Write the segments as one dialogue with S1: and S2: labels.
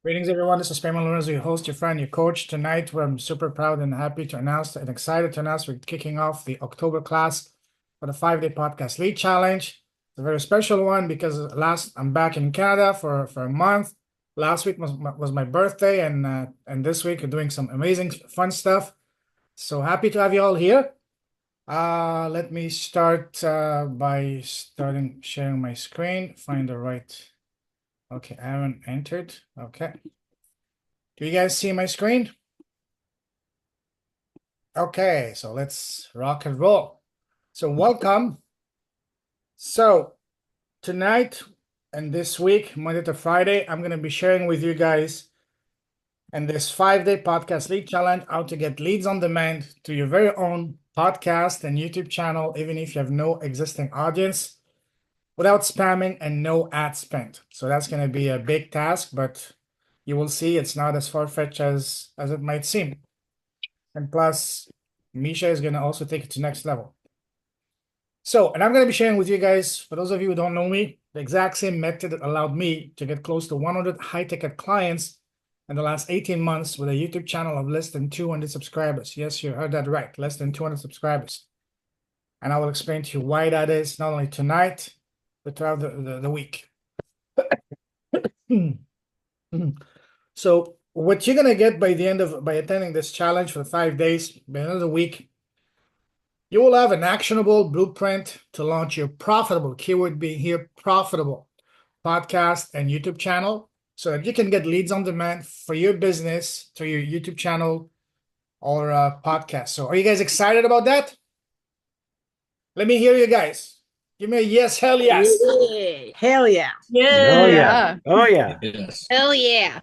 S1: Greetings, everyone. This is Payman, your host, your friend, your coach. Tonight, I'm super proud and happy to announce and excited to announce we're kicking off the October class for the 5-day podcast lead challenge. It's a very special one because I'm back in Canada for a month. Last week was my birthday, and this week we're doing some amazing fun stuff. So happy to have you all here. Let me start by starting sharing my screen. Find the right. Okay, I haven't entered. Okay. Do you guys see my screen? Okay, so let's rock and roll. So welcome. So tonight and this week, Monday to Friday, I'm going to be sharing with you guys in this 5-day podcast lead challenge how to get leads on demand to your very own podcast and YouTube channel, even if you have no existing audience, without spamming and no ad spend. So that's going to be a big task, but you will see it's not as far-fetched as it might seem. And plus, Mischa is going to also take it to next level. So, and I'm going to be sharing with you guys, for those of you who don't know me, the exact same method that allowed me to get close to 100 high-ticket clients in the last 18 months with a YouTube channel of less than 200 subscribers. Yes, you heard that right, less than 200 subscribers. And I will explain to you why that is, not only tonight, but throughout the week. So what you're going to get by attending this challenge for 5 days, by the end of the week, you will have an actionable blueprint to launch your profitable, keyword being here, profitable podcast and YouTube channel so that you can get leads on demand for your business through your YouTube channel or podcast. So are you guys excited about that? Let me hear you guys. Give me a yes, hell yes.
S2: Yeah. Hell yeah.
S3: Oh
S4: Yeah.
S3: yeah. Oh yeah.
S4: Yes.
S2: Hell yeah.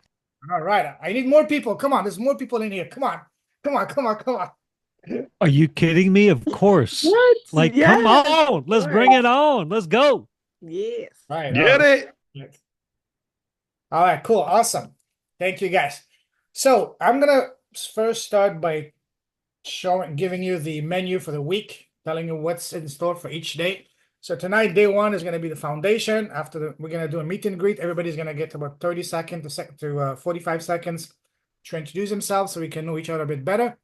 S1: All right. I need more people. Come on. There's more people in here. Come on. Come on. Come on. Come on.
S3: Are you kidding me? Of course.
S2: What?
S3: Like,
S2: Yes.
S3: come on. Let's bring it on. Let's go.
S2: Yes.
S1: Right.
S4: Get it.
S1: All right, cool. Awesome. Thank you guys. So I'm gonna first start by giving you the menu for the week, telling you what's in store for each day. So tonight, day one is gonna be the foundation. We're gonna do a meet and greet. Everybody's gonna get about 30 seconds to 45 seconds to introduce themselves so we can know each other a bit better.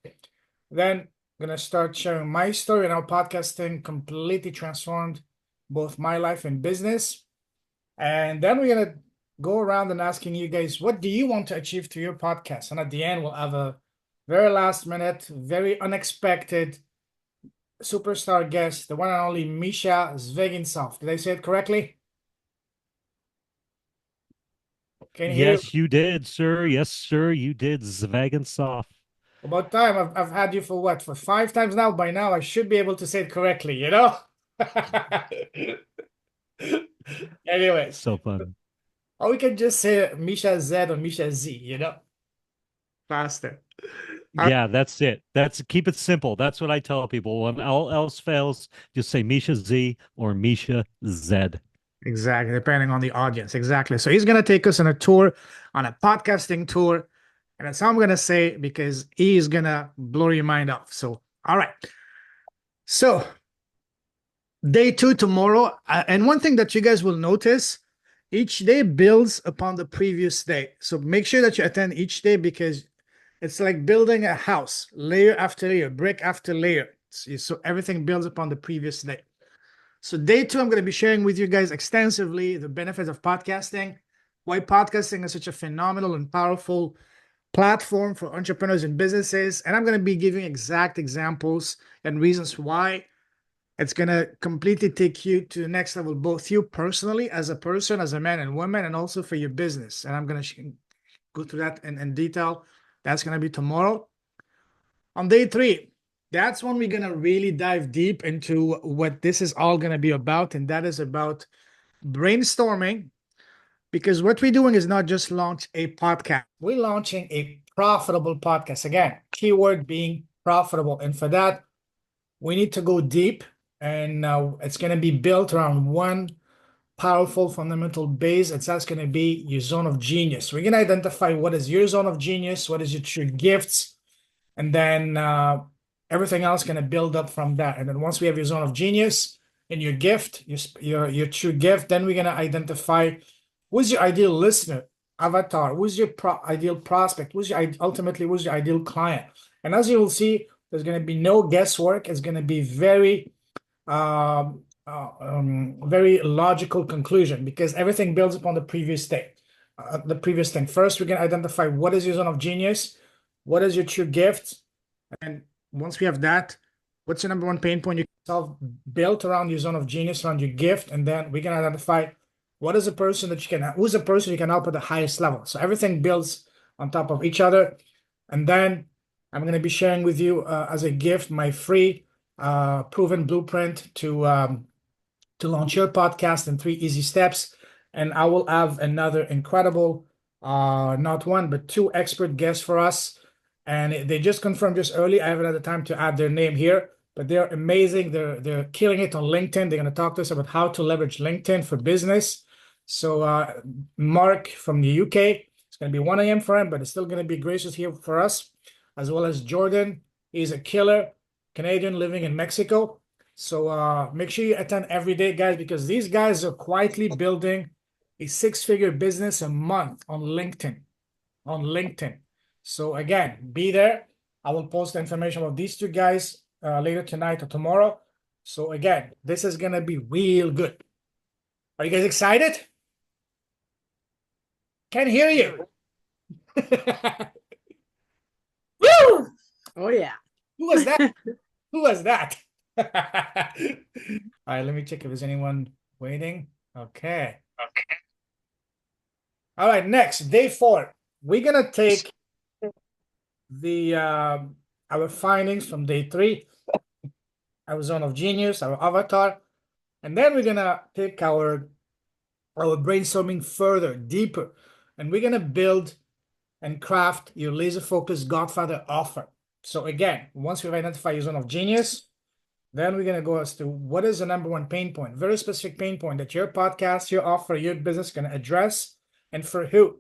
S1: Then I'm gonna start sharing my story and how podcasting completely transformed both my life and business. And then we're gonna go around and asking you guys, what do you want to achieve through your podcast? And at the end, we'll have a very last minute, very unexpected superstar guest, the one and only Mischa Zveginsov. Did I say it correctly? Can you hear?
S3: Yes, you did, sir. Yes, sir. You did. Zvagensoff.
S1: About time. I've had you for what? For 5 times now. By now, I should be able to say it correctly, you know? Anyways.
S3: So fun.
S1: Or we can just say Mischa Z or Mischa Z, you know? Faster.
S3: Yeah, that's it. Keep it simple. That's what I tell people. When all else fails, just say Misha Z or Misha Z.
S1: Exactly, depending on the audience. Exactly. So he's going to take us on a tour, on a podcasting tour. And that's how I'm going to say because he's going to blow your mind off. So, all right. So, day 2 tomorrow. And one thing that you guys will notice, each day builds upon the previous day. So make sure that you attend each day because it's like building a house, layer after layer, brick after layer. So everything builds upon the previous day. So day 2, I'm going to be sharing with you guys extensively the benefits of podcasting, why podcasting is such a phenomenal and powerful platform for entrepreneurs and businesses. And I'm going to be giving exact examples and reasons why it's going to completely take you to the next level, both you personally as a person, as a man and woman, and also for your business. And I'm going to go through that in detail. That's going to be tomorrow. On day 3, that's when we're going to really dive deep into what this is all going to be about. And that is about brainstorming. Because what we're doing is not just launch a podcast. We're launching a profitable podcast. Again, keyword being profitable. And for that, we need to go deep. And it's going to be built around one powerful fundamental base. That's going to be your zone of genius. We're going to identify what is your zone of genius, what is your true gifts, and then everything else going to build up from that. And then once we have your zone of genius and your gift, your true gift, then we're going to identify who's your ideal listener. avatar, who's your ideal prospect, ultimately who's your ideal client. And as you will see, there's going to be no guesswork. It's going to be very logical conclusion, because everything builds upon the previous thing. First, we're going to identify what is your zone of genius, what is your true gift, and once we have that, what's your number one pain point you can solve built around your zone of genius, around your gift, and then we can identify who's the person you can help at the highest level. So everything builds on top of each other. And then I'm going to be sharing with you as a gift my free proven blueprint to launch your podcast in 3 easy steps. And I will have another incredible, not one, but two expert guests for us. And they just confirmed just early. I haven't had the time to add their name here, but they're amazing. They're killing it on LinkedIn. They're going to talk to us about how to leverage LinkedIn for business. So Mark from the UK, it's going to be 1 a.m. for him, but it's still going to be gracious here for us, as well as Jordan. He's a killer Canadian living in Mexico. So make sure you attend every day, guys, because these guys are quietly building a 6-figure business a month on LinkedIn. So again, be there. I will post the information about these two guys later tonight or tomorrow. So again, this is going to be real good. Are you guys excited? Can't hear you. Woo!
S2: Oh yeah.
S1: Who was that? Who was that? All right, let me check if there's anyone waiting. Okay. All right, next, day 4. We're gonna take the our findings from day 3, our zone of genius, our avatar, and then we're gonna take our brainstorming further, deeper, and we're gonna build and craft your laser-focused Godfather offer. So again, once we've identified your zone of genius, then we're going to go as to what is the number one pain point, very specific pain point that your podcast, your offer, your business is going to address, and for who.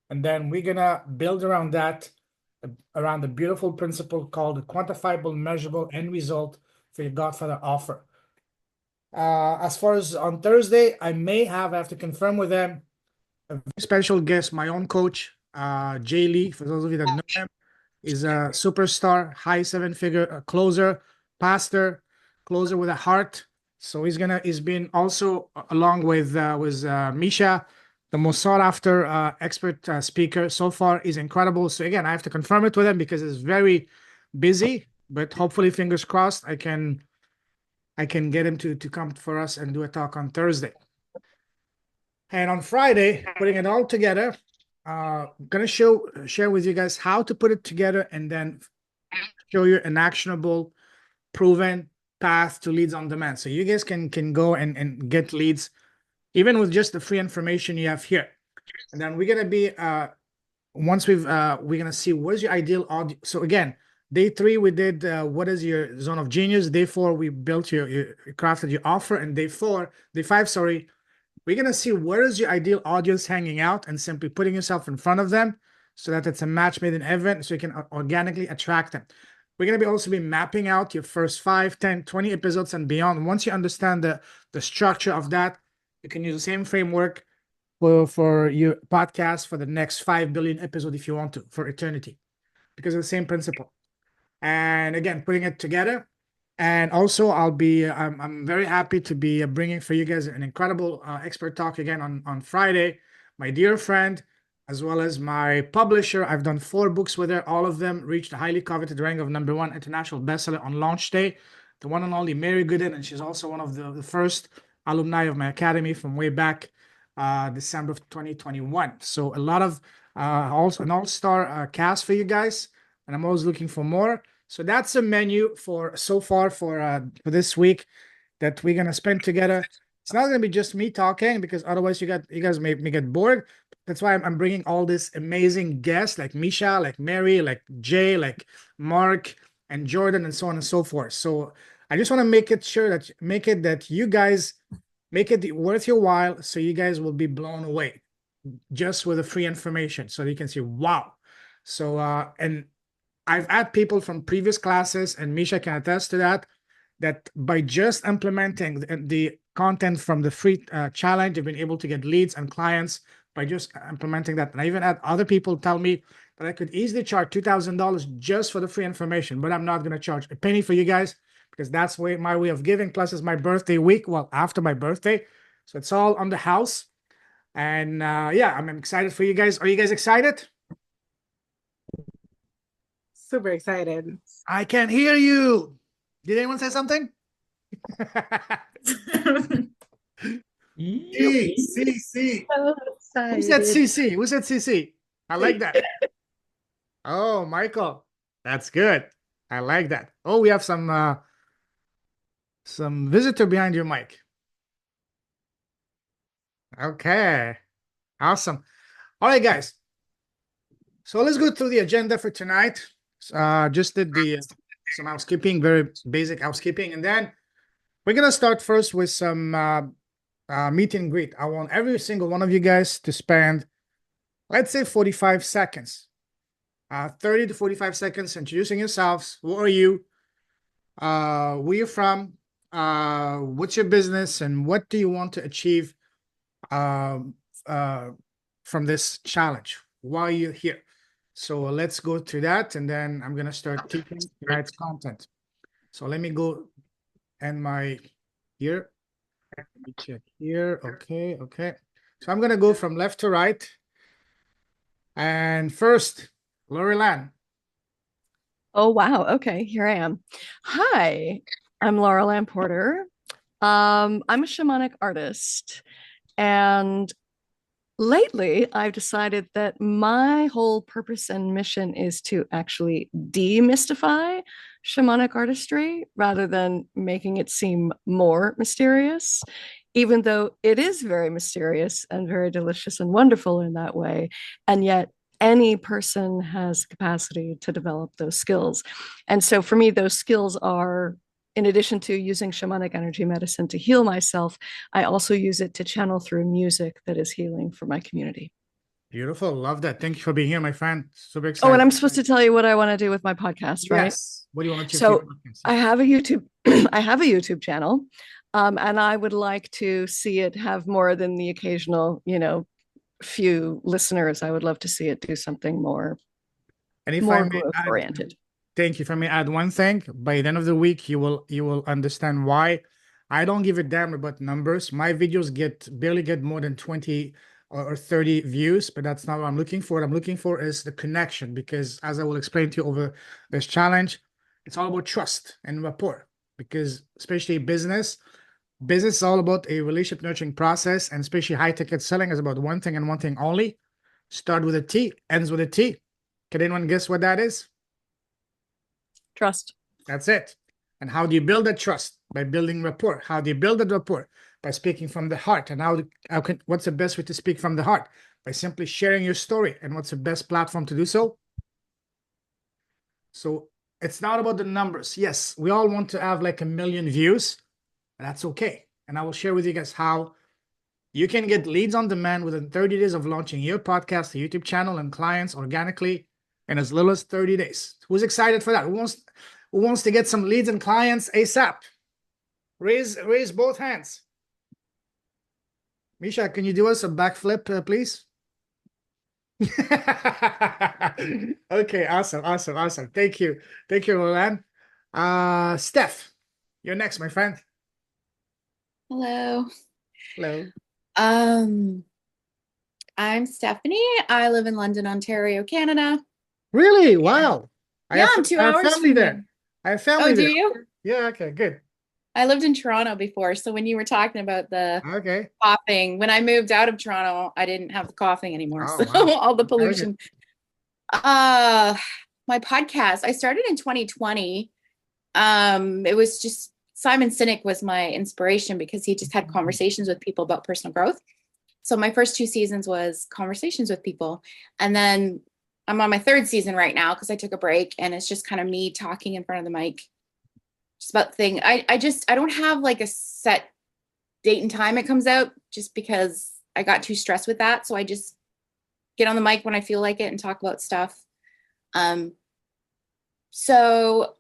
S1: And then we're going to build around that, around the beautiful principle called the quantifiable, measurable end result for your Godfather offer. As far as on Thursday, I have to confirm with them a very special guest, my own coach, Jay Lee, for those of you that know him, is a superstar, high 7-figure closer, pastor, closer with a heart. So he's been also along with Mischa, the most sought after expert speaker so far. Is incredible. So again, I have to confirm it with him because it's very busy, but hopefully, fingers crossed, I can get him to come for us and do a talk on Thursday. And on Friday, putting it all together, gonna share with you guys how to put it together and then show you an actionable, proven path to leads on demand. So you guys can go and get leads, even with just the free information you have here. And then we're gonna be once we're gonna see what's your ideal audience. So again, day 3 we did what is your zone of genius. Day 4 we built your crafted your offer, and day 5, sorry, we're going to see where is your ideal audience hanging out and simply putting yourself in front of them so that it's a match made in heaven, so you can organically attract them. We're going to also be mapping out your first 5, 10, 20 episodes and beyond. Once you understand the structure of that, you can use the same framework for your podcast for the next 5 billion episode if you want to, for eternity, because of the same principle. And again, putting it together. And also, I'm very happy to be bringing for you guys an incredible expert talk again on Friday. My dear friend, as well as my publisher, I've done 4 books with her. All of them reached the highly coveted rank of #1 international bestseller on launch day. The one and only Mary Gooden, and she's also one of the first alumni of my academy from way back December of 2021. So a lot of also an all-star cast for you guys, and I'm always looking for more. So that's a menu for so far for this week that we're gonna spend together. It's not gonna be just me talking, because otherwise you guys may get bored. That's why I'm bringing all this amazing guests like Mischa, like Mary, like Jay, like Mark and Jordan, and so on and so forth. So I just want to make it that you guys make it worth your while, so you guys will be blown away just with the free information, so you can see wow. So and I've had people from previous classes, and Mischa can attest to that by just implementing the content from the free challenge, they've been able to get leads and clients by just implementing that. And I even had other people tell me that I could easily charge $2,000 just for the free information, but I'm not going to charge a penny for you guys because that's my way of giving. Plus, it's my birthday week. Well, after my birthday. So it's all on the house. And yeah, I'm excited for you guys. Are you guys excited?
S2: Super excited.
S1: I can't hear you. Did anyone say something? C.
S2: So
S1: Who said
S2: excited.
S1: CC? Who said CC? I like that. Oh, Michael. That's good. I like that. Oh, we have some visitor behind your mic. Okay. Awesome. All right, guys. So let's go through the agenda for tonight. Just did some housekeeping, very basic housekeeping, and then we're gonna start first with some meet and greet. I want every single one of you guys to spend, let's say, 45 seconds, 30 to 45 seconds introducing yourselves. Who are you? Where you from? What's your business, and what do you want to achieve um, from this challenge? Why are you here? So let's go through that, and then I'm gonna start teaching tonight's content. So let me go and my here. Let me check here. Okay, okay. So I'm gonna go from left to right. And first, Lorilan.
S4: Oh, wow. Okay, here I am. Hi, I'm Laura Lamporter. I'm a shamanic artist, and lately I've decided that my whole purpose and mission is to actually demystify shamanic artistry rather than making it seem more mysterious, even though it is very mysterious and very delicious and wonderful in that way. And yet, any person has capacity to develop those skills. And so for me, those skills are, in addition to using shamanic energy medicine to heal myself, I also use it to channel through music that is healing for my community.
S1: Beautiful. Love that. Thank you for being here, my friend. Super excited.
S4: Oh, and I'm supposed to tell you what I want to do with my podcast, right?
S1: Yes. What do you want to
S4: So
S1: achieve?
S4: I have a YouTube, I have a YouTube channel, and I would like to see it have more than the occasional, few listeners. I would love to see it do something more,
S1: And if I
S4: more
S1: may
S4: growth
S1: add,
S4: oriented.
S1: thank you. If I may add one thing, by the end of the week, you will understand why I don't give a damn about numbers. My videos barely get more than 20 or 30 views, but that's not what I'm looking for. What I'm looking for is the connection, because as I will explain to you over this challenge, it's all about trust and rapport. Because especially business is all about a relationship nurturing process, and especially high ticket selling is about one thing and one thing only. Start with a T, ends with a T. Can anyone guess what that is?
S4: Trust.
S1: That's it. And how do you build that trust? By building rapport. How do you build that rapport? By speaking from the heart. And what's the best way to speak from the heart? By simply sharing your story. And what's the best platform to do so? So it's not about the numbers. Yes, we all want to have like 1 million views. That's okay. And I will share with you guys how you can get leads on demand within 30 days of launching your podcast, the YouTube channel, and clients organically in as little as 30 days. Who's excited for that? Who wants to get some leads and clients ASAP? Raise both hands. Mischa, can you do us a backflip, please? Okay, awesome. Thank you, Roland. Steph, you're next, my friend.
S5: Hello.
S1: Hello.
S5: I'm Stephanie. I live in London, Ontario, Canada.
S1: Really? Wow.
S5: Yeah, I'm 2
S1: I have
S5: hours
S1: family
S5: from
S1: there.
S5: you.
S1: I have family
S5: Oh, do
S1: there.
S5: you?
S1: Yeah, okay, good.
S5: I lived in Toronto before, so when you were talking about the
S1: Okay.
S5: coughing, when I moved out of Toronto, I didn't have the coughing anymore.
S1: Oh,
S5: So
S1: wow.
S5: all the
S1: Very good.
S5: pollution. My podcast, I started in 2020. It was just Simon Sinek was my inspiration because he just had conversations with people about personal growth. So my first 2 seasons was conversations with people. And then I'm on my 3rd season right now because I took a break, and it's just kind of me talking in front of the mic. Just about thing. I don't have like a set date and time it comes out, just because I got too stressed with that. So I just get on the mic when I feel like it and talk about stuff. So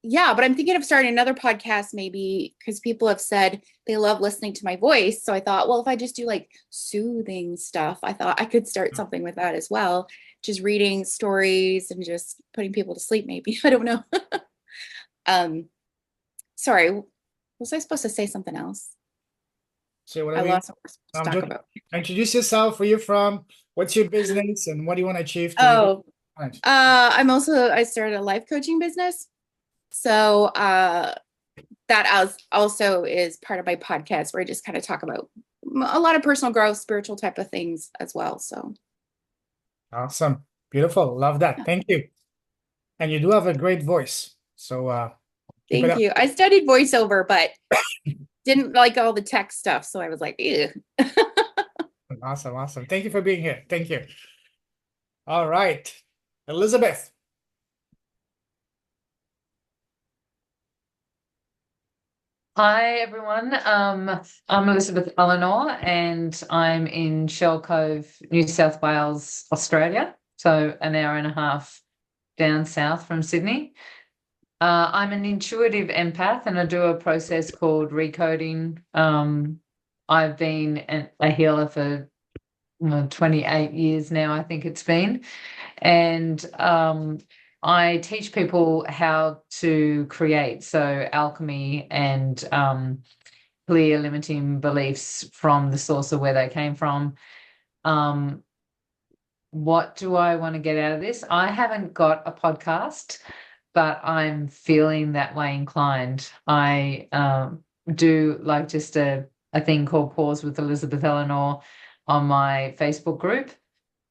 S5: yeah, but I'm thinking of starting another podcast maybe because people have said they love listening to my voice. So I thought, well, if I just do like soothing stuff, I thought I could start something with that as well. Just reading stories and just putting people to sleep, maybe. I don't know. Sorry, was I supposed to say something else?
S1: So what
S5: I
S1: are we?
S5: lost what we're supposed to talk
S1: Just
S5: about.
S1: introduce yourself. Where you from? What's your business, and what do you want to achieve?
S5: Oh,
S1: Right.
S5: I started a life coaching business. So that also is part of my podcast where I just kind of talk about a lot of personal growth, spiritual type of things as well. So
S1: Awesome, beautiful, love that. Thank you. And you do have a great voice, so keep it
S5: thank
S1: up.
S5: you. I studied voiceover, but didn't like all the tech stuff. So I was like, ew.
S1: Awesome, awesome. Thank you for being here. Thank you. All right, Elizabeth.
S6: Hi everyone. I'm Elizabeth Eleanor and I'm in Shell Cove, New South Wales, Australia. So an hour and a half down south from Sydney. I'm an intuitive empath and I do a process called recoding. I've been a healer for 28 years now, I think it's been. And I teach people how to create, so alchemy and clear limiting beliefs from the source of where they came from. What do I want to get out of this? I haven't got a podcast, but I'm feeling that way inclined. I do like just a thing called Pause with Elizabeth Eleanor on my Facebook group.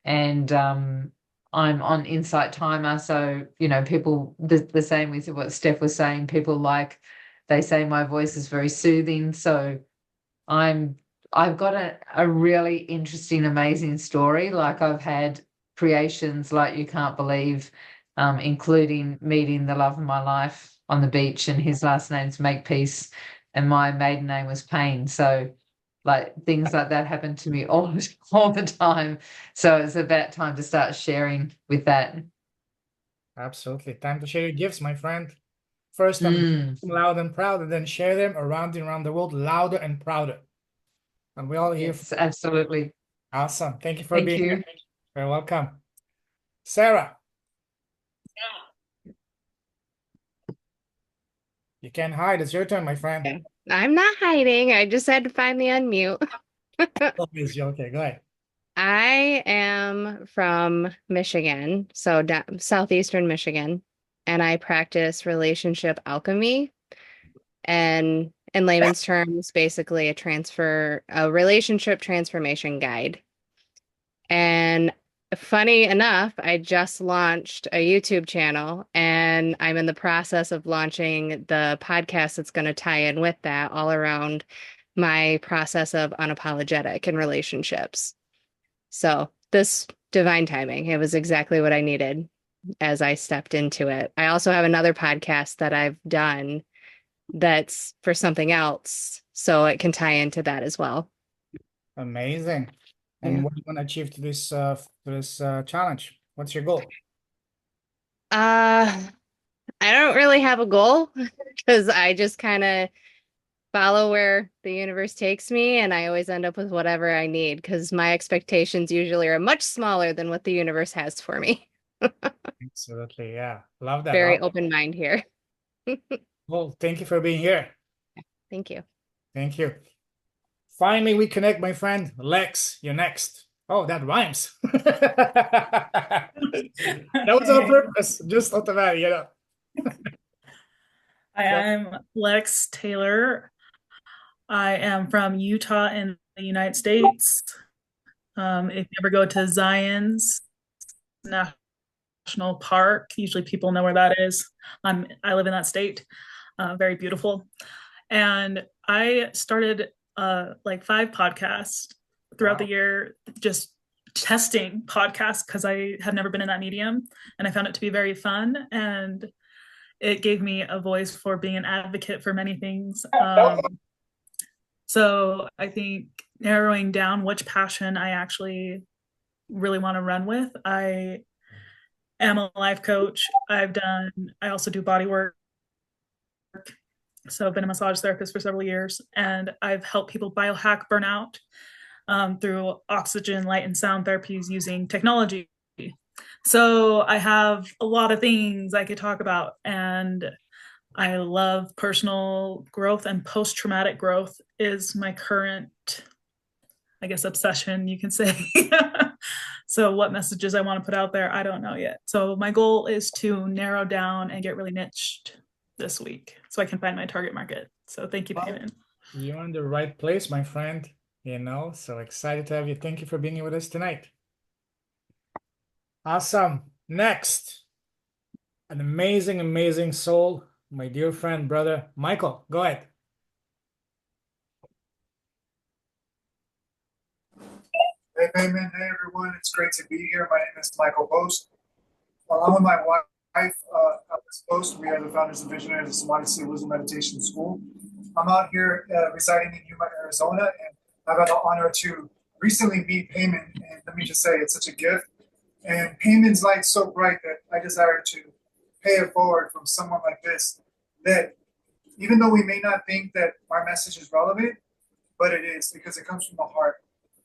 S6: And I'm on Insight Timer. So, people, the same with what Steph was saying, they say my voice is very soothing. So I've got a really interesting, amazing story. Like I've had creations like you can't believe, including meeting the love of my life on the beach, and his last name's Makepeace, and my maiden name was Pain. So like things like that happen to me all the time. So it's about time to start sharing with that.
S1: Absolutely, time to share your gifts, my friend. First, I'm loud and proud, and then share them around and around the world, louder and prouder. And we all here.
S6: Yes, absolutely.
S1: Awesome. Thank you for
S6: Thank
S1: being
S6: you.
S1: here. You're welcome. Sarah. You can't hide. It's your turn, my friend.
S2: Okay. I'm not hiding. I just had to find the unmute.
S1: Obviously, okay, go ahead.
S2: I am from Michigan, so southeastern Michigan, and I practice relationship alchemy. And in layman's terms, basically a relationship transformation guide. And funny enough, I just launched a YouTube channel and I'm in the process of launching the podcast that's going to tie in with that, all around my process of unapologetic in relationships. So this divine timing, it was exactly what I needed as I stepped into it. I also have another podcast that I've done that's for something else, so it can tie into that as well.
S1: Amazing. And
S2: Yeah.
S1: what do you want to achieve to this challenge? What's your goal?
S2: I don't really have a goal because I just kind of follow where the universe takes me, and I always end up with whatever I need because my expectations usually are much smaller than what the universe has for me.
S1: Absolutely, yeah. Love that.
S2: Very
S1: Love that.
S2: open mind here.
S1: Well, thank you for being here.
S2: Thank you.
S1: Thank you. Finally, we connect, my friend. Lex, you're next. Oh, that rhymes. That was on purpose, just automatic,
S7: I am Lex Taylor. I am from Utah in the United States. If you ever go to Zion's National Park, usually people know where that is. I live in that state. Very beautiful. And I started like 5 podcasts throughout the year, just testing podcasts because I have never been in that medium, and I found it to be very fun, and it gave me a voice for being an advocate for many things. So I think narrowing down which passion I actually really want to run with. I am a life coach. I also do body work So I've been a massage therapist for several years, and I've helped people biohack burnout through oxygen, light, and sound therapies using technology. So I have a lot of things I could talk about, and I love personal growth, and post-traumatic growth is my current, I guess, obsession, you can say. So what messages I want to put out there, I don't know yet. So my goal is to narrow down and get really niched this week so I can find my target market. So thank you,
S1: Well,
S7: Payman.
S1: you're in the right place, my friend. So excited to have you. Thank you for being here with us tonight. Awesome. Next, an amazing, amazing soul, my dear friend, brother, Michael. Go ahead.
S8: Hey, Payman. Hey, everyone. It's great to be here. My name is Michael Post. Along with my wife, Alice Post, we are the founders and visionaries of Samadhi Sea Wisdom Meditation School. I'm out here residing in Yuma, Arizona, and I've had the honor to recently meet Payman. And let me just say, it's such a gift. And Payman's light so bright that I desire to pay it forward from someone like this. That even though we may not think that our message is relevant, but it is because it comes from the heart.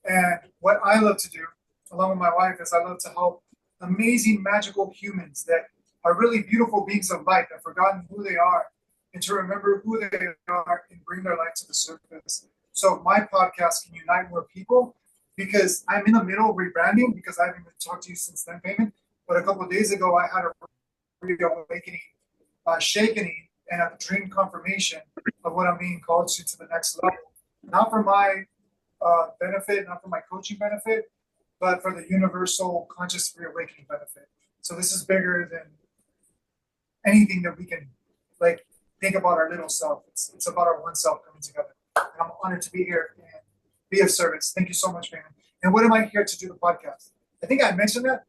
S8: And what I love to do, along with my wife, is I love to help amazing, magical humans that are really beautiful beings of light that have forgotten who they are and to remember who they are and bring their light to the surface. So my podcast can unite more people because I'm in the middle of rebranding because I haven't been talked to you since then, Payman. But a couple of days ago, I had a reawakening, shakening, and a dream confirmation of what I'm being called to the next level. Not for my benefit, not for my coaching benefit, but for the universal conscious reawakening benefit. So this is bigger than anything that we can like think about our little self. It's about our one self coming together. And I'm honored to be here and be of service. Thank you so much, Payman. And what am I here to do the podcast? I think I mentioned that,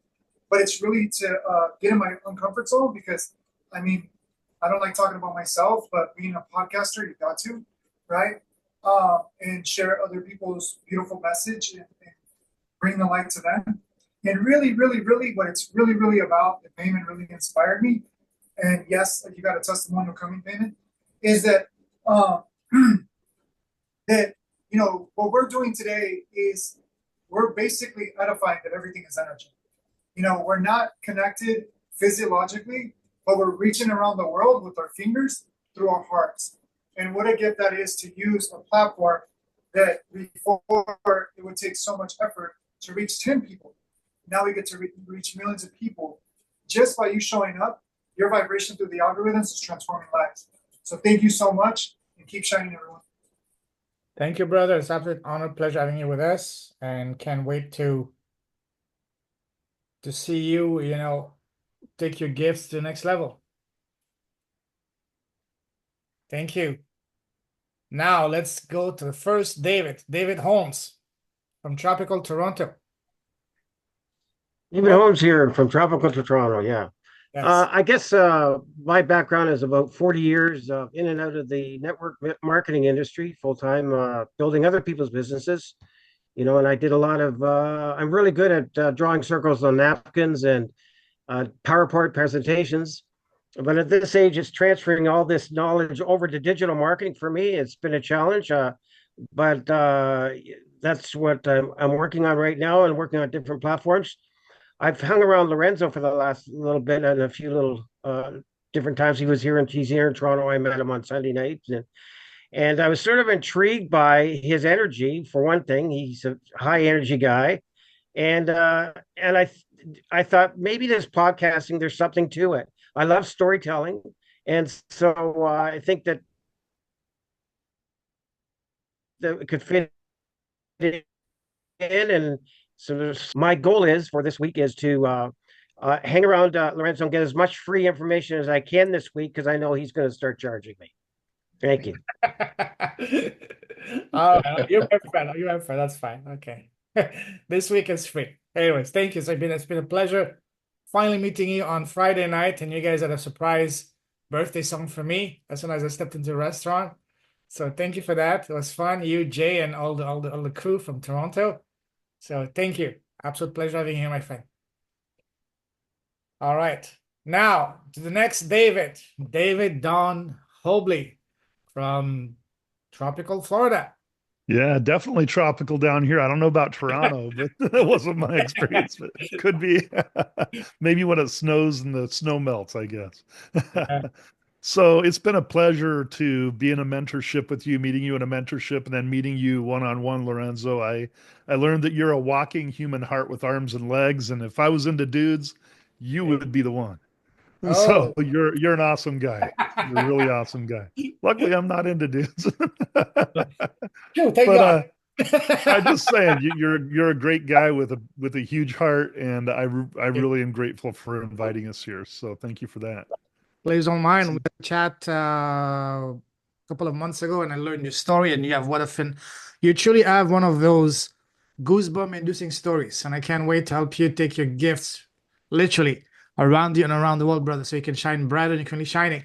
S8: but it's really to get in my uncomfort zone because I mean, I don't like talking about myself, but being a podcaster, you got to, right? And share other people's beautiful message and bring the light to them. And really, really, really, what it's really, really about, the Payman really inspired me. And yes, you got a testimonial coming, Payman, is that that what we're doing today is we're basically edifying that everything is energy. We're not connected physiologically, but we're reaching around the world with our fingers through our hearts. And what a gift that is to use a platform that before it would take so much effort to reach 10 people. Now we get to reach millions of people. Just by you showing up, your vibration through the algorithms is transforming lives. So thank you so much and keep shining, everyone.
S1: Thank you, brother. It's an absolute honor, pleasure having you with us, and can't wait to see you, take your gifts to the next level. Thank you. Now let's go to the first David Holmes from Tropical Toronto.
S9: David Holmes here from Tropical Toronto. Yeah.
S1: Yes.
S9: I guess my background is about 40 years in and out of the network marketing industry, full time, building other people's businesses. And I did a lot of, I'm really good at drawing circles on napkins and PowerPoint presentations. But at this age, it's transferring all this knowledge over to digital marketing for me. It's been a challenge, but that's what I'm working on right now and working on different platforms. I've hung around Lorenzo for the last little bit and a few little different times. He's here in Toronto. I met him on Sunday nights, and I was sort of intrigued by his energy. For one thing, he's a high energy guy, and I thought maybe this podcasting, there's something to it. I love storytelling, and so I think that it could fit in. And so my goal is for this week is to hang around Lorenzo and get as much free information as I can this week because I know he's going to start charging me. Thank you.
S1: Oh, you're my friend. You're my friend. That's fine. Okay. This week is free. Anyways, thank you. So it's been a pleasure finally meeting you on Friday night, and you guys had a surprise birthday song for me as soon as I stepped into the restaurant. So thank you for that. It was fun. You, Jay, and all the crew from Toronto. So thank you. Absolute pleasure having you here, my friend. All right. Now to the next David Don Hobley from tropical Florida.
S10: Yeah, definitely tropical down here. I don't know about Toronto, but that wasn't my experience, but could be. Maybe when it snows and the snow melts, I guess.
S1: Yeah.
S10: So it's been a pleasure to be in a mentorship with you, meeting you in a mentorship, and then meeting you one-on-one, Lorenzo. I learned that you're a walking human heart with arms and legs, and if I was into dudes, you would be the one. So
S1: Oh,
S10: you're an awesome guy. You're a really awesome guy. Luckily, I'm not into dudes.
S1: oh, thank
S10: But
S1: God.
S10: I'm just saying you're a great guy with a huge heart, and I really am grateful for inviting us here. So thank you for that.
S1: Please don't mind. We had a chat a couple of months ago, and I learned your story, and you have you truly have one of those goosebump inducing stories, and I can't wait to help you take your gifts literally around you and around the world, brother, so you can shine brighter than you're currently shining.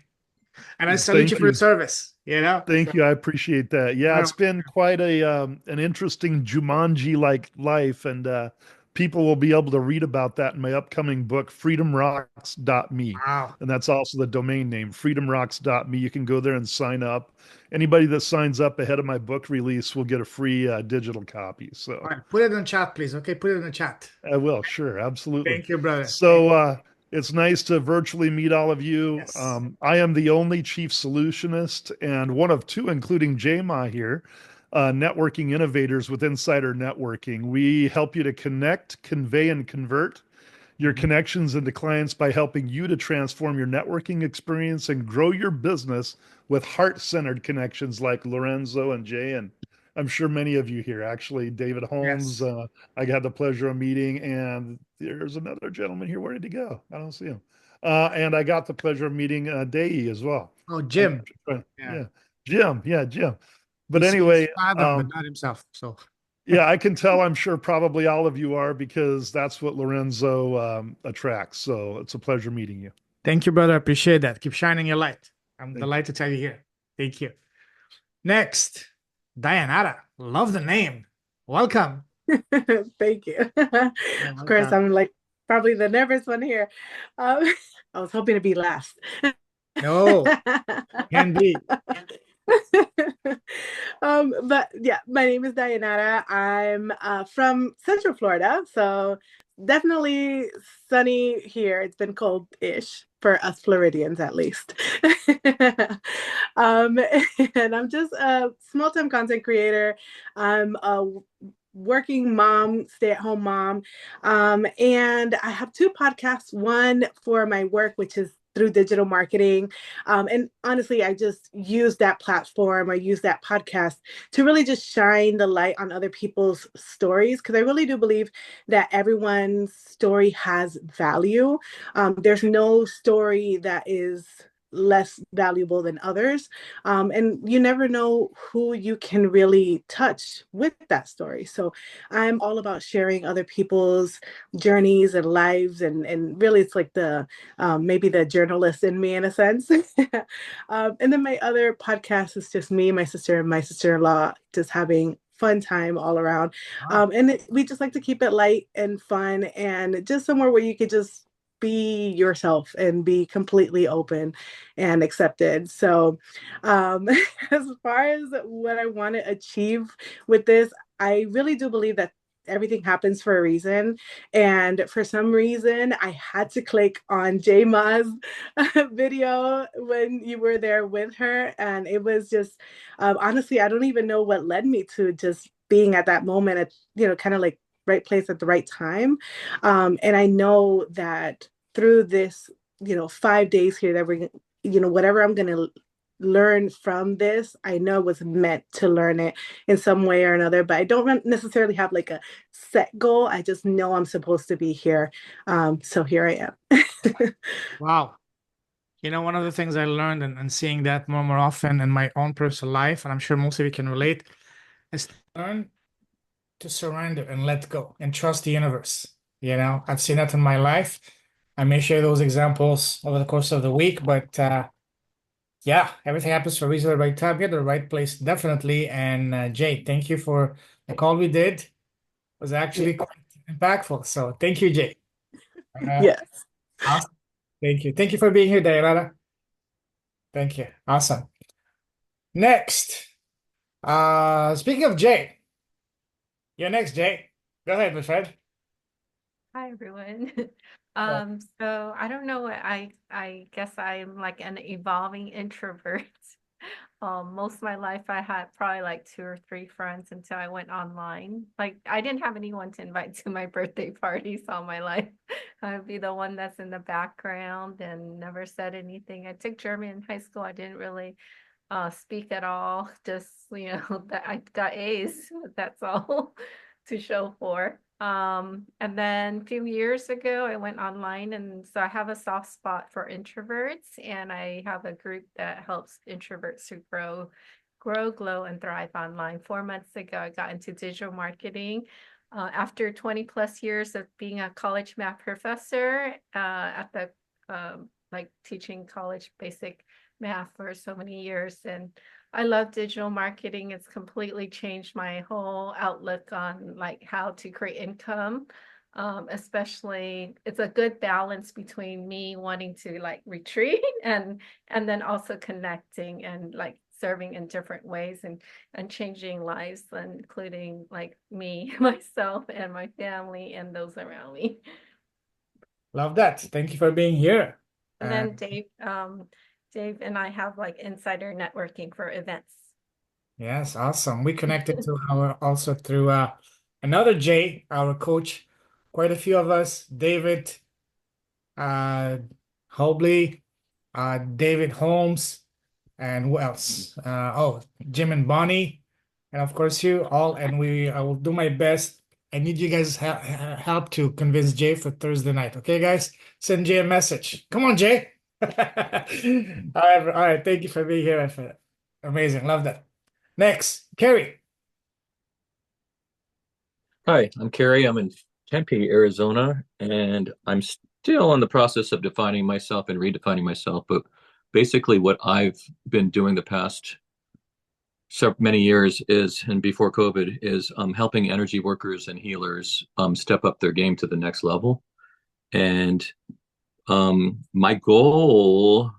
S1: And I salute you
S10: Thank
S1: for your
S10: you.
S1: service, you know?
S10: Thank you. I appreciate that. Yeah,
S1: So,
S10: it's been quite a an interesting Jumanji-like life, and people will be able to read about that in my upcoming book, freedomrocks.me.
S1: wow.
S10: And that's also the domain name, freedomrocks.me. You can go there and sign up. Anybody that signs up ahead of my book release will get a free digital copy. So
S1: All right, put it in the chat, please. Okay, put it in the chat.
S10: I will, sure, absolutely.
S1: Thank you, brother.
S10: So it's nice to virtually meet all of you.
S1: Yes.
S10: I am the only chief solutionist and one of two, including JMA here, networking innovators with Insider Networking. We help you to connect, convey, and convert your connections into clients by helping you to transform your networking experience and grow your business with heart-centered connections like Lorenzo and Jay, and I'm sure many of you here. Actually, David Holmes,
S1: Yes.
S10: I had the pleasure of meeting, and there's another gentleman here. Where did he go? I don't see him. And I got the pleasure of meeting Dei as well.
S1: Oh, Jim. Yeah.
S10: Yeah, Jim. Yeah, Jim. But
S1: He's
S10: anyway,
S1: fathom, but not himself. So
S10: yeah, I can tell. I'm sure probably all of you are because that's what Lorenzo attracts. So it's a pleasure meeting you.
S1: thank you, brother. Appreciate that. Keep shining your light. I'm
S10: Thank
S1: delighted to have you here. Thank you. Next, Dianara. Love the name. Welcome.
S11: Thank you.
S1: You're
S11: Of course,
S1: welcome.
S11: I'm like probably the nervous one here. Um, I was hoping to be last.
S1: No, can be.
S11: But yeah, my name is Dianara. I'm from Central Florida, so definitely sunny here. It's been cold-ish for us Floridians, at least. Um, and I'm just a small-time content creator. I'm a working mom, stay-at-home mom. And I have two podcasts, one for my work, which is through digital marketing. And honestly, I just use that platform, I use that podcast to really just shine the light on other people's stories, because I really do believe that everyone's story has value. There's no story that is less valuable than others. And you never know who you can really touch with that story. So I'm all about sharing other people's journeys and lives. And really, it's like the maybe the journalist in me in a sense. And then my other podcast is just me, my sister, and my sister-in-law just having fun time all around. We just like to keep it light and fun and just somewhere where you could just be yourself and be completely open and accepted. So as far as what I want to achieve with this, I really do believe that everything happens for a reason. And for some reason, I had to click on J Ma's video when you were there with her. And it was just, honestly, I don't even know what led me to just being at that moment at, kind of like right place at the right time. And I know that through this, 5 days here that we're, whatever I'm going to learn from this, I know was meant to learn it in some way or another, but I don't necessarily have like a set goal. I just know I'm supposed to be here. So here I am.
S1: Wow. One of the things I learned and seeing that more and more often in my own personal life, and I'm sure most of you can relate, is to learn to surrender and let go and trust the universe. I've seen that in my life. I may share those examples over the course of the week, but yeah, everything happens for a reason at the right time, here, the right place, definitely. And Jay, thank you for the call we did. It was actually quite impactful. So thank you, Jay.
S11: Yes.
S1: Awesome. Thank you. Thank you for being here, Diana. Thank you. Awesome. Next, speaking of Jay, you're next, Jay. Go ahead, my friend.
S12: Hi everyone. So I don't know what I guess I'm like an evolving introvert. Most of my life I had probably like two or three friends until I went online. Like I didn't have anyone to invite to my birthday parties all my life. I'd be the one that's in the background and never said anything. I took German in high school. I didn't really speak at all. Just, that I got A's, that's all to show for. And then a few years ago, I went online, and so I have a soft spot for introverts, and I have a group that helps introverts to grow, glow, and thrive online. 4 months ago, I got into digital marketing. After 20 plus years of being a college math professor, at the like teaching college basic math for so many years, and I love digital marketing. It's completely changed my whole outlook on like how to create income. Especially it's a good balance between me wanting to like retreat and then also connecting and like serving in different ways and changing lives, including like me, myself, and my family and those around me.
S1: Love that. Thank you for being here.
S12: And then Dave and I have like insider networking for events.
S1: Yes, awesome. We connected to our also through another Jay, our coach. Quite a few of us, David, Hobley, David Holmes, and who else? Jim and Bonnie, and of course you all. And I will do my best. I need you guys help to convince Jay for Thursday night. Okay, guys, send Jay a message. Come on, Jay. All right. Thank you for being here. Amazing. Love that. Next, Kerry.
S13: Hi, I'm Kerry. I'm in Tempe, Arizona, and I'm still in the process of defining myself and redefining myself. But basically, what I've been doing the past so many years is, and before COVID, is helping energy workers and healers step up their game to the next level. And my goal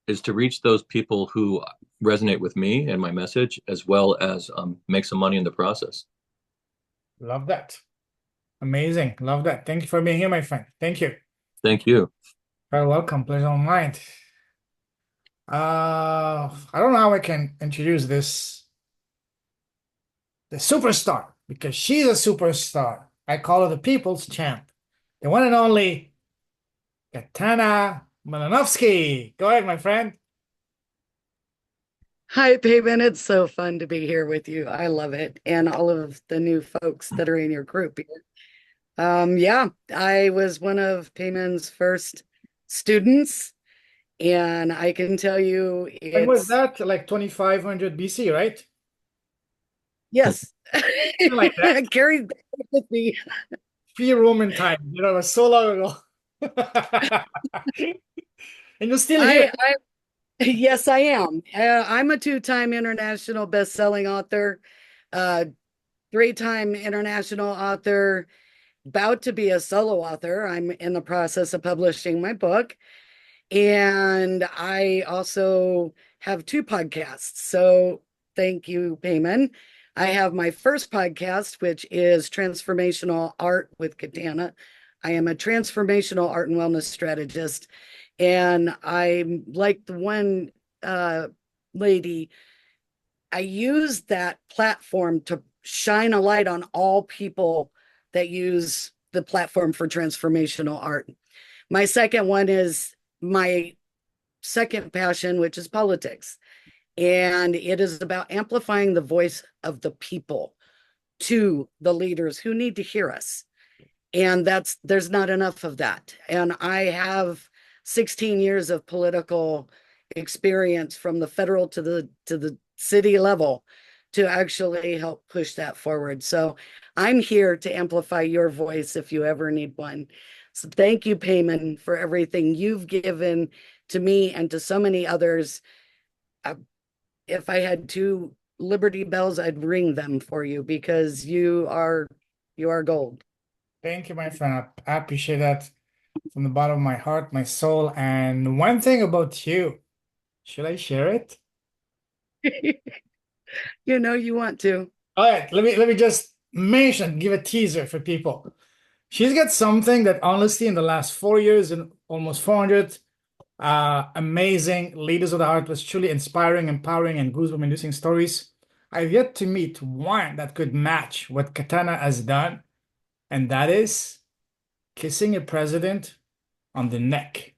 S13: is to reach those people who resonate with me and my message, as well as make some money in the process.
S1: Love that. Amazing. Love that. Thank you for being here, my friend. Thank you.
S13: Thank you.
S1: Very welcome. Pleasure on mine. I don't know how I can introduce the superstar, because she's a superstar. I call her the people's champ, the one and only Katana Malanovsky. Go ahead, my friend.
S14: Hi, Payman. It's so fun to be here with you. I love it. And all of the new folks that are in your group here. Yeah, I was one of Payman's first students, and I can tell you
S1: When was
S14: it's
S1: that? Like 2500 BC, right?
S14: yes.
S1: Something like that.
S14: I carried that with me.
S1: Pre-Roman time. It was so long ago. And you're still here.
S14: Yes, I am. I'm a two-time international best-selling author, three-time international author, about to be a solo author. I'm in the process of publishing my book. And I also have two podcasts. So thank you, Payman. I have my first podcast, which is Transformational Art with Katana. I am a transformational art and wellness strategist. And I'm like the one lady, I use that platform to shine a light on all people that use the platform for transformational art. My second one is my second passion, which is politics. And it is about amplifying the voice of the people to the leaders who need to hear us. And there's not enough of that. And I have 16 years of political experience from the federal to the city level to actually help push that forward. So I'm here to amplify your voice if you ever need one. So thank you, Payman, for everything you've given to me and to so many others. If I had two Liberty bells, I'd ring them for you because you are gold.
S1: Thank you, my friend. I appreciate that from the bottom of my heart, my soul. And one thing about you, should I share it?
S14: You know you want to.
S1: All right, let me just give a teaser for people. She's got something that honestly in the last 4 years and almost 400 amazing leaders of the heart was truly inspiring, empowering, and goosebump inducing stories. I've yet to meet one that could match what Katana has done, and that is kissing a president on the neck.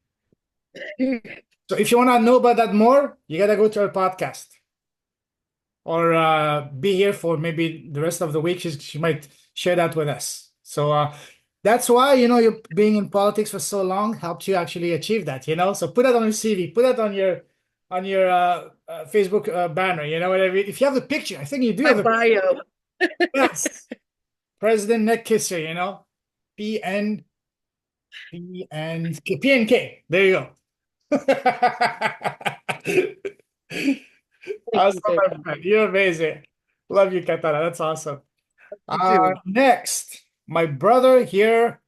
S1: So if you want to know about that more, you gotta go to our podcast or be here for maybe the rest of the week. She might share that with us. So that's why, you being in politics for so long helped you actually achieve that, So put that on your CV, put that on your Facebook banner, whatever. If you have the picture, I think you do have
S14: My
S1: the
S14: bio.
S1: yes. President neck kisser, PN PNK. There you go. Awesome, my friend. You're amazing. Love you, Katana. That's awesome. Next, my brother here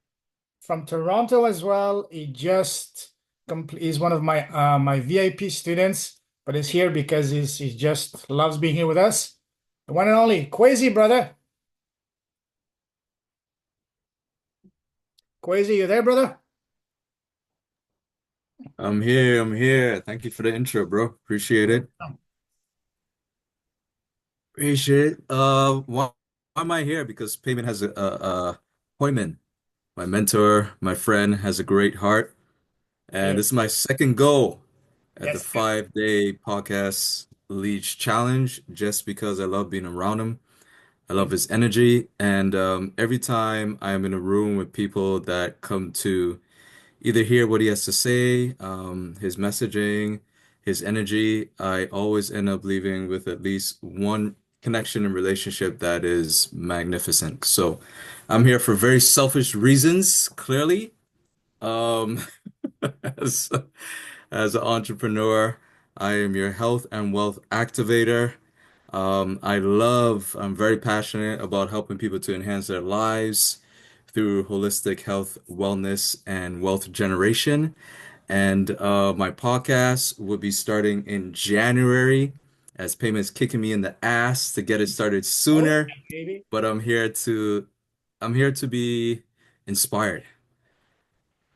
S1: from Toronto as well. He's one of my VIP students, but he's here because he just loves being here with us. The one and only Kwesi, brother. Kwesi, you there, brother?
S15: I'm here. I'm here. Thank you for the intro, bro. Appreciate it. Appreciate it. Why am I here? Because Payman has a appointment. My mentor, my friend, has a great heart, and this is my second go at the
S1: Yes.
S15: 5-day podcast leash challenge. Just because I love being around him, I love his energy, and every time I'm in a room with people that come to either hear what he has to say, his messaging, his energy, I always end up leaving with at least one connection and relationship that is magnificent. So I'm here for very selfish reasons, clearly. Um, as, as an entrepreneur, I am your health and wealth activator. I'm very passionate about helping people to enhance their lives through holistic health, wellness, and wealth generation. And my podcast will be starting in January as Payment's kicking me in the ass to get it started sooner.
S1: Baby.
S15: But I'm here to be inspired,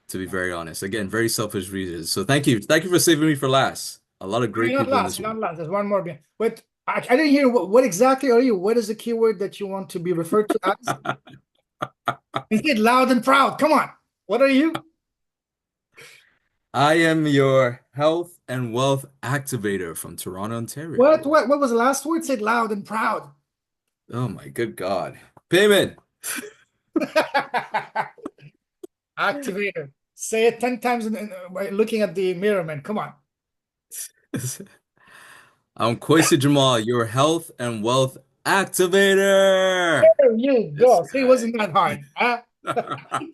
S15: to be very honest. Again, very selfish reasons. So thank you. Thank you for saving me for last. A lot of great
S1: You're not
S15: people in
S1: last.
S15: this
S1: You're
S15: room.
S1: not last. There's one more. But I didn't hear what exactly are you? What is the keyword that you want to be referred to as? Say it loud and proud. Come on. What are you?
S15: I am your health and wealth activator from Toronto, Ontario.
S1: What was the last word? Say it loud and proud.
S15: Oh my good God. Payment.
S1: Activator. Say it 10 times by looking at the mirror, man. Come on.
S15: I'm Kwesi Jamal, your health and wealth activator.
S1: There you go. See, it wasn't that hard. Huh?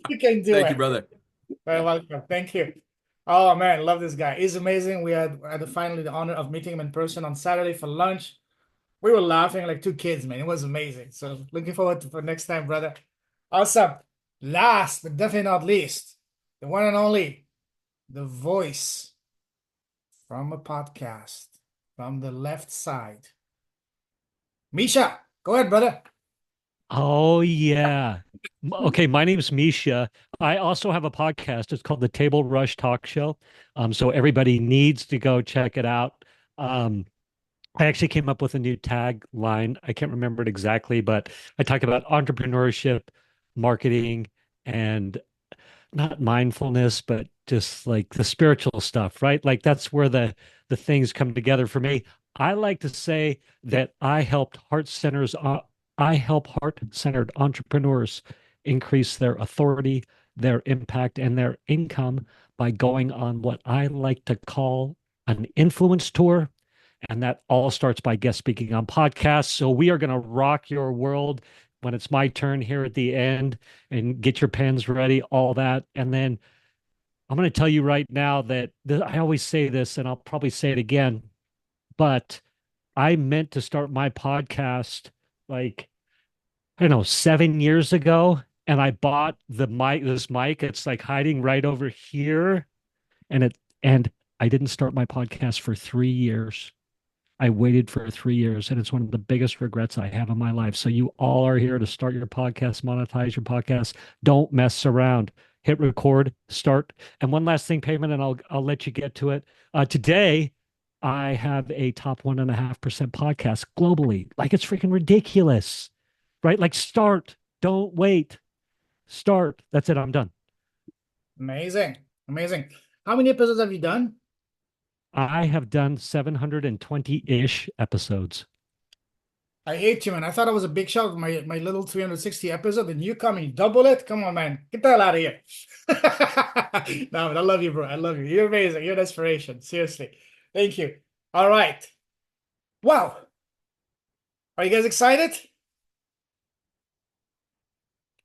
S1: You can do
S15: Thank
S1: it.
S15: you, brother.
S1: Very welcome. Thank you. Oh man, love this guy. He's amazing. We had finally the honor of meeting him in person on Saturday for lunch. We were laughing like two kids, man. It was amazing. So looking forward to for next time, brother. Awesome. Last but definitely not least, the one and only, the voice from a podcast from the left side. Mischa, go ahead, brother.
S3: Oh yeah. Okay, my name's Mischa. I also have a podcast. It's called the Table Rush Talk Show. So everybody needs to go check it out. I actually came up with a new tagline. I can't remember it exactly, but I talk about entrepreneurship, marketing, and not mindfulness, but just like the spiritual stuff, right? Like that's where the things come together for me. I like to say that I help heart-centered entrepreneurs increase their authority, their impact, and their income by going on what I like to call an influence tour. And that all starts by guest speaking on podcasts. So we are going to rock your world when it's my turn here at the end, and get your pens ready, all that. And then I'm going to tell you right now that I always say this, and I'll probably say it again, but I meant to start my podcast like, I don't know, 7 years ago. And I bought this mic. It's like hiding right over here. And I didn't start my podcast for 3 years. I waited for 3 years, and it's one of the biggest regrets I have in my life. So you all are here to start your podcast, monetize your podcast. Don't mess around. Hit record, start. And one last thing, Payman, and I'll let you get to it. Today, I have a top 1.5% podcast globally. Like it's freaking ridiculous, right? Like start, don't wait, start. That's it. I'm done.
S1: Amazing. Amazing. How many episodes have you done?
S3: I have done 720-ish episodes.
S1: I hate you, man. I thought I was a big shot with my little 360 episode, and you come and double it. Come on, man. Get the hell out of here. No, but I love you, bro. I love you. You're amazing. You're an inspiration. Seriously. Thank you. All right. Wow. Are you guys excited?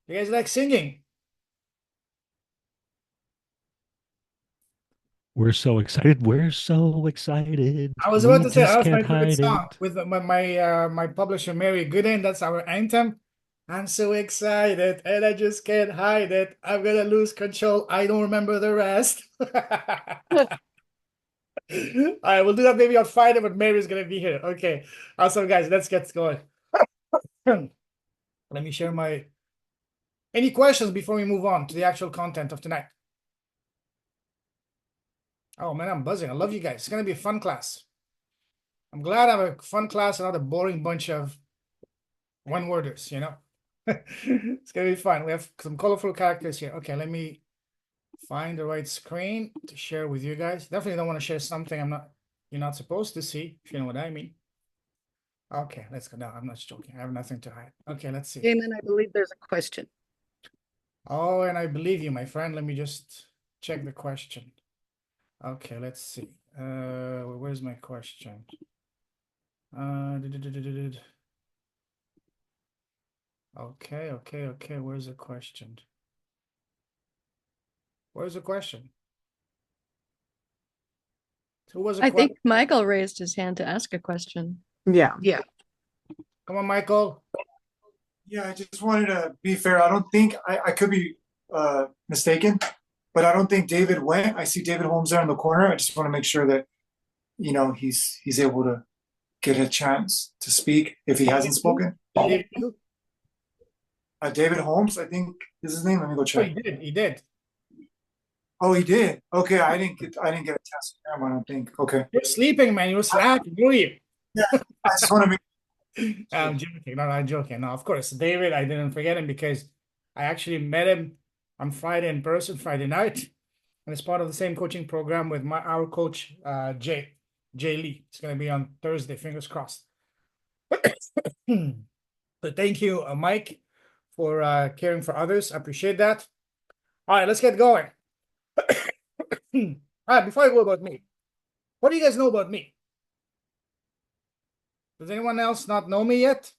S1: You guys like singing?
S3: We're so excited. We're so excited.
S1: I was
S3: We
S1: about to say
S3: just
S1: that's my
S3: can't
S1: favorite
S3: hide
S1: song
S3: it.
S1: with my publisher Mary Gooden. That's our anthem. I'm so excited and I just can't hide it. I'm gonna lose control. I don't remember the rest. All right, we'll do that maybe on Friday, but Mary's gonna be here. Okay. Awesome, guys. Let's get going. Let me share my any questions before we move on to the actual content of tonight. Oh man, I'm buzzing. I love you guys. It's gonna be a fun class. I'm glad I have a fun class and not a boring bunch of one-worders, you know? It's gonna be fun. We have some colorful characters here. Okay, let me find the right screen to share with you guys. Definitely don't want to share something you're not supposed to see, if you know what I mean. Okay, let's go. No, I'm not joking. I have nothing to hide. Okay, let's see.
S14: Payman, I believe there's a question.
S1: Oh, and I believe you, my friend. Let me just check the question. Okay, let's see. Where's my question? Okay. Where's the question? Where's the question? Who was
S4: I think Michael raised his hand to ask a question.
S11: Yeah.
S14: Yeah.
S1: Come on, Michael.
S8: Yeah, I just wanted to be fair. I don't think I could be mistaken, but I don't think David went. I see David Holmes there in the corner. I just want to make sure that he's able to get a chance to speak if he hasn't spoken. David Holmes, I think is his name. Let me go
S1: Oh,
S8: check.
S1: he did.
S8: Oh, he did. Okay, I didn't get a chance to hear him, I don't think. Okay.
S1: You're sleeping, man. You're slacking, were you?
S8: Yeah, I just want to make
S1: I'm joking. No, I'm joking. No, of course, David, I didn't forget him because I actually met him on Friday in person, Friday night, and it's part of the same coaching program with our coach, Jay Lee. It's going to be on Thursday. Fingers crossed. But thank you, Mike, for caring for others. I appreciate that. All right, let's get going. All right, before I go about me, what do you guys know about me? Does anyone else not know me yet?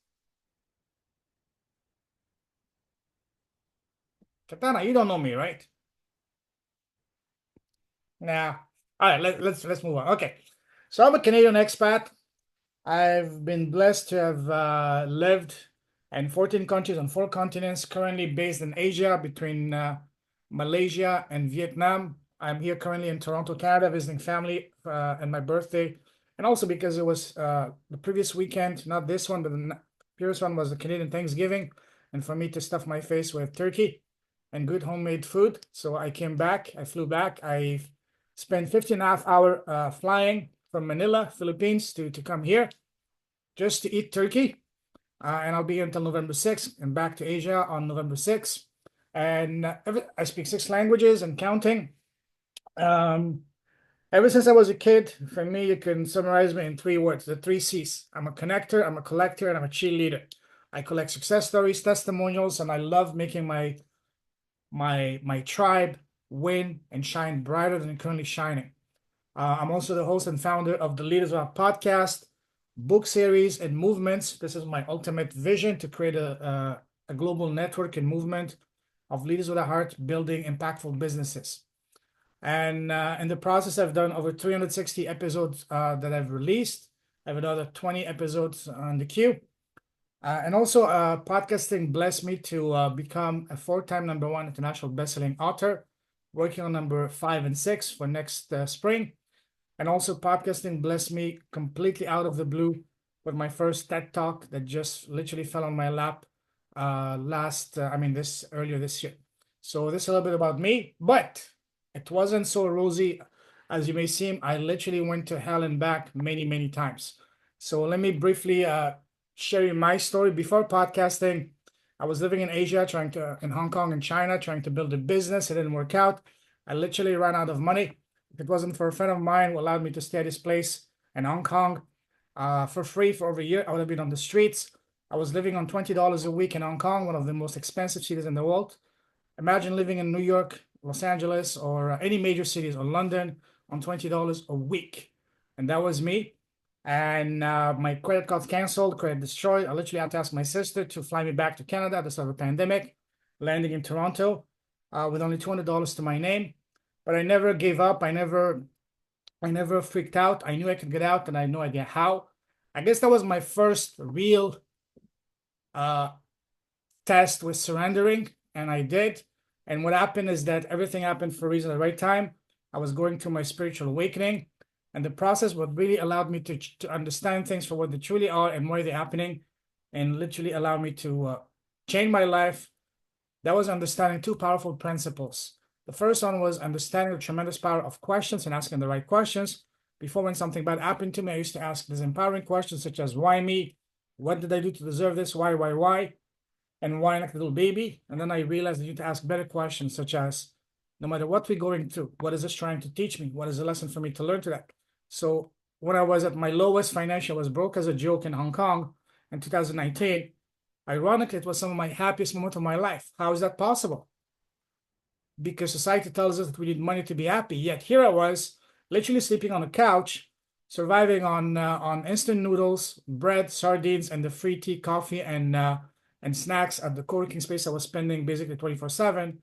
S1: Katana, you don't know me, right? Nah. All right, let's move on. Okay. So I'm a Canadian expat. I've been blessed to have lived in 14 countries on 4 continents, currently based in Asia between Malaysia and Vietnam. I'm here currently in Toronto, Canada, visiting family and my birthday. And also because it was the previous weekend, not this one, but the previous one was the Canadian Thanksgiving. And for me to stuff my face with turkey and good homemade food. So I came back, I flew back. I spent 15.5 hours flying from Manila, Philippines to come here just to eat turkey. And I'll be here until November 6th and back to Asia on November 6th. And I speak 6 languages and counting. Ever since I was a kid, for me, you can summarize me in 3 words, the 3 C's. I'm a connector, I'm a collector, and I'm a cheerleader. I collect success stories, testimonials, and I love making my tribe win and shine brighter than currently shining. I'm also the host and founder of the Leaders of Our podcast, book series, and movements. This is my ultimate vision to create a global network and movement of leaders with a heart building impactful businesses. And in the process, I've done over 360 episodes that I've released. I have another 20 episodes on the queue. And also, podcasting blessed me to become a 4-time #1 international bestselling author, working on number 5 and 6 for next spring. And also podcasting blessed me completely out of the blue with my first TED Talk that just literally fell on my lap this earlier this year. So this is a little bit about me, but it wasn't so rosy as you may seem. I literally went to hell and back many, many times. So let me briefly share you my story. Before podcasting, I was living in Asia, in Hong Kong and China, trying to build a business. It didn't work out. I literally ran out of money. If it wasn't for a friend of mine who allowed me to stay at his place in Hong Kong for free for over a year, I would have been on the streets. I was living on $20 a week in Hong Kong, one of the most expensive cities in the world. Imagine living in New York, Los Angeles, or any major cities, or London on $20 a week. And that was me. And my credit card canceled, credit destroyed. I literally had to ask my sister to fly me back to Canada at the start of the pandemic, landing in Toronto with only $200 to my name. But I never gave up. I never freaked out. I knew I could get out, and I had no idea how. I guess that was my first real test with surrendering, and I did. And what happened is that everything happened for a reason at the right time. I was going through my spiritual awakening, and the process what really allowed me to understand things for what they truly are and why they're happening, and literally allowed me to change my life. That was understanding two powerful principles. The first one was understanding the tremendous power of questions and asking the right questions. Before, when something bad happened to me, I used to ask these empowering questions such as, why me? What did I do to deserve this? Why? And why like a little baby? And then I realized I need to ask better questions such as, no matter what we're going through, what is this trying to teach me? What is the lesson for me to learn to that? So when I was at my lowest financial, I was broke as a joke in Hong Kong in 2019. Ironically, it was some of my happiest moments of my life. How is that possible? Because society tells us that we need money to be happy. Yet here I was, literally sleeping on a couch, surviving on instant noodles, bread, sardines, and the free tea, coffee, and snacks at the co-working space I was spending basically 24/7.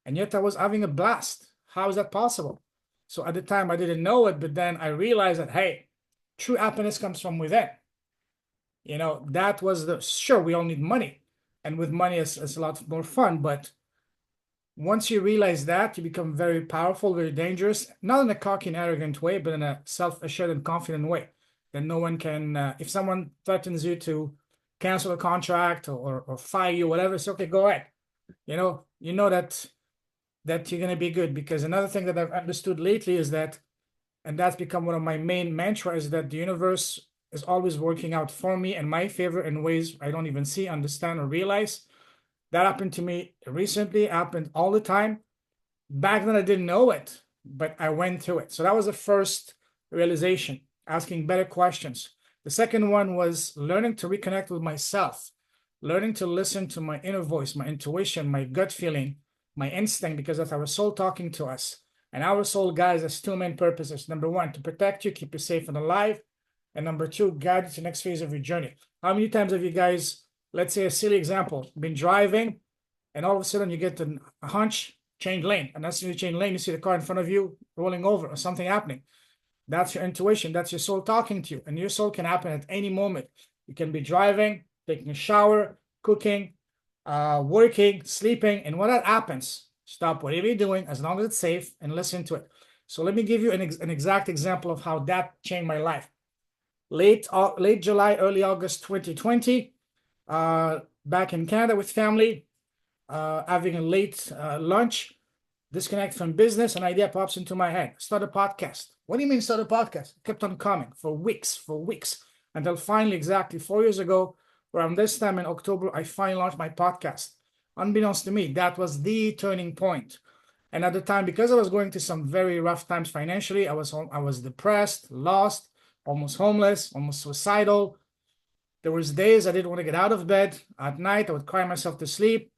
S1: And yet I was having a blast. How is that possible? So at the time I didn't know it, but then I realized that, hey, true happiness comes from within. That was sure, we all need money. And with money, it's a lot more fun. But once you realize that, you become very powerful, very dangerous, not in a cocky and arrogant way, but in a self-assured and confident way. That no one can, if someone threatens you to cancel a contract or fire you, whatever, it's okay, go ahead. You know that you're going to be good. Because another thing that I've understood lately is that, and that's become one of my main mantras, is that the universe is always working out for me in my favor in ways I don't even see, understand, or realize. That happened to me recently, happened all the time. Back then I didn't know it, but I went through it. So that was the first realization, asking better questions. The second one was learning to reconnect with myself, learning to listen to my inner voice, my intuition, my gut feeling, my instinct, because that's our soul talking to us. And our soul, guys, has two main purposes. Number one, to protect you, keep you safe and alive. And number two, guide you to the next phase of your journey. How many times have you guys, let's say a silly example, been driving and all of a sudden you get a hunch, change lane. And as you change lane, you see the car in front of you rolling over or something happening. That's your intuition. That's your soul talking to you. And your soul can happen at any moment. You can be driving, taking a shower, cooking, working, sleeping. And when that happens, stop whatever you're doing as long as it's safe and listen to it. So let me give you an exact example of how that changed my life. Late July, early August 2020, back in Canada with family, having a late lunch, disconnect from business, an idea pops into my head. Start a podcast. What do you mean start a podcast? It kept on coming for weeks, until finally, exactly 4 years ago, around this time in October, I finally launched my podcast. Unbeknownst to me, that was the turning point. And at the time, because I was going through some very rough times financially, I was depressed, lost, almost homeless, almost suicidal. There was days I didn't want to get out of bed. At night, I would cry myself to sleep.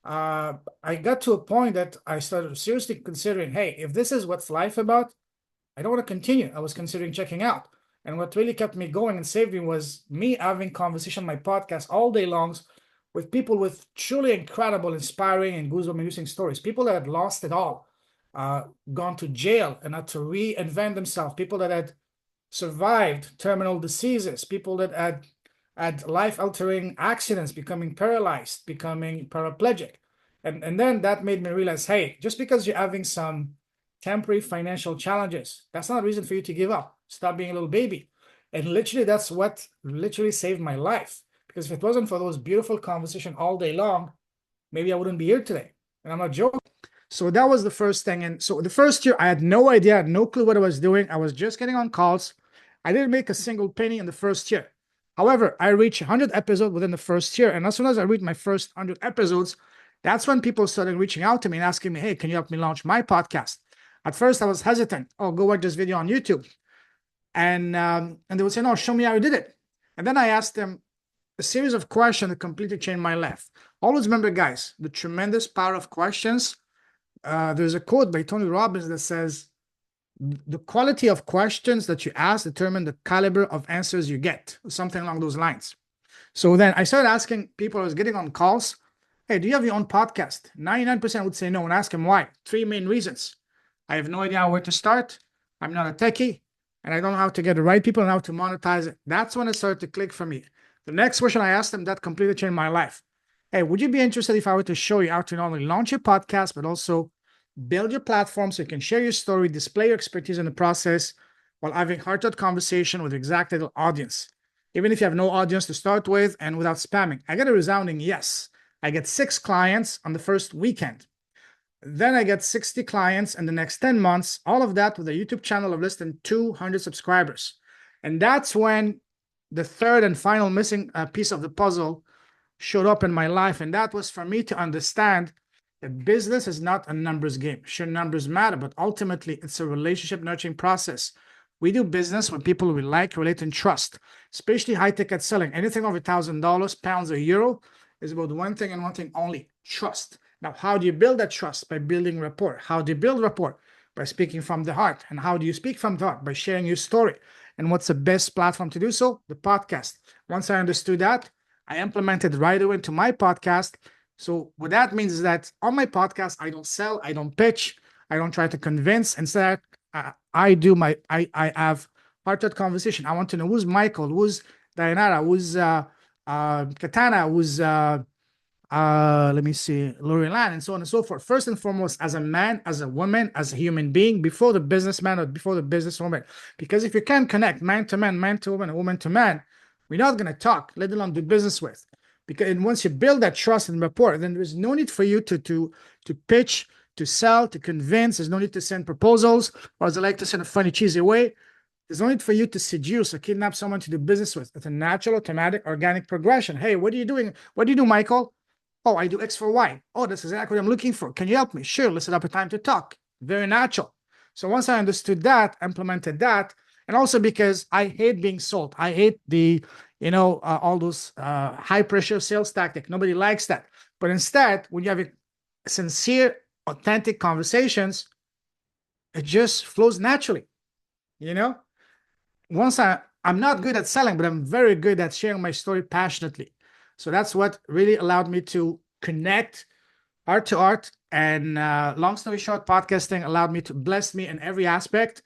S1: I got to a point that I started seriously considering, hey, if this is what's life about, I don't want to continue. I was considering checking out. And what really kept me going and saved me was me having conversation on my podcast all day long with people with truly incredible, inspiring, and goosebump-inducing stories. People that had lost it all, gone to jail and had to reinvent themselves. People that had survived terminal diseases. People that had life-altering accidents, becoming paralyzed, becoming paraplegic. And then that made me realize, hey, just because you're having some temporary financial challenges. That's not a reason for you to give up. Stop being a little baby. And literally, that's what literally saved my life. Because if it wasn't for those beautiful conversations all day long, maybe I wouldn't be here today. And I'm not joking. So that was the first thing. And so the first year, I had no idea, I had no clue what I was doing. I was just getting on calls. I didn't make a single penny in the first year. However, I reached 100 episodes within the first year. And as soon as I reached my first 100 episodes, that's when people started reaching out to me and asking me, hey, can you help me launch my podcast? At first, I was hesitant. Oh, go watch this video on YouTube. And they would say, no, show me how you did it. And then I asked them a series of questions that completely changed my life. Always remember, guys, the tremendous power of questions. There's a quote by Tony Robbins that says, the quality of questions that you ask determine the caliber of answers you get, something along those lines. So then I started asking people I was getting on calls, hey, do you have your own podcast? 99% would say no, and ask them why. 3 main reasons. I have no idea where to start. I'm not a techie, and I don't know how to get the right people and how to monetize it. That's when it started to click for me. The next question I asked them that completely changed my life. Hey, would you be interested if I were to show you how to not only launch your podcast, but also build your platform so you can share your story, display your expertise in the process while having heart-to-heart conversation with exact audience, even if you have no audience to start with and without spamming? I get a resounding yes. I get 6 clients on the first weekend. Then I get 60 clients in the next 10 months, all of that with a YouTube channel of less than 200 subscribers. And that's when the third and final missing piece of the puzzle showed up in my life. And that was for me to understand that business is not a numbers game. Sure, numbers matter, but ultimately it's a relationship nurturing process. We do business with people we like, relate, and trust, especially high ticket selling. Anything over $1,000, pounds, or euro is about one thing and one thing only: trust. Now, how do you build that trust? By building rapport. How do you build rapport? By speaking from the heart. And how do you speak from the heart? By sharing your story. And what's the best platform to do so? The podcast. Once I understood that, I implemented right away into my podcast. So what that means is that on my podcast, I don't sell, I don't pitch, I don't try to convince. Instead, I have heart-to-heart conversation. I want to know who's Michael, who's Diana, who's Katana, who's let me see, Lori Lan, and so on and so forth. First and foremost, as a man, as a woman, as a human being, before the businessman or before the businesswoman. Because if you can't connect man to woman, and woman to man, we're not going to talk, let alone do business with. Because once you build that trust and rapport, then there's no need for you to pitch, to sell, to convince. There's no need to send proposals, or as I like to say in a funny, cheesy way, there's no need for you to seduce or kidnap someone to do business with. It's a natural, automatic, organic progression. Hey, what are you doing? What do you do, Michael? Oh, I do X for Y. Oh, that's exactly what I'm looking for. Can you help me? Sure, let's set up a time to talk. Very natural. So once I understood that, implemented that, and also because I hate being sold. I hate the, all those high pressure sales tactic. Nobody likes that. But instead, when you have a sincere, authentic conversations, it just flows naturally. Once I'm not good at selling, but I'm very good at sharing my story passionately. So that's what really allowed me to connect heart to heart. And long story short, podcasting allowed me to bless me in every aspect.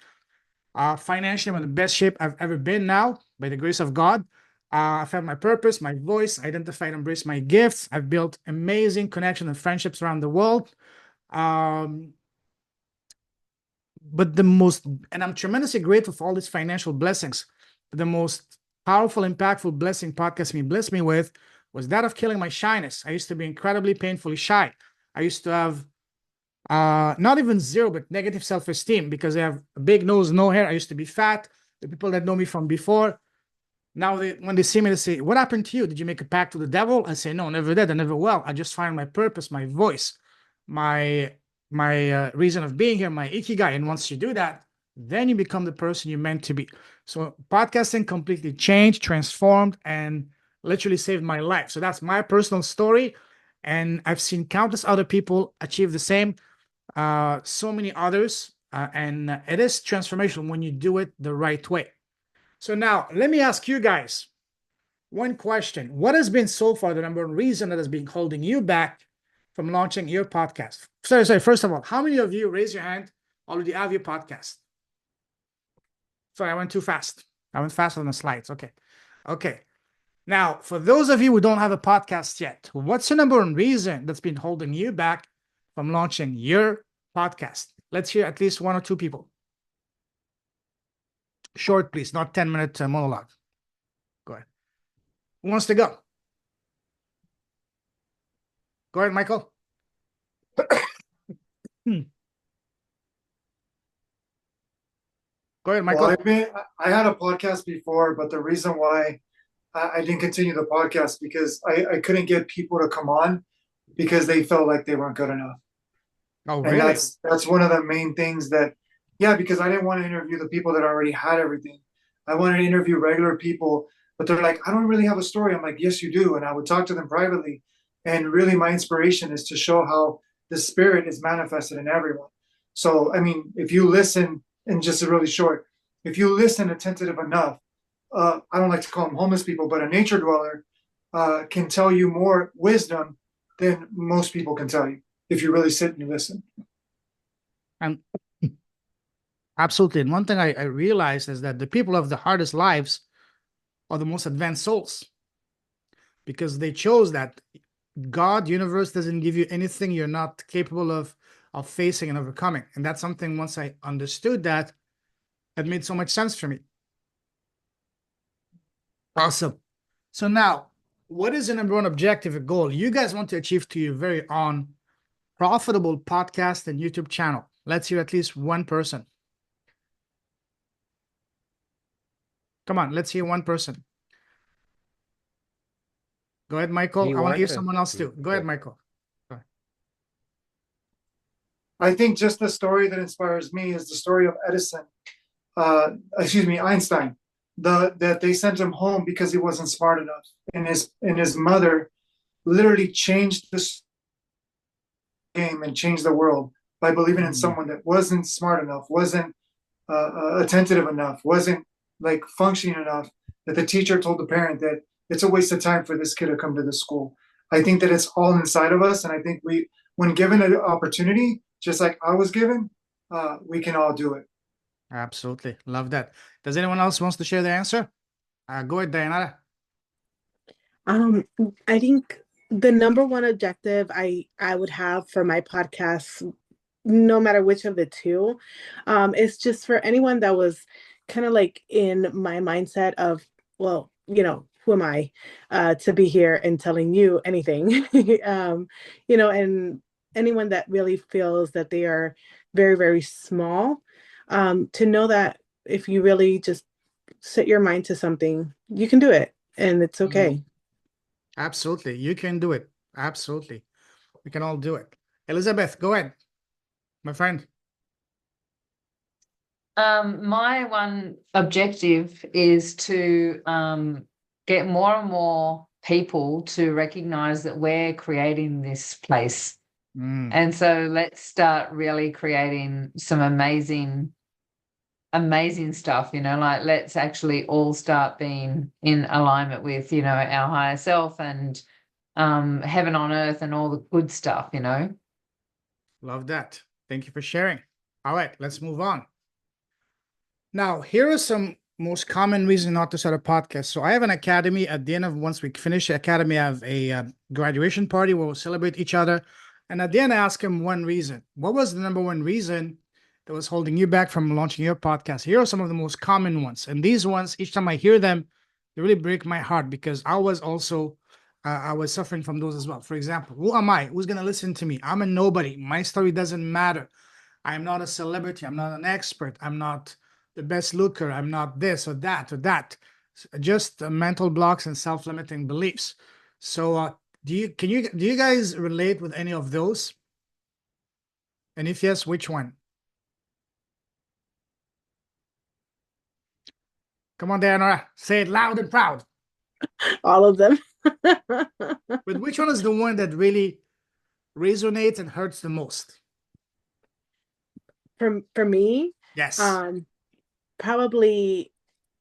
S1: Financially, I'm in the best shape I've ever been now, by the grace of God. I found my purpose, my voice, identified and embraced my gifts. I've built amazing connections and friendships around the world. But and I'm tremendously grateful for all these financial blessings. But the most powerful, impactful blessing podcasting blessed me with was that of killing my shyness. I used to be incredibly painfully shy. I used to have not even zero, but negative self-esteem because I have a big nose, no hair. I used to be fat. The people that know me from before, now when they see me, they say, what happened to you? Did you make a pact with the devil? I say, no, never did. I never will. I just find my purpose, my voice, my reason of being here, my ikigai. And once you do that, then you become the person you're meant to be. So podcasting completely changed, transformed, and literally saved my life. So that's my personal story. And I've seen countless other people achieve the same, so many others. And it is transformational when you do it the right way. So now let me ask you guys one question. What has been so far the number one reason that has been holding you back from launching your podcast? Sorry, first of all, how many of you, raise your hand, already have your podcast? Sorry, I went too fast. I went fast on the slides. Okay. Now, for those of you who don't have a podcast yet, what's the number one reason that's been holding you back from launching your podcast? Let's hear at least one or two people. Short, please, not 10-minute monologue. Go ahead. Who wants to go? Go ahead, Michael. Go ahead, Michael.
S8: Well, I had a podcast before, but the reason why I didn't continue the podcast because I couldn't get people to come on because they felt like they weren't good enough.
S1: Oh,
S8: And
S1: really?
S8: that's one of the main things that, yeah, because I didn't want to interview the people that already had everything. I wanted to interview regular people, but they're like, I don't really have a story. I'm like, yes, you do. And I would talk to them privately. And really, my inspiration is to show how the spirit is manifested in everyone. So, I mean, if you listen, and just really short, if you listen attentive enough, I don't like to call them homeless people, but a nature dweller can tell you more wisdom than most people can tell you if you really sit and you listen.
S1: And absolutely. And one thing I realized is that the people of the hardest lives are the most advanced souls because they chose that. God, universe doesn't give you anything you're not capable of facing and overcoming. And that's something once I understood that, it made so much sense for me. Awesome. So now, what is the number one objective or goal you guys want to achieve to your very own profitable podcast and YouTube channel? Let's hear at least one person. Come on, let's hear one person. Go ahead, Michael. I want to hear someone else too. Go ahead, Michael. Go ahead.
S8: I think just the story that inspires me is the story of Edison. Einstein. That they sent him home because he wasn't smart enough, and his mother literally changed the game and changed the world by believing in someone that wasn't smart enough, wasn't attentive enough, wasn't like functioning enough. That the teacher told the parent that it's a waste of time for this kid to come to the school. I think that it's all inside of us, and I think when given an opportunity, just like I was given, we can all do it.
S1: Absolutely. Love that. Does anyone else wants to share the answer? Go ahead, Diana.
S11: I think the number one objective I would have for my podcast, no matter which of the two, is just for anyone that was kind of like in my mindset of, well, who am I to be here and telling you anything? And anyone that really feels that they are very, very small, to know that if you really just set your mind to something, you can do it and it's okay.
S1: Absolutely. You can do it. Absolutely. We can all do it. Elizabeth, go ahead, my friend.
S6: My one objective is to get more and more people to recognize that we're creating this place. And so let's start really creating some amazing stuff, like let's actually all start being in alignment with, our higher self and heaven on earth and all the good stuff,
S1: Love that. Thank you for sharing. All right, let's move on. Now, here are some most common reasons not to start a podcast. So I have an academy. At the end of once we finish the academy, I have a graduation party where we'll celebrate each other. And at the end, I ask him one reason. What was the number one reason that was holding you back from launching your podcast? Here are some of the most common ones. And these ones, each time I hear them, they really break my heart because I was also, I was suffering from those as well. For example, who am I? Who's going to listen to me? I'm a nobody. My story doesn't matter. I'm not a celebrity. I'm not an expert. I'm not the best looker. I'm not this or that or that. Just mental blocks and self-limiting beliefs. So do you guys relate with any of those? And if yes, which one? Come on, Diana, say it loud and proud.
S11: All of them.
S1: But which one is the one that really resonates and hurts the most?
S11: For me,
S1: yes,
S11: probably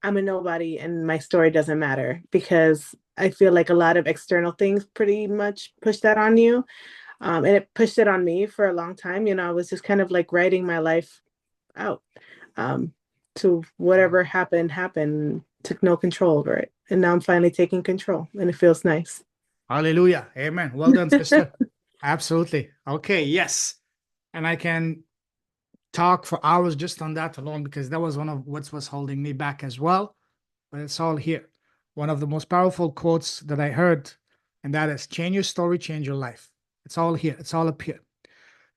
S11: I'm a nobody and my story doesn't matter, because I feel like a lot of external things pretty much push that on you. And it pushed it on me for a long time. I was just kind of like writing my life out. To whatever happened, took no control over it. And now I'm finally taking control and it feels nice.
S1: Hallelujah. Amen. Well done, sister. Absolutely. Okay. Yes. And I can talk for hours just on that alone, because that was one of what was holding me back as well. But it's all here. One of the most powerful quotes that I heard, and that is change your story, change your life. It's all here. It's all up here.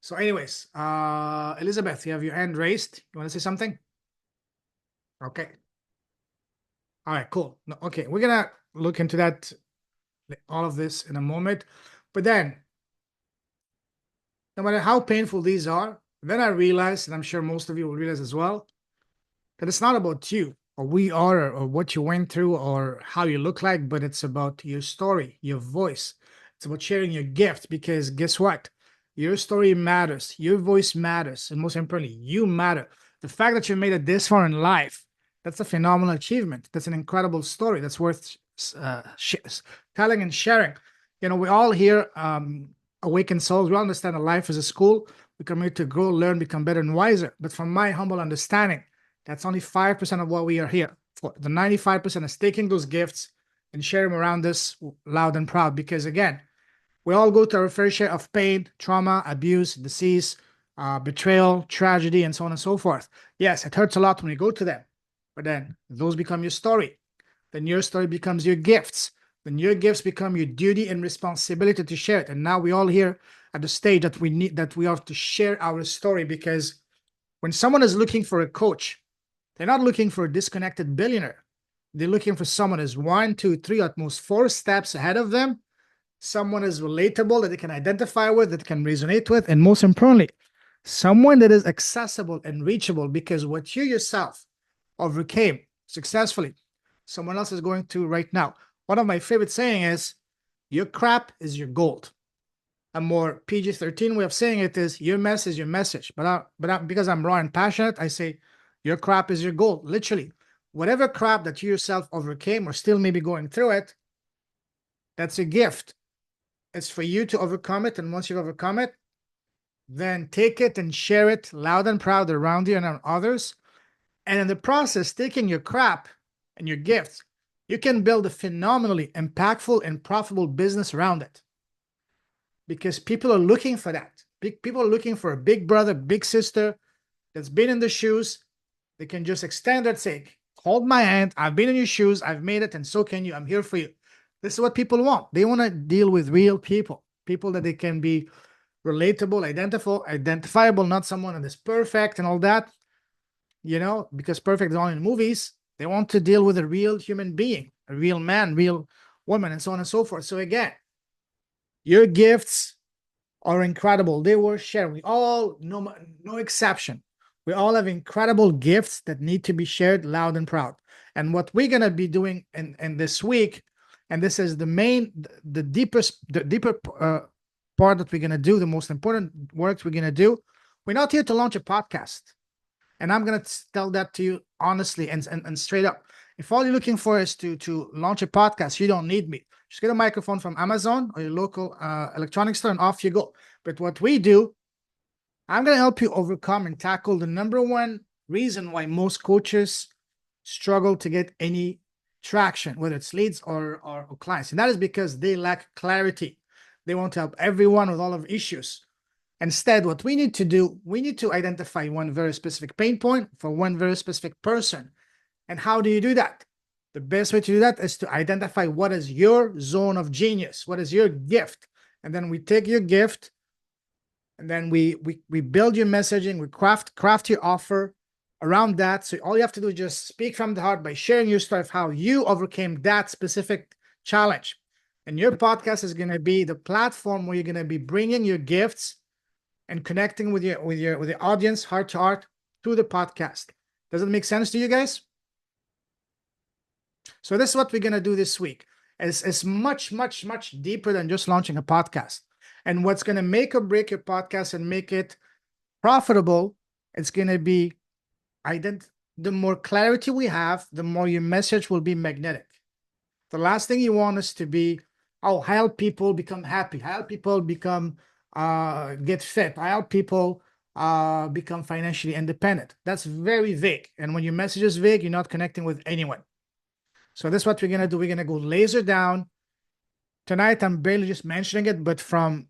S1: So, anyways, Elizabeth, you have your hand raised. You want to say something? Okay. All right, cool. No, okay, we're gonna look into that, all of this in a moment. But then, no matter how painful these are, then I realized, and I'm sure most of you will realize as well, that it's not about you or we are or what you went through or how you look like, but it's about your story, your voice. It's about sharing your gift, because guess what? Your story matters, your voice matters, and most importantly, you matter. The fact that you made it this far in life, that's a phenomenal achievement. That's an incredible story. That's worth telling and sharing. You know, we all here, awakened souls, we all understand that life is a school. We come here to grow, learn, become better and wiser. But from my humble understanding, that's only 5% of what we are here for. The 95% is taking those gifts and share them around us loud and proud. Because again, we all go to our fair share of pain, trauma, abuse, disease, betrayal, tragedy, and so on and so forth. Yes, it hurts a lot when we go to them, but then those become your story. Then your story becomes your gifts. Then your gifts become your duty and responsibility to share it. And now we all here at the stage that we have to share our story, because when someone is looking for a coach, they're not looking for a disconnected billionaire. They're looking for someone who's 1, 2, 3, at most 4 steps ahead of them. Someone is relatable, that they can identify with, that can resonate with, and most importantly, someone that is accessible and reachable, because what you yourself overcame successfully, someone else is going to right now. One of my favorite saying is, your crap is your gold. A more PG-13 way of saying it is, your mess is your message. But because I'm raw and passionate, I say, your crap is your gold. Literally, whatever crap that you yourself overcame or still maybe going through it, that's a gift. It's for you to overcome it. And once you've overcome it, then take it and share it loud and proud around you and on others. And in the process, taking your crap and your gifts, you can build a phenomenally impactful and profitable business around it. Because people are looking for that. People are looking for a big brother, big sister that's been in the shoes. They can just extend that, say, hold my hand. I've been in your shoes. I've made it. And so can you. I'm here for you. This is what people want. They want to deal with real people, people that they can be relatable, identifiable, not someone that is perfect and all that, you know, because perfect is only in movies. They want to deal with a real human being, a real man, real woman, and so on and so forth. So again, your gifts are incredible. They were shared. We all, no exception, we all have incredible gifts that need to be shared loud and proud. And what we're going to be doing in this week, and this is the deeper part that we're going to do, the most important work we're going to do. We're not here to launch a podcast. And I'm going to tell that to you honestly and straight up. If all you're looking for is to launch a podcast, you don't need me. Just get a microphone from Amazon or your local electronics store and off you go. But what we do, I'm going to help you overcome and tackle the number one reason why most coaches struggle to get any traction, whether it's leads or clients. And that is because they lack clarity. They want to help everyone with all of issues. Instead, what we need to do, we need to identify one very specific pain point for one very specific person. And how do you do that? The best way to do that is to identify what is your zone of genius, what is your gift. And then we take your gift, and then we build your messaging, we craft your offer around that. So all you have to do is just speak from the heart by sharing your story of how you overcame that specific challenge. And your podcast is going to be the platform where you're going to be bringing your gifts and connecting with your audience heart to heart through the podcast. Does it make sense to you guys? So this is what we're going to do this week. It's much, much, much deeper than just launching a podcast. And what's going to make or break your podcast and make it profitable, it's going to be the more clarity we have, the more your message will be magnetic. The last thing you want is to be, oh, help people become happy, help people become get fit, I help people become financially independent. That's very vague. And when your message is vague, you're not connecting with anyone. So that's what we're going to do. We're going to go laser down. Tonight, I'm barely just mentioning it, but from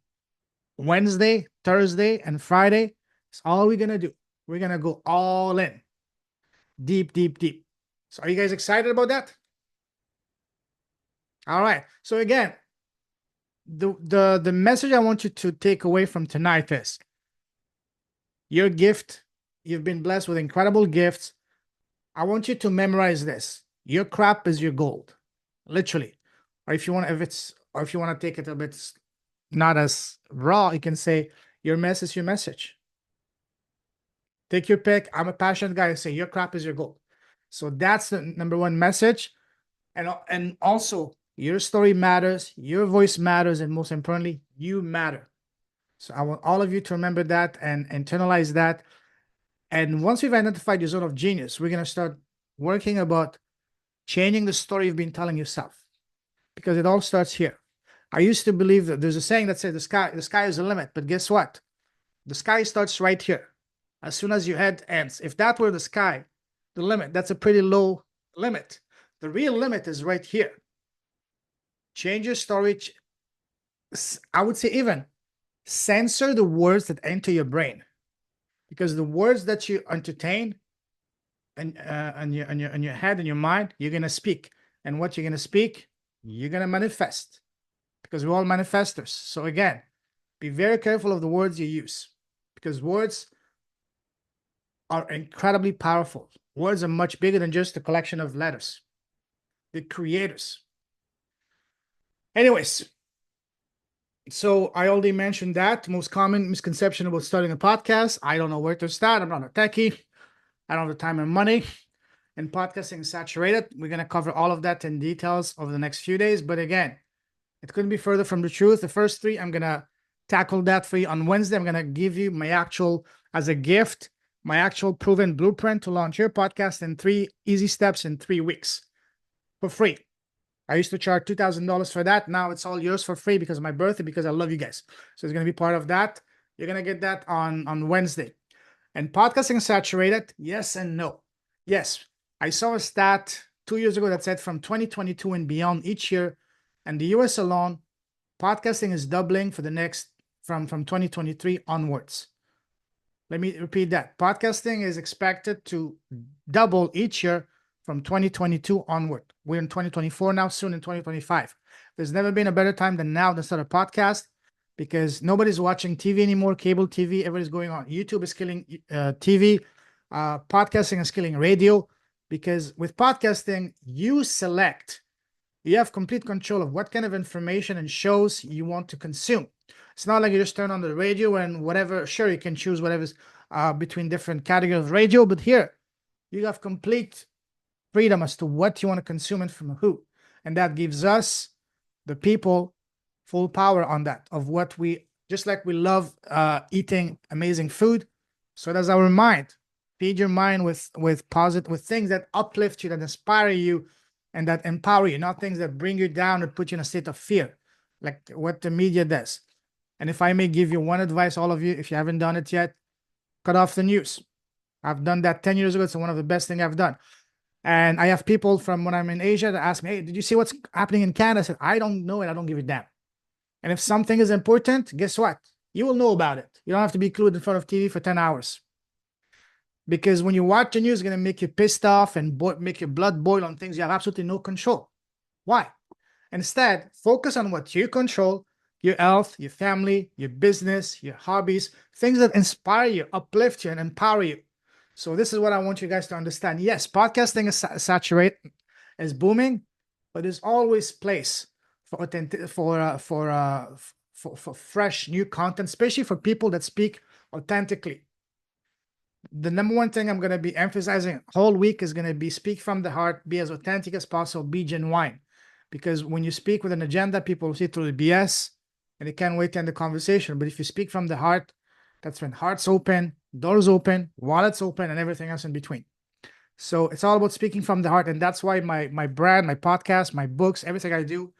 S1: Wednesday, Thursday, and Friday, it's all we're going to do. We're going to go all in. Deep, deep, deep. So are you guys excited about that? All right. So again, the message I want you to take away from tonight is your gift. You've been blessed with incredible gifts. I want you to memorize this. Your crap is your gold, literally. Or if you want, if you want to take it a bit not as raw, you can say your mess is your message. Take your pick. I'm a passionate guy. I say your crap is your gold. So that's the number one message. And also your story matters, your voice matters, and most importantly, you matter. So I want all of you to remember that and internalize that. And once we've identified your zone of genius, we're going to start working about changing the story you've been telling yourself, because it all starts here. I used to believe that there's a saying that says the sky is the limit, but guess what? The sky starts right here. As soon as your head ends, if that were the sky, the limit, that's a pretty low limit. The real limit is right here. Change your story. I would say even censor the words that enter your brain, because the words that you entertain and on your head and your mind, you're gonna speak, and what you're gonna speak, you're gonna manifest, because we're all manifestors. So again, be very careful of the words you use, because words are incredibly powerful. Words are much bigger than just a collection of letters. They're creators. Anyways, so I already mentioned that most common misconception about starting a podcast. I don't know where to start. I'm not a techie. I don't have the time and money. And podcasting is saturated. We're going to cover all of that in details over the next few days. But again, it couldn't be further from the truth. The first three, I'm going to tackle that for you on Wednesday. I'm going to give you my actual, as a gift, my actual proven blueprint to launch your podcast in 3 easy steps in 3 weeks for free. I used to charge $2,000 for that. Now it's all yours for free because of my birthday, because I love you guys. So it's going to be part of that. You're going to get that on Wednesday. And podcasting is saturated? Yes and no. Yes. I saw a stat 2 years ago that said from 2022 and beyond each year, and the US alone, podcasting is doubling for the next, from 2023 onwards. Let me repeat that. Podcasting is expected to double each year from 2022 onward. We're in 2024 now, soon in 2025. There's never been a better time than now to start a podcast, because nobody's watching TV anymore, cable TV, everybody's going on. YouTube is killing TV. Podcasting is killing radio, because with podcasting, you have complete control of what kind of information and shows you want to consume. It's not like you just turn on the radio and whatever. Sure, you can choose whatever's between different categories of radio, but here you have complete freedom as to what you want to consume and from who. And that gives us, the people, full power on that, of what we, just like we love eating amazing food, so does our mind. Feed your mind with things that uplift you, that inspire you, and that empower you, not things that bring you down and put you in a state of fear, like what the media does. And if I may give you one advice, all of you, if you haven't done it yet, cut off the news. I've done that 10 years ago. It's one of the best things I've done. And I have people from when I'm in Asia that ask me, hey, did you see what's happening in Canada? I said, I don't know it. I don't give a damn. And if something is important, guess what? You will know about it. You don't have to be glued in front of TV for 10 hours. Because when you watch the news, it's going to make you pissed off and make your blood boil on things you have absolutely no control. Why? Instead, focus on what you control: your health, your family, your business, your hobbies, things that inspire you, uplift you, and empower you. So this is what I want you guys to understand. Yes, podcasting is saturated, is booming, but there's always place for authentic, for fresh new content, especially for people that speak authentically. The number one thing I'm going to be emphasizing whole week is going to be speak from the heart, be as authentic as possible, be genuine. Because when you speak with an agenda, people see through the BS and they can't wait to end the conversation. But if you speak from the heart, that's when hearts open, doors open, wallets open, and everything else in between. So it's all about speaking from the heart. And that's why my brand, my podcast, my books, everything I do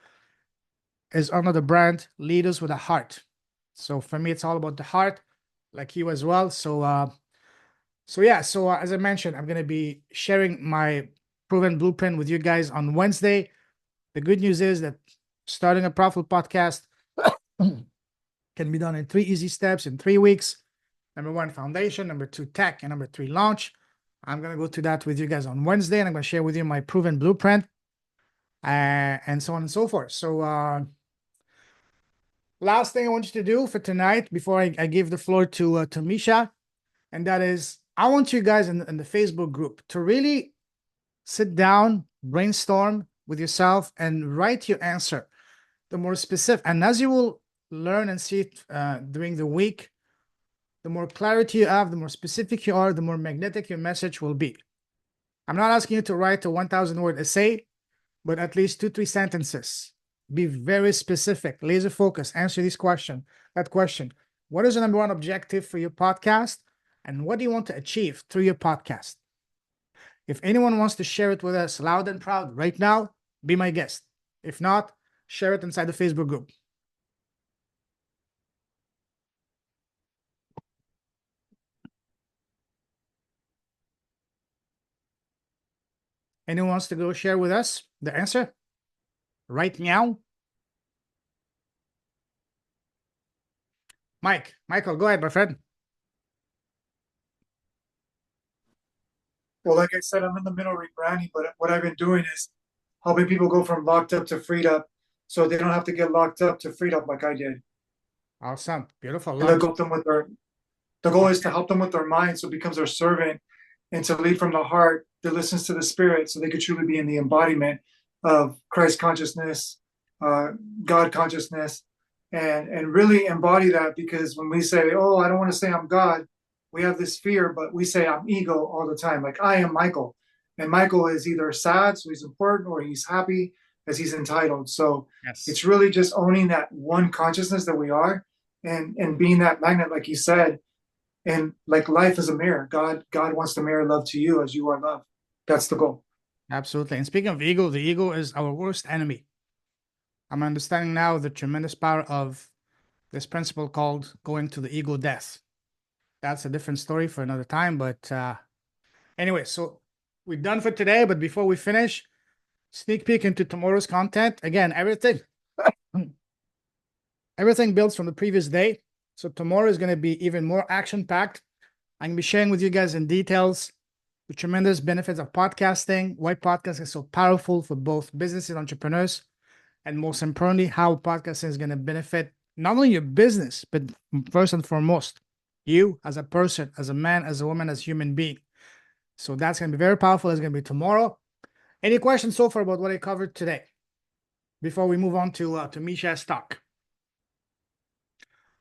S1: is under the brand Leaders with a Heart. So for me, it's all about the heart, like you as well. So as I mentioned, I'm going to be sharing my proven blueprint with you guys on Wednesday. The good news is that starting a profitable podcast can be done in 3 easy steps in 3 weeks. Number 1, foundation. Number 2, tech. And number 3, launch. I'm going to go to that with you guys on Wednesday, and I'm going to share with you my proven blueprint, and so on and so forth. So last thing I want you to do for tonight before I give the floor to Mischa, and that is I want you guys in the Facebook group to really sit down, brainstorm with yourself, and write your answer. The more specific, and as you will learn and see it during the week, the more clarity you have, the more specific you are, the more magnetic your message will be. I'm not asking you to write a 1,000-word essay, but at least 2-3 sentences. Be very specific, laser focus, answer this question, that question. What is the number 1 objective for your podcast? And what do you want to achieve through your podcast? If anyone wants to share it with us loud and proud right now, be my guest. If not, share it inside the Facebook group. Anyone wants to go share with us the answer right now? Michael, go ahead, my friend.
S8: Well, like I said, I'm in the middle of rebranding, but what I've been doing is helping people go from locked up to freed up, so they don't have to get locked up to freed up like I did.
S1: Awesome, beautiful.
S8: And the goal is to help them with their mind, so it becomes their servant, and to lead from the heart that listens to the spirit, so they could truly be in the embodiment of Christ consciousness, God consciousness, and really embody that. Because when we say, "Oh, I don't want to say I'm God," we have this fear, but we say I'm ego all the time. Like, I am Michael, and Michael is either sad, so he's important, or he's happy, as he's entitled. So
S1: yes,
S8: it's really just owning that one consciousness that we are, and being that magnet, like you said. And like life is a mirror. God wants to mirror love to you as you are love. That's the goal.
S1: Absolutely. And speaking of ego, the ego is our worst enemy. I'm understanding now the tremendous power of this principle called going to the ego death. That's a different story for another time. But anyway, so we're done for today. But before we finish, sneak peek into tomorrow's content. Again, everything builds from the previous day. So tomorrow is going to be even more action-packed. I'm going to be sharing with you guys in details the tremendous benefits of podcasting, why podcasting is so powerful for both businesses and entrepreneurs, and most importantly, how podcasting is going to benefit not only your business, but first and foremost, you as a person, as a man, as a woman, as a human being. So that's going to be very powerful. It's going to be tomorrow. Any questions so far about what I covered today before we move on to Mischa's talk?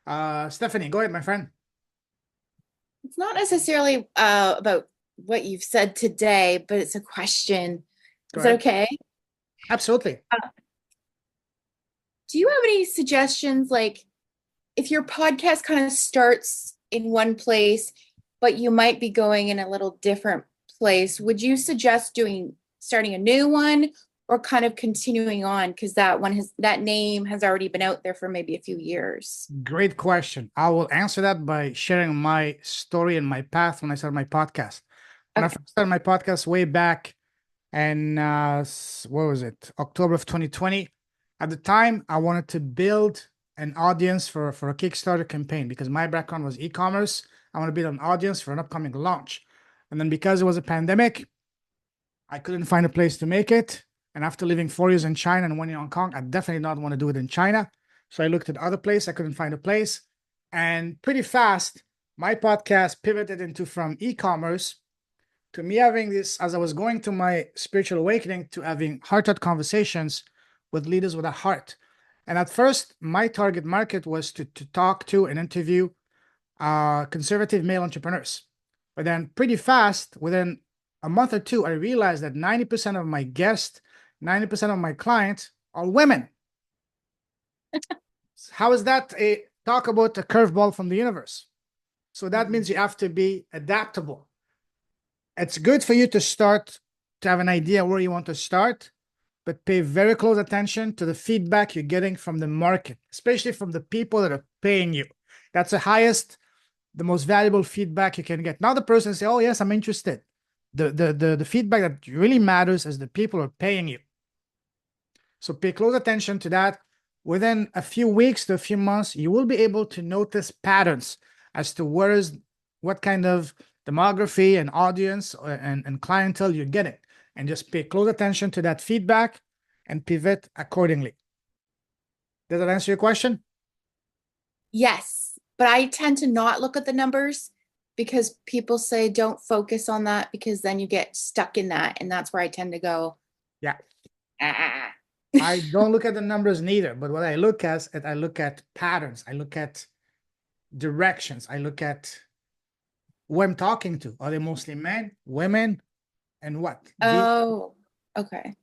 S1: Stephanie, go ahead, my friend.
S5: It's not necessarily about what you've said today, but it's a question. Is that okay?
S1: Absolutely.
S5: Do you have any suggestions, like if your podcast kind of starts in one place, but you might be going in a little different place, would you suggest starting a new one, or kind of continuing on, because that name has already been out there for maybe a few years?
S1: Great question. I will answer that by sharing my story and my path when I started my podcast. When I first started my podcast way back in what was it, October of 2020. At the time, I wanted to build an audience for a Kickstarter campaign, because my background was e-commerce. I want to build an audience for an upcoming launch. And then because it was a pandemic, I couldn't find a place to make it. And after living 4 years in China and 1 year in Hong Kong, I definitely not want to do it in China. So I looked at other places. I couldn't find a place. And pretty fast, my podcast pivoted from e-commerce to me having this, as I was going to my spiritual awakening, to having heart-to-heart conversations with leaders with a heart. And at first, my target market was to talk to and interview conservative male entrepreneurs. But then pretty fast, within a month or two, I realized that 90% of my guests, 90% of my clients are women. How is that talk about a curveball from the universe? So that means you have to be adaptable. It's good for you to start to have an idea where you want to start, but pay very close attention to the feedback you're getting from the market, especially from the people that are paying you. That's the highest, the most valuable feedback you can get. Now the person say, "Oh yes, I'm interested." The feedback that really matters is the people who are paying you. So pay close attention to that. Within a few weeks to a few months, you will be able to notice patterns. as to what kind of demography and audience and clientele you're getting, and just pay close attention to that feedback and pivot accordingly. Does that answer your question?
S5: Yes, but I tend to not look at the numbers because people say don't focus on that because then you get stuck in that. And that's where I tend to go.
S1: Yeah.
S5: Ah.
S1: I don't look at the numbers neither, but what I look at patterns. I look at directions. I look at who I'm talking to. Are they mostly men, women, and what?
S5: Oh, okay.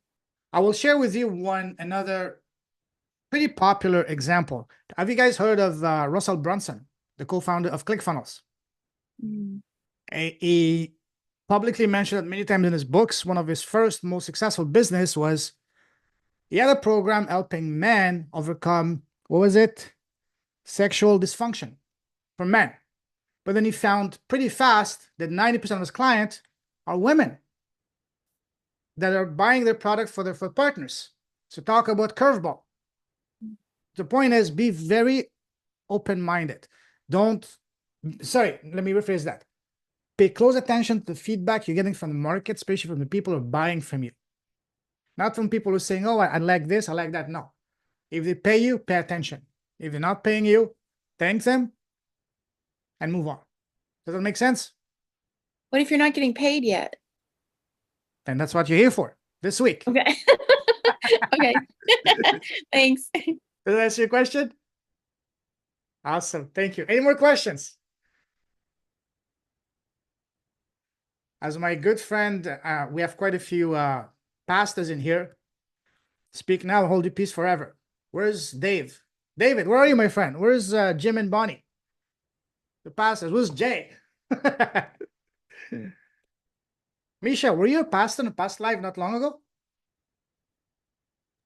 S1: I will share with you another pretty popular example. Have you guys heard of Russell Brunson, the co-founder of ClickFunnels?
S5: Mm.
S1: He publicly mentioned that many times in his books. One of his first most successful business was he had a program helping men overcome, what was it? Sexual dysfunction for men. But then he found pretty fast that 90% of his clients are women that are buying their product for their partners. So talk about curveball. The point is, be very open-minded. Let me rephrase that. Pay close attention to the feedback you're getting from the market, especially from the people who are buying from you. Not from people who are saying, oh, I like this, I like that. No. If they pay you, pay attention. If they're not paying you, thank them and move on. Does that make sense?
S5: What if you're not getting paid yet?
S1: Then that's what you're here for this week.
S5: Okay. Okay. Thanks.
S1: Does that answer your question? Awesome. Thank you. Any more questions? As my good friend, we have quite a few pastors in here. Speak now, hold your peace forever. Where's Dave? David, where are you, my friend? Where's Jim and Bonnie? The pastors. Where's Jay? Mischa, were you a pastor in a past life not long ago?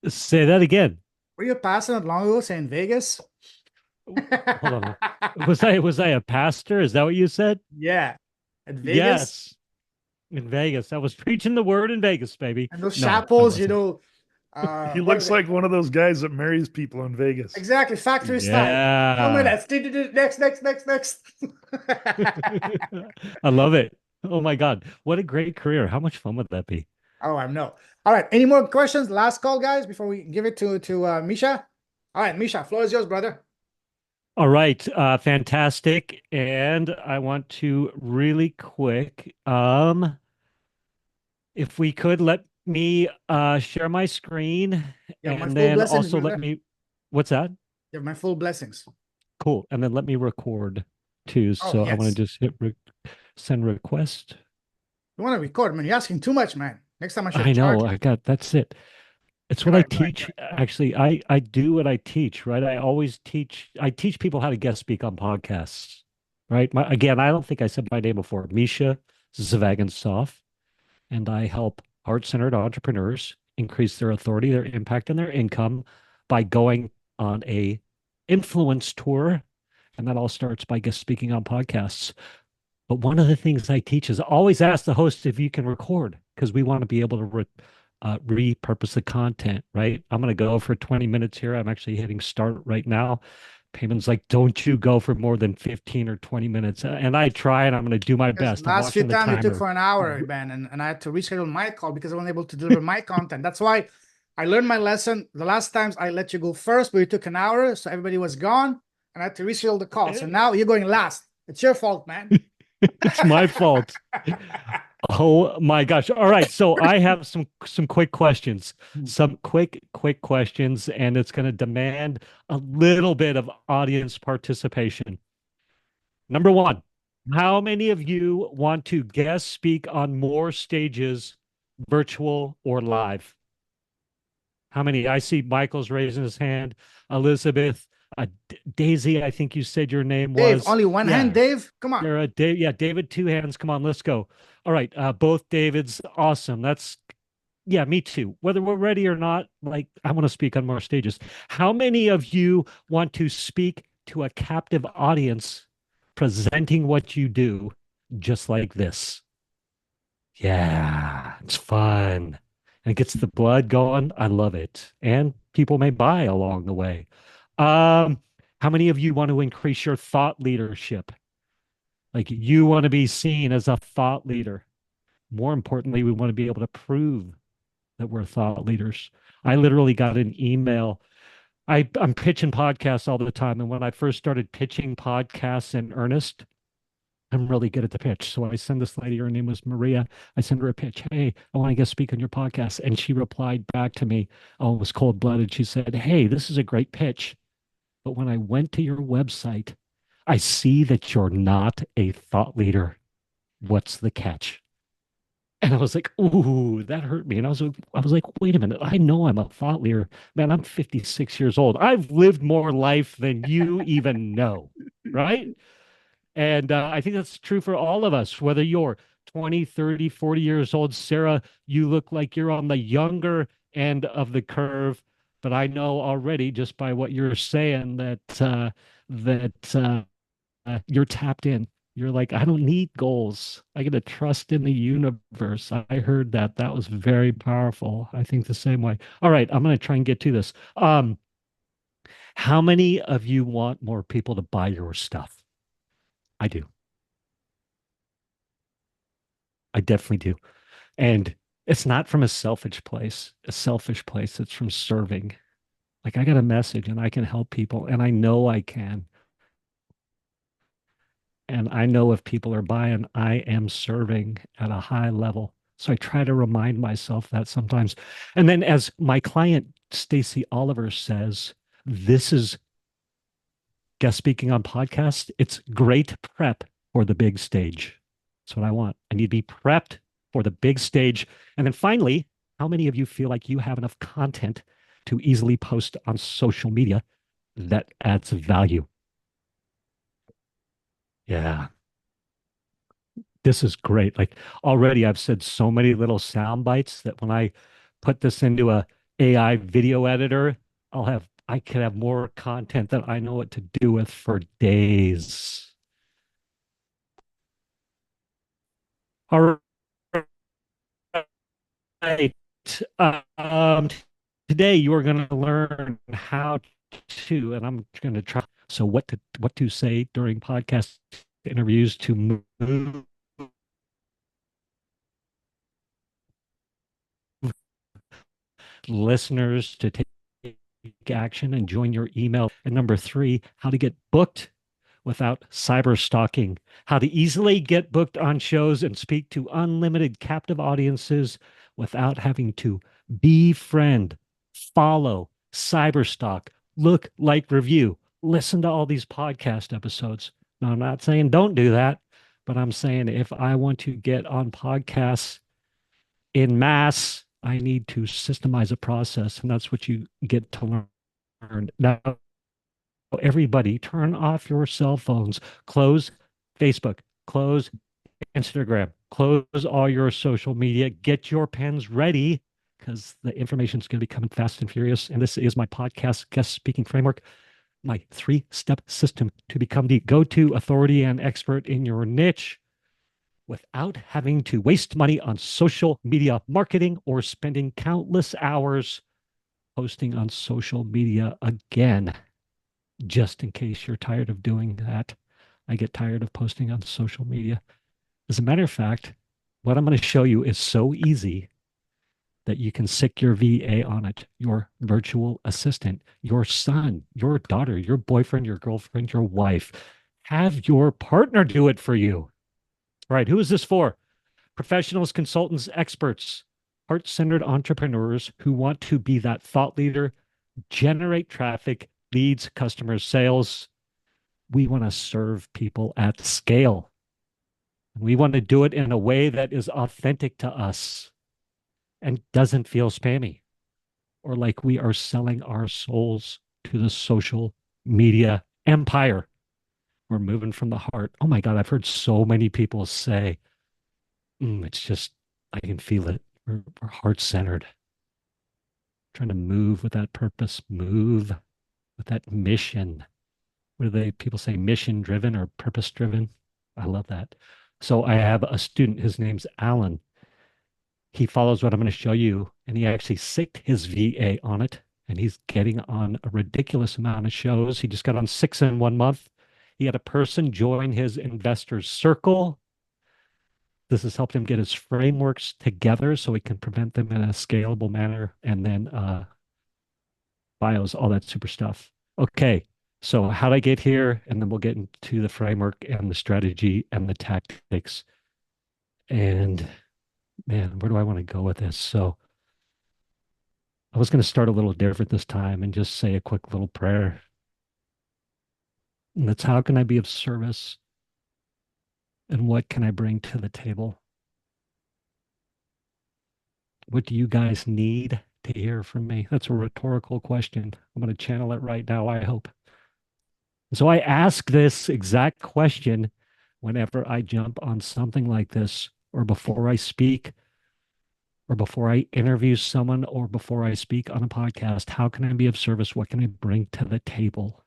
S3: Say that again.
S1: Were you a pastor not long ago, say in Vegas?
S3: Hold on. Was I a pastor? Is that what you said?
S1: Yeah. At Vegas?
S3: Yes. In Vegas. I was preaching the word in Vegas, baby.
S1: And those
S3: No,
S1: chapels,
S3: I wasn't.
S10: He looks like one of those guys that marries people in Vegas.
S1: Exactly, factory style.
S3: Yeah.
S1: 2 minutes. Next.
S3: I love it. Oh my God. What a great career. How much fun would that be?
S1: Oh, I know. All right. Any more questions? Last call, guys, before we give it to Mischa. All right, Mischa, floor is yours, brother.
S3: All right. Fantastic. And I want to really quick, if we could let me share my screen and then also let me, what's that?
S1: You have my full blessings.
S3: Cool. And then let me record too. So I want to just hit send request.
S1: You want to record, man? You're asking too much, man. Next time I should
S3: I know.
S1: charge.
S3: That's it. It's what I teach. Actually, I do what I teach, right? I teach people how to guest speak on podcasts, right? Again, I don't think I said my name before. Mischa Zvagensov, and I help heart-centered entrepreneurs increase their authority, their impact, and their income by going on a influence tour. And that all starts by guest speaking on podcasts. But one of the things I teach is always ask the host if you can record, because we want to be able to repurpose the content, right? I'm going to go for 20 minutes here. I'm actually hitting start right now. Payman's like, don't you go for more than 15 or 20 minutes. And I try, and I'm going to do my best.
S1: Last few times you took for an hour, Ben, and I had to reschedule my call because I wasn't able to deliver my content. That's why I learned my lesson. The last times I let you go first, but you took an hour, so everybody was gone, and I had to reschedule the call. So now you're going last. It's your fault, man.
S3: It's my fault. Oh my gosh. All right. So I have some quick questions. Some quick questions, and it's going to demand a little bit of audience participation. Number one, how many of you want to guest speak on more stages, virtual or live? How many? I see Michael's raising his hand. Elizabeth, Daisy, I think you said your name was.
S1: Dave, only one hand, Dave? Come on.
S3: You're David, 2 hands. Come on, let's go. All right, both Davids. Awesome. Me too. Whether we're ready or not, like, I want to speak on more stages. How many of you want to speak to a captive audience presenting what you do just like this? Yeah, it's fun. And it gets the blood going. I love it. And people may buy along the way. How many of you want to increase your thought leadership? Like you want to be seen as a thought leader. More importantly, we want to be able to prove that we're thought leaders. I literally got an email. I'm pitching podcasts all the time. And when I first started pitching podcasts in earnest, I'm really good at the pitch. So I send this lady, her name was Maria. I send her a pitch. Hey, I want to get speak on your podcast. And she replied back to me. Oh, it was cold blooded. She said, hey, this is a great pitch. But when I went to your website, I see that you're not a thought leader. What's the catch? And I was like, ooh, that hurt me. And I was like, wait a minute. I know I'm a thought leader. Man, I'm 56 years old. I've lived more life than you even know. Right. And I think that's true for all of us, whether you're 20, 30, 40 years old. Sarah, you look like you're on the younger end of the curve. But I know already just by what you're saying that you're tapped in. You're like, I don't need goals. I get to trust in the universe. I heard that. That was very powerful. I think the same way. All right, I'm going to try and get to this. How many of you want more people to buy your stuff? I do. I definitely do. And it's not from a selfish place, It's from serving. Like I got a message and I can help people and I know I can. And I know if people are buying, I am serving at a high level. So I try to remind myself that sometimes. And then as my client, Stacy Oliver says, this is guest speaking on podcasts. It's great prep for the big stage. That's what I want. I need to be prepped for the big stage. And then finally, how many of you feel like you have enough content to easily post on social media that adds value? Yeah, this is great. Like already I've said so many little sound bites that when I put this into a AI video editor, I could have more content that I know what to do with for days. All right. Um, Today you are going to learn how to, and I'm going to try. So what to say during podcast interviews to move listeners to take action and join your email. And number three, how to get booked without cyber stalking, how to easily get booked on shows and speak to unlimited captive audiences without having to befriend, follow, cyber stalk, look, like, review, listen to all these podcast episodes. Now, I'm not saying don't do that, but I'm saying if I want to get on podcasts in mass, I need to systemize a process, and that's what you get to learn. Now, everybody, turn off your cell phones, close Facebook, close Instagram, close all your social media, get your pens ready because the information is going to be coming fast and furious. And this is my podcast guest speaking framework, my 3-step system to become the go-to authority and expert in your niche without having to waste money on social media marketing or spending countless hours posting on social media again. Just in case you're tired of doing that, I get tired of posting on social media. As a matter of fact, what I'm going to show you is so easy that you can sick your VA on it, your virtual assistant, your son, your daughter, your boyfriend, your girlfriend, your wife. Have your partner do it for you. All right, who is this for? Professionals, consultants, experts, heart-centered entrepreneurs who want to be that thought leader, generate traffic, leads, customers, sales. We want to serve people at scale. We want to do it in a way that is authentic to us and doesn't feel spammy or like we are selling our souls to the social media empire. We're moving from the heart. Oh my God, I've heard so many people say, it's just, I can feel it. We're heart centered, trying to move with that purpose, move with that mission. What do people say, mission driven or purpose driven? I love that. So I have a student, his name's Alan. He follows what I'm going to show you, and he actually sicked his VA on it, and he's getting on a ridiculous amount of shows. He just got on 6 in 1 month. He had a person join his investors circle. This has helped him get his frameworks together so he can prevent them in a scalable manner. And then bios, all that super stuff. Okay, so how did I get here? And then we'll get into the framework and the strategy and the tactics. And man, where do I want to go with this? So I was going to start a little different this time and just say a quick little prayer. And that's how can I be of service? And what can I bring to the table? What do you guys need to hear from me? That's a rhetorical question. I'm going to channel it right now, I hope. So I ask this exact question whenever I jump on something like this, or before I speak, or before I interview someone, or before I speak on a podcast. How can I be of service? What can I bring to the table?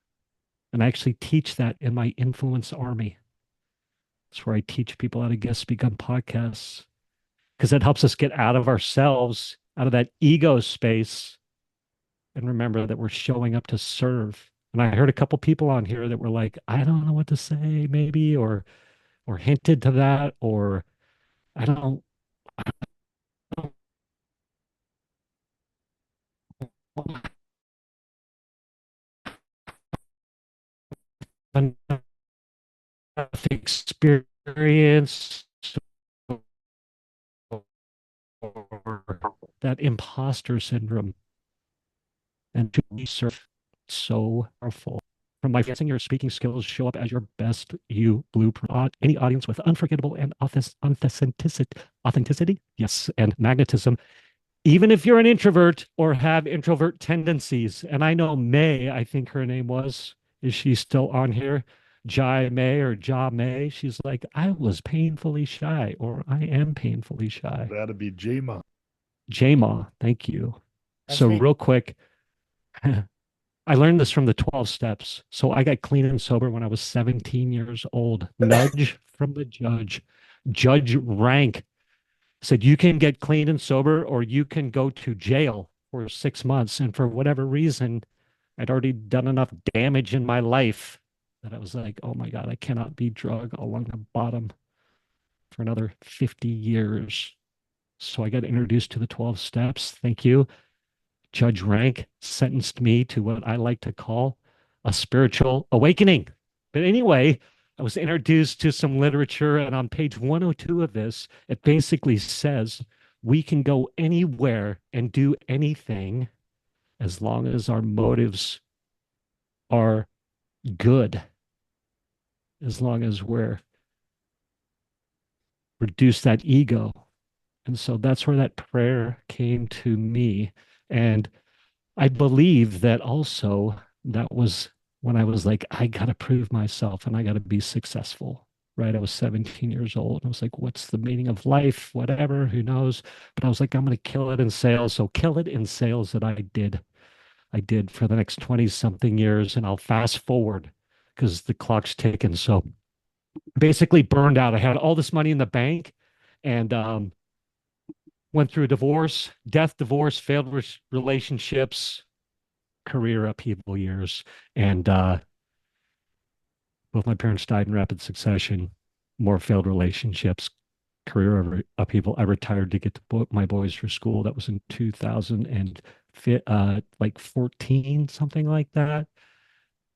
S3: And I actually teach that in my Influence Army. That's where I teach people how to guest speak on podcasts, because it helps us get out of ourselves, out of that ego space, and remember that we're showing up to serve. And I heard a couple people on here that were like, I don't know what to say, maybe, or hinted to that, or I don't, enough experience, or that imposter syndrome. And to be serve so powerful. From my dancing, your speaking skills show up as your best you blueprint. Any audience with unforgettable and authenticity, yes, and magnetism, even if you're an introvert or have introvert tendencies. And I know May, I think her name was, is she still on here? Jai May or Ja May. She's like, I was painfully shy, or I am painfully shy.
S10: That'd be Jama.
S3: Jama, thank you.
S14: That's
S3: So
S14: me.
S3: real quick, I learned this from the 12 steps. So I got clean and sober when I was 17 years old. Nudge from the judge. Judge rank said you can get clean and sober or you can go to jail for 6 months. And for whatever reason, I'd already done enough damage in my life that I was like, oh my God, I cannot be drug along the bottom for another 50 years. So I got introduced to the 12 steps. Thank you. Judge Rank sentenced me to what I like to call a spiritual awakening. But anyway, I was introduced to some literature, and on page 102 of this, it basically says we can go anywhere and do anything as long as our motives are good, as long as we're reduce that ego. And so that's where that prayer came to me. And I believe that also that was when I was like, I got to prove myself and I got to be successful, right? I was 17 years old. I was like, what's the meaning of life? Whatever, who knows? But I was like, I'm going to kill it in sales. So kill it in sales that I did. I did for the next 20 something years. And I'll fast forward because the clock's ticking. So basically burned out. I had all this money in the bank and went through a divorce, death, divorce, failed relationships, career upheaval years, and both my parents died in rapid succession. More failed relationships, career upheaval. I retired to get to my boys for school. That was in 2000 and like 14, something like that.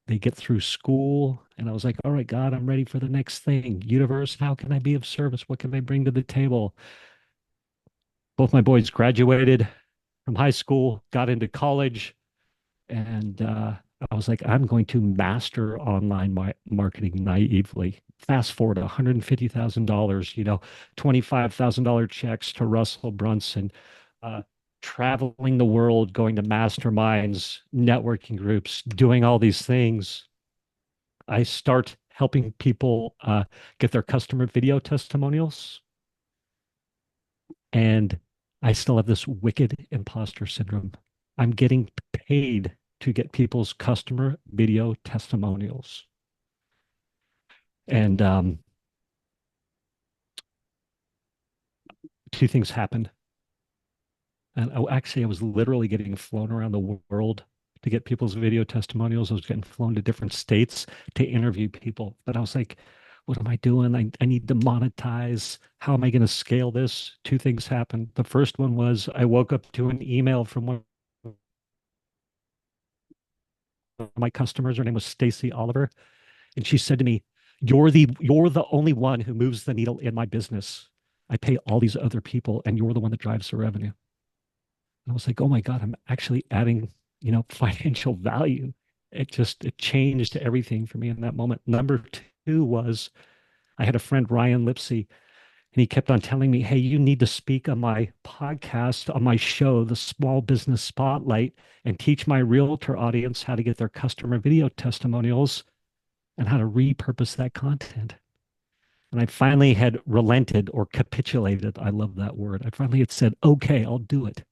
S3: They get through school, and I was like, "All right, God, I'm ready for the next thing. Universe, how can I be of service? What can I bring to the table?" Both my boys graduated from high school, got into college, and I was like, I'm going to master online marketing naively. Fast forward $150,000, $25,000 checks to Russell Brunson, traveling the world, going to masterminds, networking groups, doing all these things. I start helping people get their customer video testimonials. And I still have this wicked imposter syndrome. I'm getting paid to get people's customer video testimonials. And two things happened. And actually, I was literally getting flown around the world to get people's video testimonials. I was getting flown to different states to interview people. But I was like, what am I doing? I need to monetize. How am I going to scale this? Two things happened. The first one was I woke up to an email from one of my customers. Her name was Stacy Oliver. And she said to me, you're the only one who moves the needle in my business. I pay all these other people, and you're the one that drives the revenue. And I was like, oh my God, I'm actually adding, financial value. It changed everything for me in that moment. Number two was I had a friend, Ryan Lipsey, and he kept on telling me, hey, you need to speak on my podcast, on my show, the Small Business Spotlight, and teach my realtor audience how to get their customer video testimonials and how to repurpose that content. And I finally had relented or capitulated. I love that word. I finally had said, okay, I'll do it.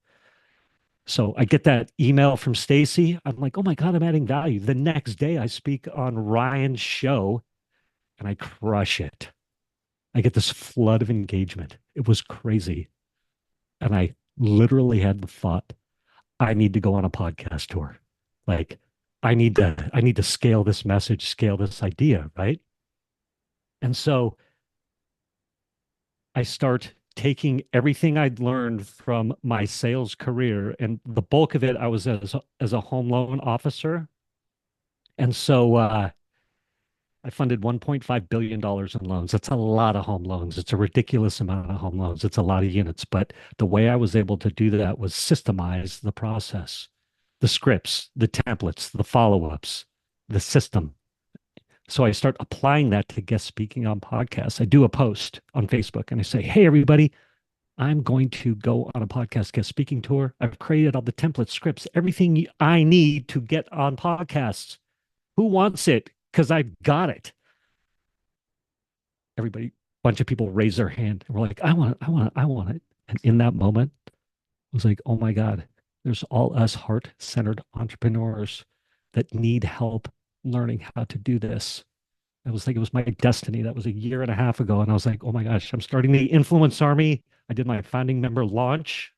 S3: So I get that email from Stacy. I'm like, oh my God, I'm adding value. The next day I speak on Ryan's show and I crush it. I get this flood of engagement. It was crazy. And I literally had the thought, I need to go on a podcast tour. Like I need to scale this message, scale this idea, right? And so I start taking everything I'd learned from my sales career, and the bulk of it I was as a home loan officer. And so I funded $1.5 billion in loans. That's a lot of home loans. It's a ridiculous amount of home loans. It's a lot of units. But the way I was able to do that was systemize the process, the scripts, the templates, the follow-ups, the system. So I start applying that to guest speaking on podcasts. I do a post on Facebook and I say, hey, everybody, I'm going to go on a podcast guest speaking tour. I've created all the templates, scripts, everything I need to get on podcasts. Who wants it? Because I've got it. Everybody, a bunch of people raise their hand and we're like, I want it, I want it, I want it. And in that moment, I was like, oh my God, there's all us heart-centered entrepreneurs that need help learning how to do this. I was like, it was my destiny. That was a year and a half ago. And I was like, oh my gosh, I'm starting the Influence Army. I did my founding member launch.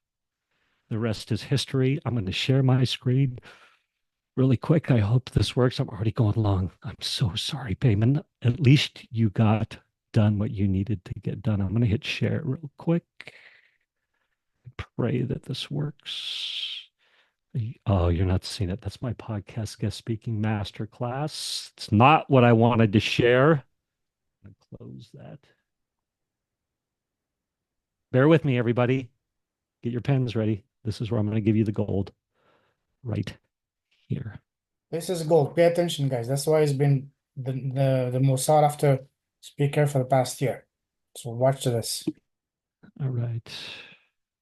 S3: The rest is history. I'm going to share my screen really quick. I hope this works. I'm already going long. I'm so sorry, Payman. At least you got done what you needed to get done. I'm going to hit share real quick. Pray that this works. Oh, you're not seeing it. That's my podcast guest speaking masterclass. It's not what I wanted to share. I'm going to close that. Bear with me, everybody. Get your pens ready. This is where I'm going to give you the gold right here.
S1: This is gold. Pay attention, guys. That's why he's been the most sought after speaker for the past year. So watch this.
S3: All right.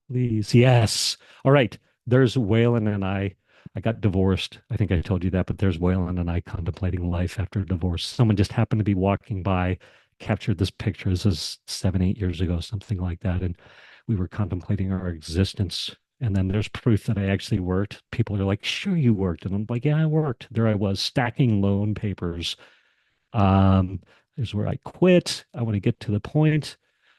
S3: Please. Yes. All right. There's Waylon and I. I got divorced. I think I told you that, but there's Waylon and I contemplating life after divorce. Someone just happened to be walking by, captured this picture. This is 7, 8 years ago, something like that. And we were contemplating our existence. And then there's proof that I actually worked. People are like, sure, you worked. And I'm like, yeah, I worked. There I was stacking loan papers. There's where I quit. I want to get to the point.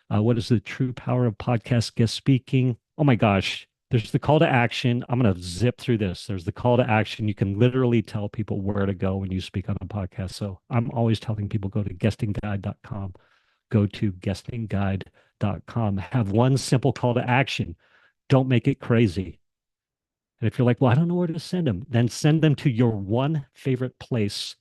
S3: What is the true power of podcast guest speaking? Oh my gosh. There's the call to action. I'm going to zip through this. There's the call to action. You can literally tell people where to go when you speak on a podcast. So I'm always telling people go to guestingguide.com. Go to guestingguide.com. Have one simple call to action. Don't make it crazy. And if you're like, well, I don't know where to send them, then send them to your one favorite place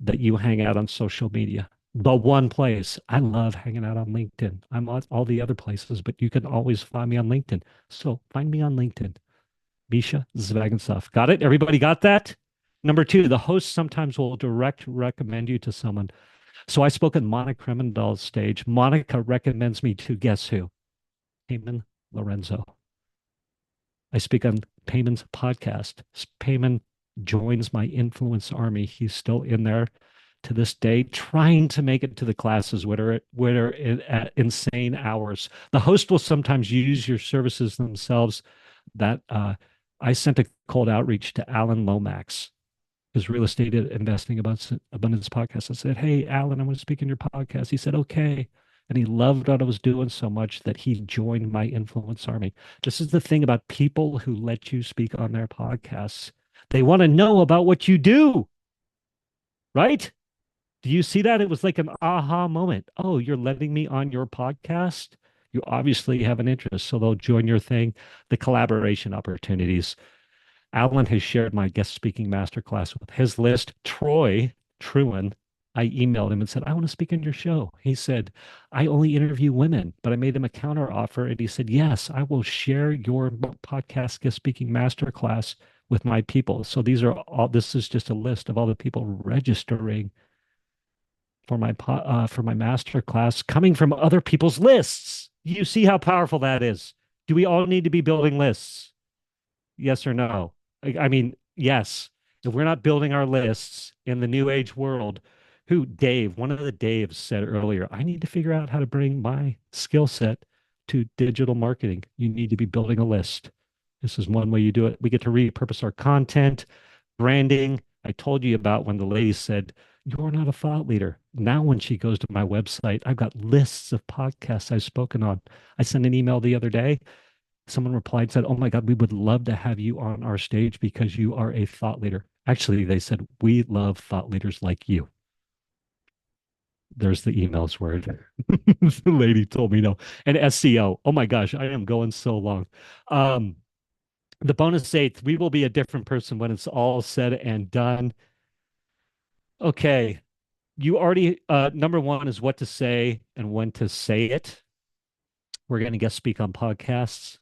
S3: that you hang out on social media. The one place. I love hanging out on LinkedIn. I'm on all the other places, but you can always find me on LinkedIn. So find me on LinkedIn. Mischa Zvagenstoff. Got it? Everybody got that? Number two, the host sometimes will direct recommend you to someone. So I spoke at Monica Kremendall's stage. Monica recommends me to guess who? Payman Lorenzo. I speak on Payman's podcast. Payman joins my influence army. He's still in there to this day, trying to make it to the classes, what are at insane hours. The host will sometimes use your services themselves. That I sent a cold outreach to Alan Lomax, his real estate investing abundance podcast. I said, hey, Alan, I want to speak in your podcast. He said, okay. And he loved what I was doing so much that he joined my influence army. This is the thing about people who let you speak on their podcasts. They want to know about what you do, right? Do you see that? It was like an aha moment. Oh, you're letting me on your podcast? You obviously have an interest, so they'll join your thing. The collaboration opportunities. Alan has shared my guest speaking masterclass with his list. Troy Truman, I emailed him and said, I want to speak on your show. He said, I only interview women, but I made him a counter offer. And he said, yes, I will share your podcast guest speaking masterclass with my people. So this is just a list of all the people registering for my master class coming from other people's lists. You see how powerful that is. Do we all need to be building lists? Yes or no? I mean, yes. If we're not building our lists in the new age world, one of the Daves said earlier, I need to figure out how to bring my skill set to digital marketing. You need to be building a list. This is one way you do it. We get to repurpose our content, branding. I told you about when the lady said, you're not a thought leader. Now, when she goes to my website, I've got lists of podcasts I've spoken on. I sent an email the other day. Someone replied and said, oh my God, we would love to have you on our stage because you are a thought leader. Actually, they said, we love thought leaders like you. There's the emails word. The lady told me no. And SEO. Oh my gosh, I am going so long. The bonus eighth, we will be a different person when it's all said and done. Okay. You already, number one is what to say and when to say it. We're going to guest speak on podcasts.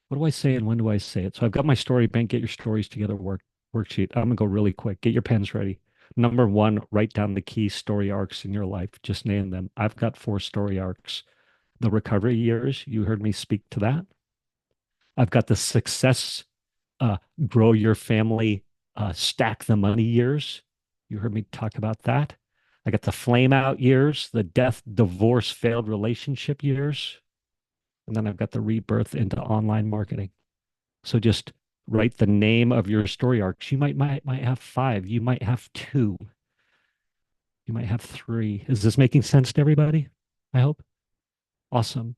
S3: What do I say and when do I say it? So I've got my story bank, get your stories together worksheet. I'm going to go really quick. Get your pens ready. Number one, write down the key story arcs in your life. Just name them. I've got 4 story arcs. The recovery years, you heard me speak to that. I've got the success, grow your family, stack the money years. You heard me talk about that. I got the flame out years, the death, divorce, failed relationship years. And then I've got the rebirth into online marketing. So just write the name of your story arcs. You might have 5. You might have 2. You might have 3. Is this making sense to everybody? I hope. Awesome.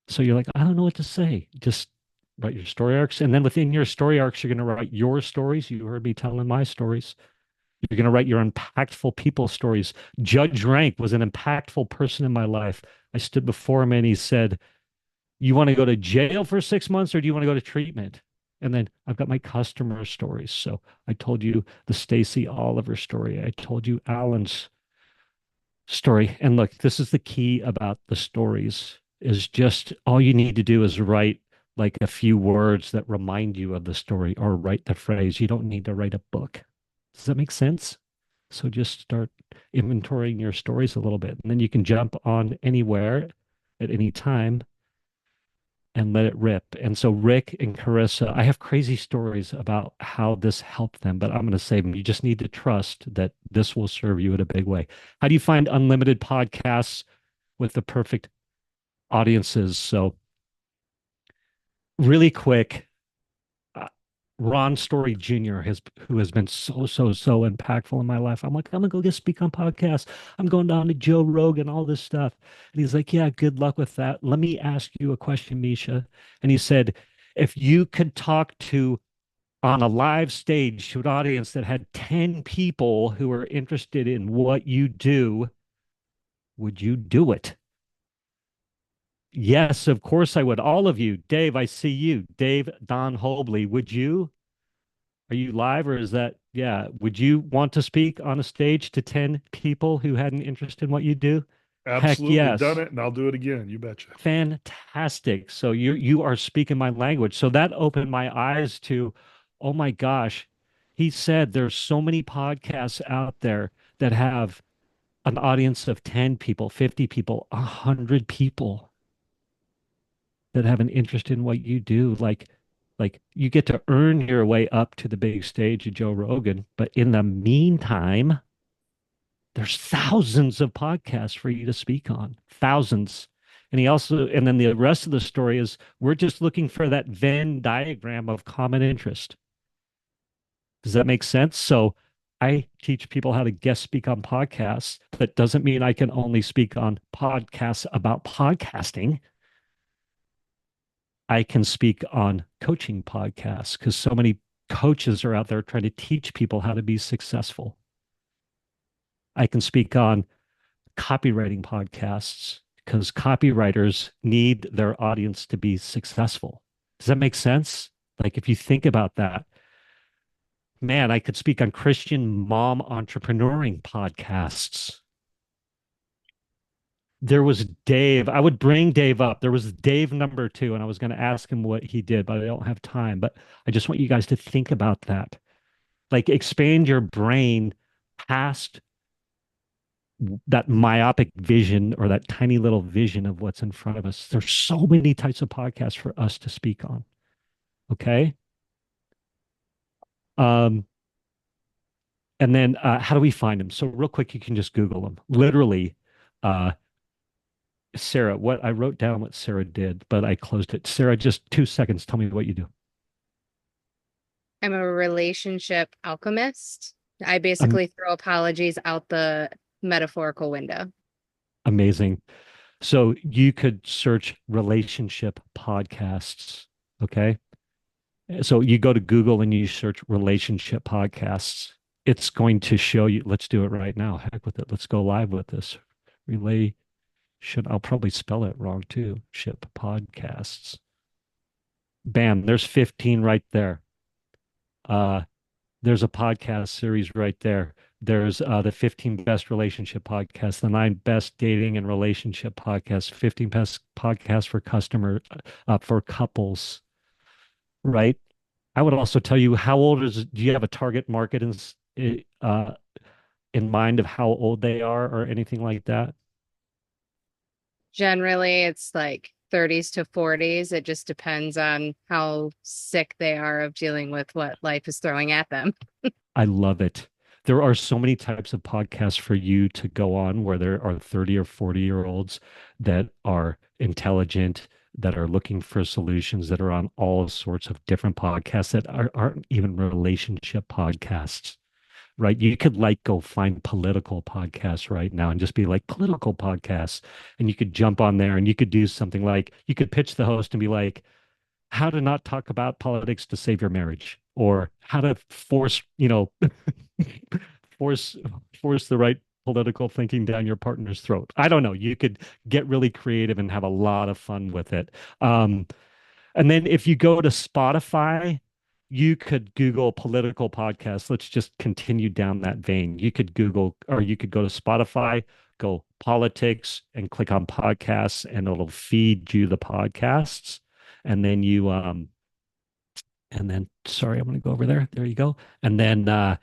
S3: So you're like, I don't know what to say. Just write your story arcs. And then within your story arcs, you're going to write your stories. You heard me telling my stories. You're going to write your impactful people stories. Judge Rank was an impactful person in my life. I stood before him and he said, you want to go to jail for 6 months or do you want to go to treatment? And then I've got my customer stories. So I told you the Stacey Oliver story. I told you Alan's story. And look, this is the key about the stories is just all you need to do is write like a few words that remind you of the story or write the phrase. You don't need to write a book. Does that make sense? So just start inventorying your stories a little bit, and then you can jump on anywhere at any time and let it rip. And so Rick and Carissa, I have crazy stories about how this helped them, but I'm going to save them. You just need to trust that this will serve you in a big way. How do you find unlimited podcasts with the perfect audiences? So really quick, Ron Story Jr. who has been so impactful in my life. I'm like, I'm gonna go get speak on podcasts. I'm going down to Joe Rogan, all this stuff. And he's like, yeah, good luck with that. Let me ask you a question, Mischa. And he said, if you could talk to on a live stage to an audience that had 10 people who are interested in what you do, would you do it? Yes, of course I would. All of you. Dave, I see you. Dave Don Hobley, would you? Are you live or is that, yeah. Would you want to speak on a stage to 10 people who had an interest in what you do?
S10: Absolutely.
S3: Heck yes.
S10: Done it, and I'll do it again. You betcha.
S3: Fantastic. So you are speaking my language. So that opened my eyes to, oh my gosh. He said there's so many podcasts out there that have an audience of 10 people, 50 people, 100 people that have an interest in what you do. Like you get to earn your way up to the big stage of Joe Rogan, but in the meantime, there's thousands of podcasts for you to speak on, thousands. And then the rest of the story is we're just looking for that Venn diagram of common interest. Does that make sense? So I teach people how to guest speak on podcasts. That doesn't mean I can only speak on podcasts about podcasting. I can speak on coaching podcasts because so many coaches are out there trying to teach people how to be successful. I can speak on copywriting podcasts because copywriters need their audience to be successful. Does that make sense? Like, if you think about that, man, I could speak on Christian mom entrepreneuring podcasts. There was Dave. I would bring Dave up. There was Dave number 2, and I was going to ask him what he did, but I don't have time. But I just want you guys to think about that. Like, expand your brain past that myopic vision or that tiny little vision of what's in front of us. There's so many types of podcasts for us to speak on. Okay. And then how do we find them? So real quick, you can just Google them. Literally, Sarah, what I wrote down what Sarah did, but I closed it. Sarah, just 2 seconds. Tell me what you do.
S2: I'm a relationship alchemist. I basically throw apologies out the metaphorical window.
S3: Amazing. So you could search relationship podcasts. Okay. So you go to Google and you search relationship podcasts. It's going to show you. Let's do it right now. Heck with it. Let's go live with this. I'll probably spell it wrong too. Ship podcasts. Bam. There's 15 right there. There's a podcast series right there. There's the 15 best relationship podcasts, the 9 best dating and relationship podcasts, 15 best podcasts for couples, right? I would also tell you do you have a target market in mind of how old they are or anything like that?
S2: Generally, it's like 30s to 40s. It just depends on how sick they are of dealing with what life is throwing at them.
S3: I love it. There are so many types of podcasts for you to go on where there are 30 or 40-year-olds that are intelligent, that are looking for solutions, that are on all sorts of different podcasts that aren't even relationship podcasts, right? You could like go find political podcasts right now and just be like political podcasts. And you could jump on there and you could do something like you could pitch the host and be like, how to not talk about politics to save your marriage, or how to force, force the right political thinking down your partner's throat. I don't know. You could get really creative and have a lot of fun with it. And then if you go to Spotify, you could Google political podcasts. Let's just continue down that vein. You could Google, or you could go to Spotify, go politics, and click on podcasts, and it'll feed you the podcasts. And then sorry, I'm going to go over there. There you go. And then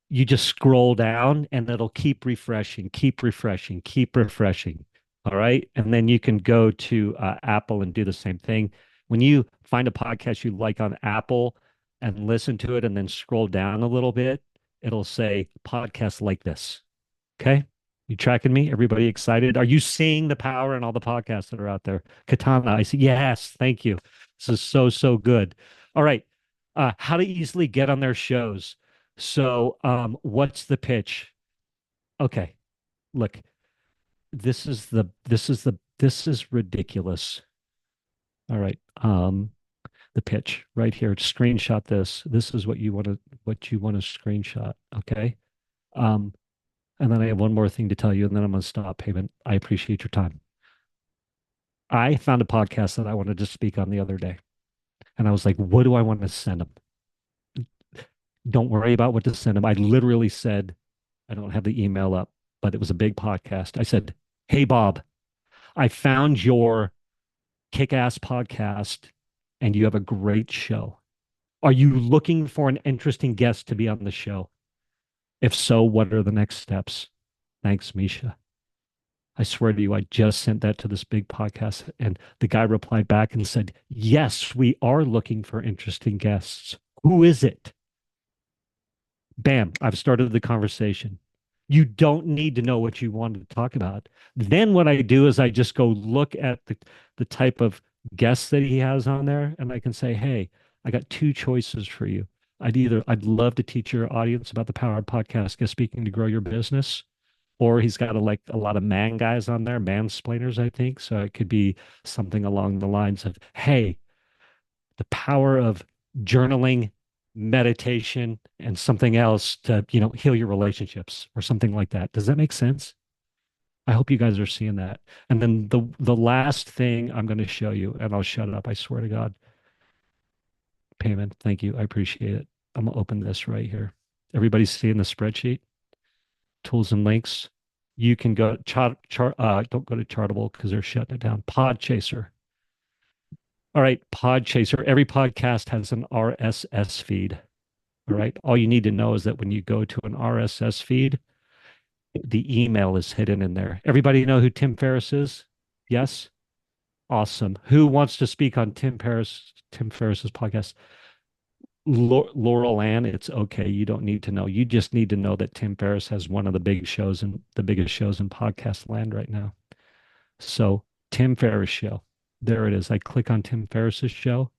S3: you just scroll down and it'll keep refreshing, keep refreshing, keep refreshing. All right. And then you can go to Apple and do the same thing. When you find a podcast you like on Apple and listen to it and then scroll down a little bit, it'll say podcast like this. Okay. You tracking me? Everybody excited? Are you seeing the power in all the podcasts that are out there? Katana, I see. Yes. Thank you. This is so good. All right. How to easily get on their shows. So, what's the pitch? Okay, look, this is ridiculous. All right, the pitch right here. Screenshot this. This is what you want to screenshot. Okay, and then I have one more thing to tell you, and then I'm going to stop. Payman, I appreciate your time. I found a podcast that I wanted to speak on the other day, and I was like, what do I want to send them? Don't worry about what to send them. I literally said, I don't have the email up, but it was a big podcast. I said, hey, Bob, I found your kick-ass podcast and you have a great show. Are you looking for an interesting guest to be on the show? If so, what are the next steps? Thanks, Mischa. I swear to you, I just sent that to this big podcast, and the guy replied back and said, yes, we are looking for interesting guests. Who is it? Bam, I've started the conversation. You don't need to know what you want to talk about. Then what I do is I just go look at the type of guests that he has on there, and I can say, hey, I got 2 choices for you. I'd love to teach your audience about the power of podcast guest speaking to grow your business, or he's got a lot of man guys on there, mansplainers, I think. So it could be something along the lines of, hey, the power of journaling meditation, and something else to, heal your relationships or something like that. Does that make sense? I hope you guys are seeing that. And then the last thing I'm going to show you, and I'll shut up, I swear to God. Payment. Thank you. I appreciate it. I'm gonna open this right here. Everybody's seeing the spreadsheet, tools and links. You can go don't go to Chartable because they're shutting it down. Podchaser. All right, Podchaser. Every podcast has an RSS feed. All right. All you need to know is that when you go to an RSS feed, the email is hidden in there. Everybody know who Tim Ferriss is? Yes? Awesome. Who wants to speak on Tim Ferriss's podcast? Laurel Ann, it's okay. You don't need to know. You just need to know that Tim Ferriss has one of the big shows and the biggest shows in podcast land right now. So, Tim Ferriss show. There it is. I click on Tim Ferriss's show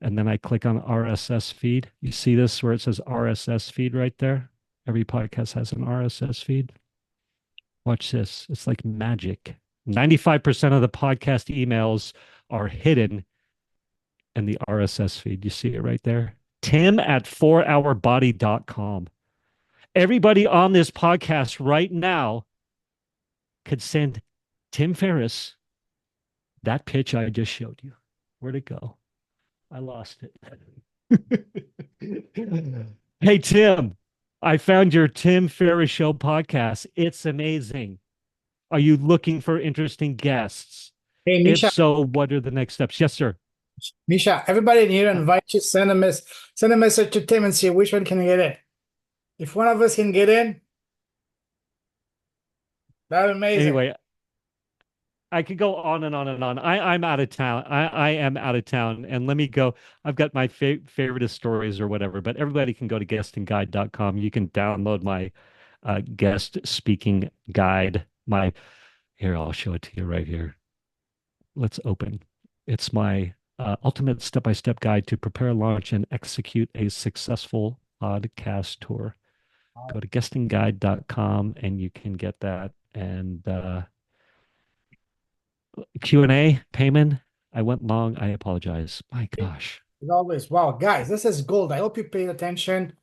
S3: and then I click on RSS feed. You see this where it says RSS feed right there? Every podcast has an RSS feed. Watch this. It's like magic. 95% of the podcast emails are hidden in the RSS feed. You see it right there? Tim at 4hourbody.com. Everybody on this podcast right now could send Tim Ferriss that pitch I just showed you. Where'd it go? I lost it. Hey, Tim, I found your Tim Ferriss Show podcast. It's amazing. Are you looking for interesting guests?
S1: Hey,
S3: If
S1: Mischa,
S3: so, what are the next steps? Yes, sir.
S1: Mischa, everybody in here invite you, send a message to Tim and see which one can get in. If one of us can get in, that's amazing.
S3: Anyway, I could go on and on and on. I'm out of town. I am out of town. And let me go. I've got my favorite stories or whatever, but everybody can go to guestingguide.com. You can download my guest speaking guide. Here, I'll show it to you right here. Let's open. It's my ultimate step-by-step guide to prepare, launch, and execute a successful podcast tour. Go to guestingguide.com and you can get that. And Q&A, Payman. I went long. I apologize. My gosh.
S1: As always, wow, guys, this is gold. I hope you paid attention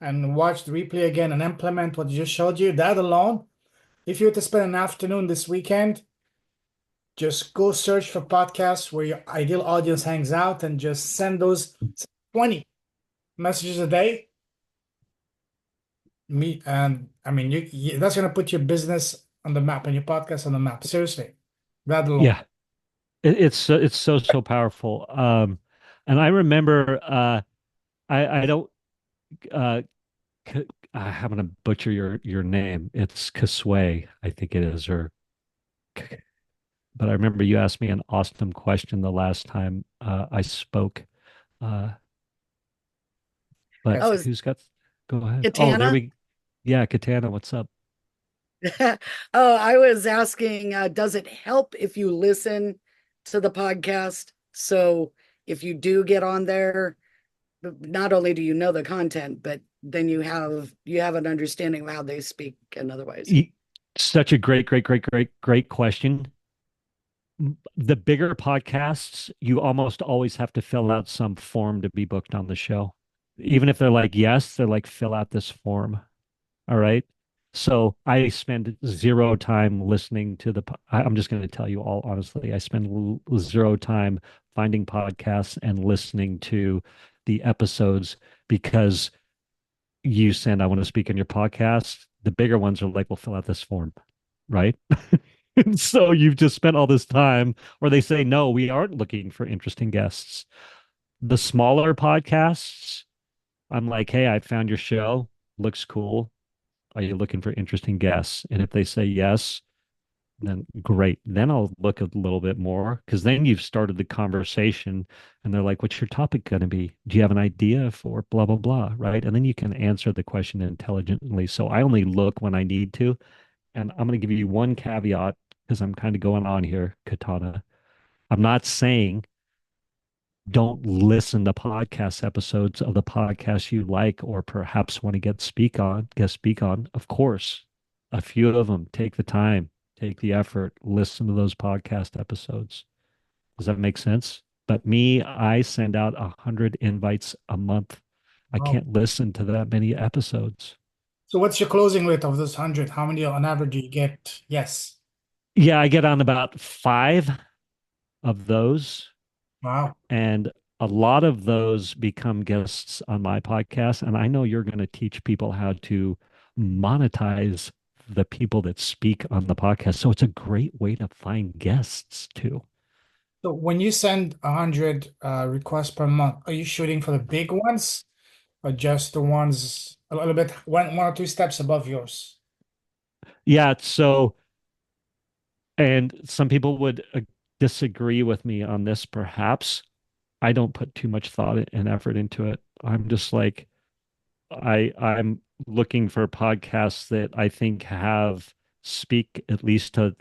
S1: and watch the replay again and implement what you just showed you. That alone, if you were to spend an afternoon this weekend, just go search for podcasts where your ideal audience hangs out and just send those 20 messages a day. That's going to put your business on the map and your podcast on the map. Seriously, that alone.
S3: Yeah. It's so powerful. And I remember I don't I'm gonna butcher your name. It's Kasway, I think it is, but I remember you asked me an awesome question the last time I spoke. But
S14: Oh,
S3: who's got? Go ahead.
S14: Katana?
S3: Yeah, Katana. What's up?
S14: Oh, I was asking, does it help if you listen to the podcast? So if you do get on there, not only do you know the content, but then you have an understanding of how they speak and otherwise.
S3: Such a great question. The bigger podcasts, you almost always have to fill out some form to be booked on the show. Even if they're like, yes, they're like, fill out this form. All right. So I spend zero time listening to I'm just going to tell you all honestly, I spend zero time finding podcasts and listening to the episodes because you said, I want to speak on your podcast. The bigger ones are like, well, fill out this form. Right. And so you've just spent all this time, or they say, no, we aren't looking for interesting guests. The smaller podcasts, I'm like, hey, I found your show. Looks cool. Are you looking for interesting guests? And if they say yes, then great. Then I'll look a little bit more because then you've started the conversation and they're like, what's your topic going to be? Do you have an idea for blah, blah, blah? Right. And then you can answer the question intelligently. So I only look when I need to. And I'm going to give you one caveat because I'm kind of going on here, Katana. I'm not saying don't listen to podcast episodes of the podcast you like or perhaps want to guest speak on. Of course, a few of them. Take the time, take the effort, listen to those podcast episodes. Does that make sense? But me, I send out 100 invites a month. I
S1: Oh.
S3: can't listen to that many episodes.
S1: So what's your closing rate of those 100? How many on average do you get? Yes.
S3: Yeah, I get on about 5 of those,
S1: Wow.
S3: and a lot of those become guests on my podcast. And I know you're going to teach people how to monetize the people that speak on the podcast. So it's a great way to find guests too.
S1: So when you send 100 requests per month, are you shooting for the big ones or just the ones a little bit one or two steps above yours?
S3: Yeah. So, and some people would disagree with me on this, perhaps. I don't put too much thought and effort into it. I'm just like, I'm looking for podcasts that I think have speak at least to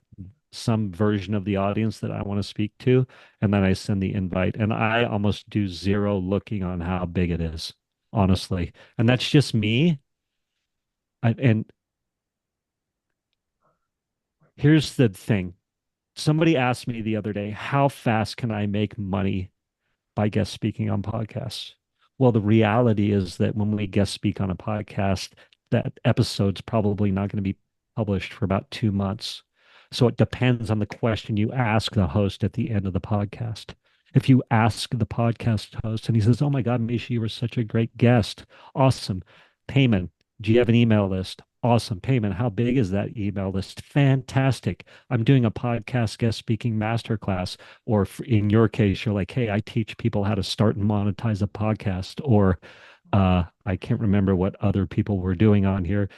S3: some version of the audience that I want to speak to, and then I send the invite. And I almost do zero looking on how big it is, honestly. And that's just me. And here's the thing. Somebody asked me the other day, how fast can I make money by guest speaking on podcasts? Well, the reality is that when we guest speak on a podcast, that episode's probably not going to be published for about 2 months. So it depends on the question you ask the host at the end of the podcast. If you ask the podcast host and he says, "Oh my God, Misha, you were such a great guest. Awesome. Payman, do you have an email list? Awesome. Payman, how big is that email list? Fantastic. I'm doing a podcast guest speaking masterclass." Or in your case, you're like, "Hey, I teach people how to start and monetize a podcast." Or I can't remember what other people were doing on here.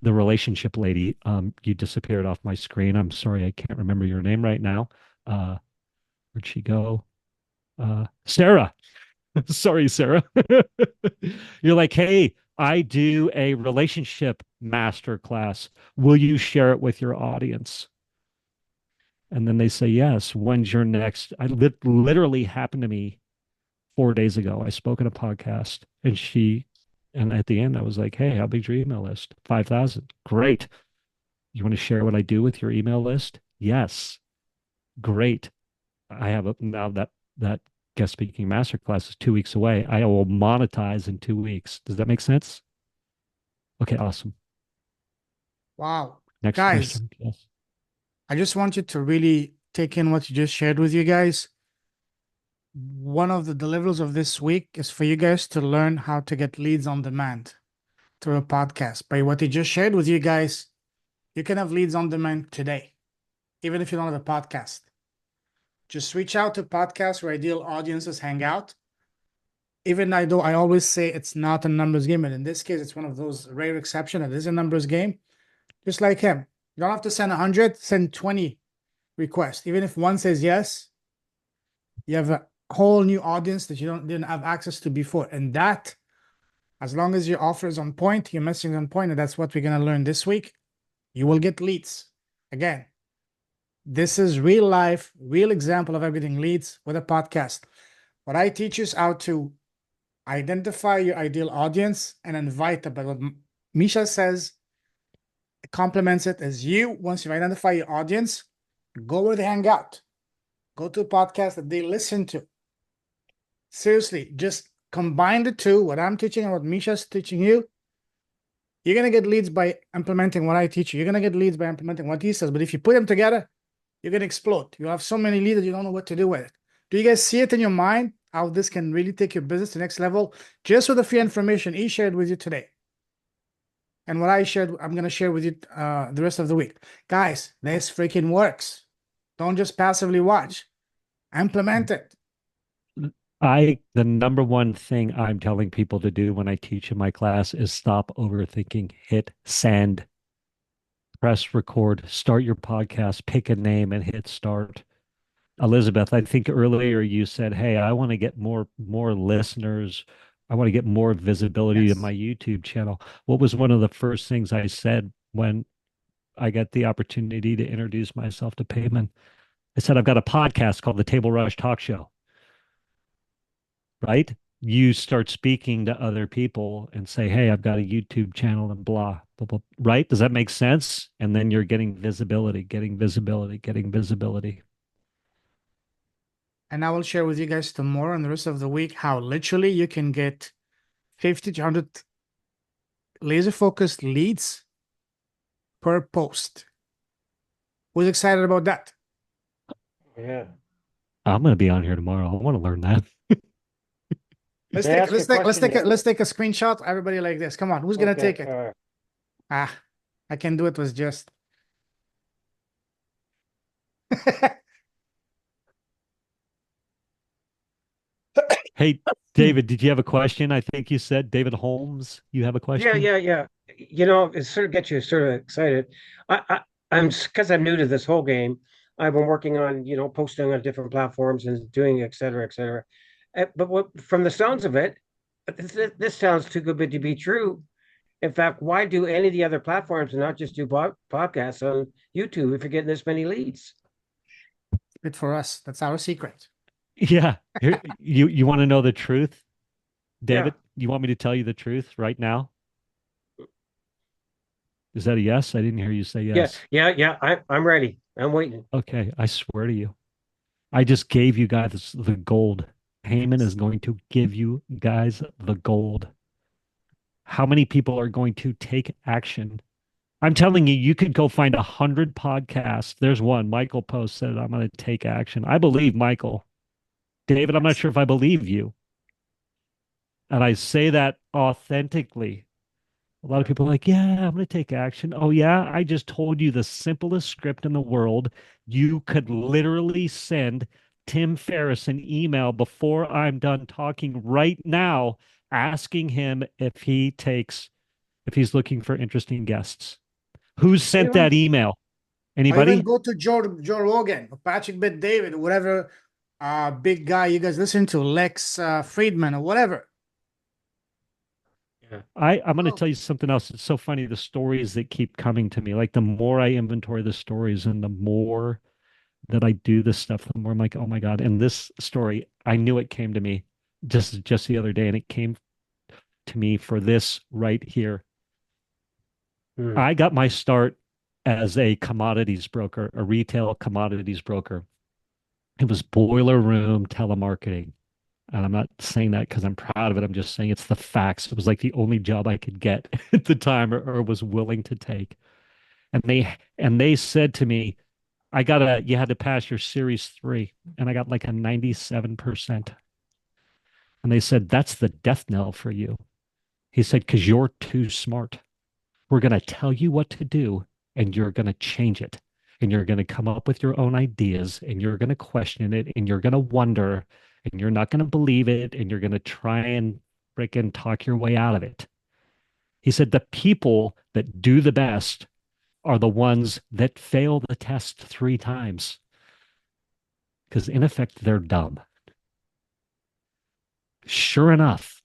S3: The relationship lady, you disappeared off my screen. I'm sorry, I can't remember your name right now. Where'd she go? Sarah. Sorry, Sarah. You're like, "Hey, I do a relationship masterclass. Will you share it with your audience?" And then they say, "Yes. When's your next?" I literally happened to me 4 days ago. I spoke at a podcast and at the end, I was like, "Hey, how big's your email list?" 5,000. Great. You want to share what I do with your email list? Yes. Great. I have now that guest speaking masterclass is 2 weeks away. I will monetize in 2 weeks. Does that make sense? Okay, awesome.
S1: Wow.
S3: Next
S1: Guys,
S3: question. Yes.
S1: I just want you to really take in what you just shared with you guys. One of the deliverables of this week is for you guys to learn how to get leads on demand through a podcast. By what he just shared with you guys, you can have leads on demand today, even if you don't have a podcast. Just reach out to podcasts where ideal audiences hang out. Even though I always say it's not a numbers game, and in this case, it's one of those rare exceptions that is a numbers game. Just like him, you don't have to send 100, send 20 requests. Even if one says yes, you have a whole new audience that you didn't have access to before. And that, as long as your offer is on point, your messaging is on point, and that's what we're going to learn this week, you will get leads. Again, this is real life, real example of everything leads with a podcast. What I teach is how to identify your ideal audience and invite them. But what Mischa says, complements it as you, once you identify your audience, go where they hang out. Go to a podcast that they listen to. Seriously, just combine the two, what I'm teaching and what Mischa's teaching you. You're going to get leads by implementing what I teach you. You're going to get leads by implementing what he says. But if you put them together, you're going to explode. You have so many leads that you don't know what to do with it. Do you guys see it in your mind, how this can really take your business to the next level? Just with the free information he shared with you today. And what I shared, I'm going to share with you the rest of the week. Guys, this freaking works. Don't just passively watch. Implement it.
S3: The number one thing I'm telling people to do when I teach in my class is stop overthinking. Hit send, press record, start your podcast, pick a name and hit start. Elizabeth, I think earlier you said, "Hey, I want to get more listeners. I want to get more visibility to my YouTube channel." What was one of the first things I said when I got the opportunity to introduce myself to Payman? I said, "I've got a podcast called the Table Rush Talk Show." Right? You start speaking to other people and say, "Hey, I've got a YouTube channel," and blah, blah, blah. Right? Does that make sense? And then you're getting visibility, getting visibility, getting visibility.
S1: And I will share with you guys tomorrow and the rest of the week how literally you can get 50 to 100 laser focused leads per post. Who's excited about that?
S9: Yeah.
S3: I'm going to be on here tomorrow. I want to learn that.
S1: Let's
S9: Can I
S1: take
S9: ask a
S1: let's take let's
S9: question,
S1: take a,
S9: Nick?
S1: let's take a screenshot. Everybody like this. Come on, who's gonna take it? Ah, I can do it with just.
S3: Hey, David, did you have a question? I think you said David Holmes. You have a question?
S9: Yeah. You know, it sort of gets you sort of excited. I'm because I'm new to this whole game. I've been working on, posting on different platforms and doing et cetera, et cetera. But from the sounds of it, this sounds too good to be true. In fact, why do any of the other platforms and not just do podcasts on YouTube if you're getting this many leads?
S1: Good for us. That's our secret.
S3: Yeah. Here, you want to know the truth, David?
S9: Yeah.
S3: You want me to tell you the truth right now? Is that a yes? I didn't hear you say yes.
S9: Yeah. I'm ready. I'm waiting.
S3: Okay, I swear to you. I just gave you guys the gold. Payman is going to give you guys the gold. How many people are going to take action? I'm telling you, you could go find 100 podcasts. There's one. Michael Post said, I'm going to take action. I believe Michael. David, I'm not sure if I believe you. And I say that authentically. A lot of people are like, yeah, I'm going to take action. Oh, yeah. I just told you the simplest script in the world. You could literally send Tim Ferriss an email before I'm done talking right now, asking him if he's looking for interesting guests. Who sent that email?
S1: Or even
S3: Anybody?
S1: go to Joe Rogan, or Patrick Bet David, or whatever big guy you guys listen to, Lex Friedman, or whatever.
S3: I'm going to tell you something else. It's so funny, the stories that keep coming to me. Like the more I inventory the stories and the more that I do this stuff, the more I'm like, oh my God. And this story, I knew it came to me just the other day, and it came to me for this right here. I got my start as a commodities broker, a retail commodities broker. It was boiler room telemarketing. And I'm not saying that because I'm proud of it. I'm just saying it's the facts. It was like the only job I could get at the time or was willing to take. And they said to me, you had to pass your series 3. And I got like a 97%. And they said, that's the death knell for you. He said, because you're too smart. We're going to tell you what to do and you're going to change it. And you're going to come up with your own ideas and you're going to question it and you're going to wonder and you're not going to believe it and you're going to try and freaking talk your way out of it. He said, the people that do the best are the ones that fail the test 3 times because in effect, they're dumb. Sure enough,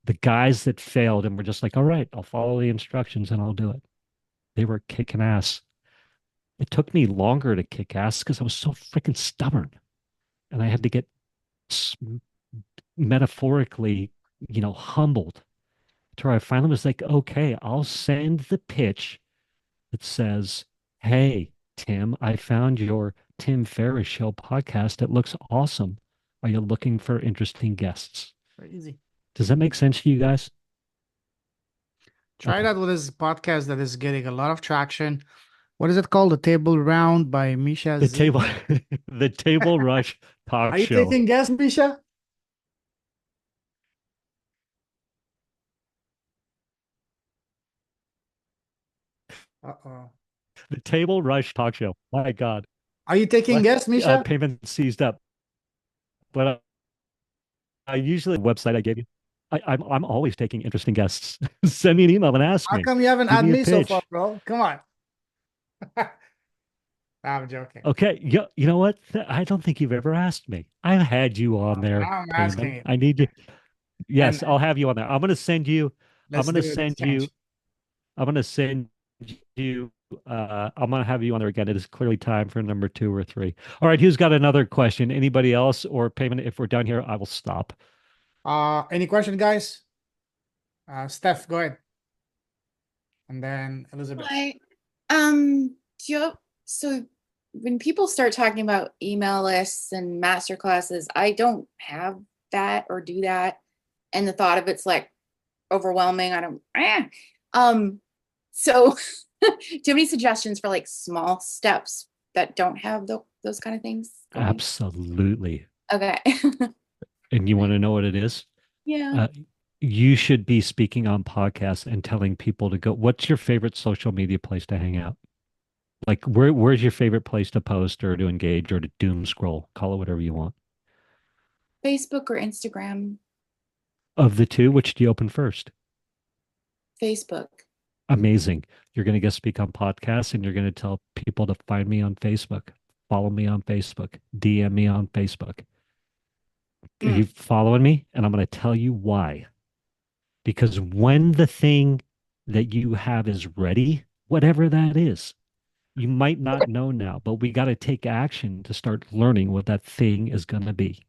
S3: the guys that failed and were just like, all right, I'll follow the instructions and I'll do it. They were kicking ass. It took me longer to kick ass because I was so freaking stubborn. And I had to get metaphorically, humbled to where I finally was like, okay, I'll send the pitch that says, hey, Tim, I found your Tim Ferriss Show podcast. It looks awesome. Are you looking for interesting guests?
S1: Very easy.
S3: Does that make sense to you guys?
S1: Try that with this podcast that is getting a lot of traction. What is it called? The Table Round by Mischa.
S3: The Table Rush Talk
S1: Are you
S3: Show.
S1: taking guests, Mischa? Uh-oh.
S3: The Table Rush Talk Show. My God.
S1: Are you taking guests, Mischa?
S3: Payment seized up. But I usually the website I gave you. I'm always taking interesting guests. Send me an email and ask
S1: How
S3: me.
S1: come you haven't
S3: Give
S1: had
S3: me a
S1: me so
S3: pitch.
S1: far, bro? Come on. I'm joking.
S3: Okay, you know what? I don't think you've ever asked me. I've had you on there.
S1: I'm asking you.
S3: I need you. Yes,
S1: And
S3: I'll have you on there. I'm going to send you. I'm
S1: let's
S3: going to
S1: do an
S3: send
S1: exchange.
S3: you. I'm going to send you. I'm going to have you on there again. It is clearly time for number 2 or 3. All right, who's got another question? Anybody else or Payment? If we're done here, I will stop.
S1: Any question, guys? Steph, go ahead. And then Elizabeth.
S5: Hi. So when people start talking about email lists and master classes, I don't have that or do that. and the thought of it's like overwhelming. I don't. So do you have any suggestions for like small steps that don't have those kind of things going?
S3: Absolutely.
S5: Okay.
S3: And you want to know what it is?
S5: Yeah.
S3: You should be speaking on podcasts and telling people to go. What's your favorite social media place to hang out? Like where's your favorite place to post or to engage or to doom scroll? Call it whatever you want.
S5: Facebook or Instagram?
S3: Of the two, which do you open first?
S5: Facebook.
S3: Amazing. You're going to go speak on podcasts and you're going to tell people to find me on Facebook, follow me on Facebook, DM me on Facebook. Are you following me? And I'm going to tell you why. Because when the thing that you have is ready, whatever that is, you might not know now, but we got to take action to start learning what that thing is going to be.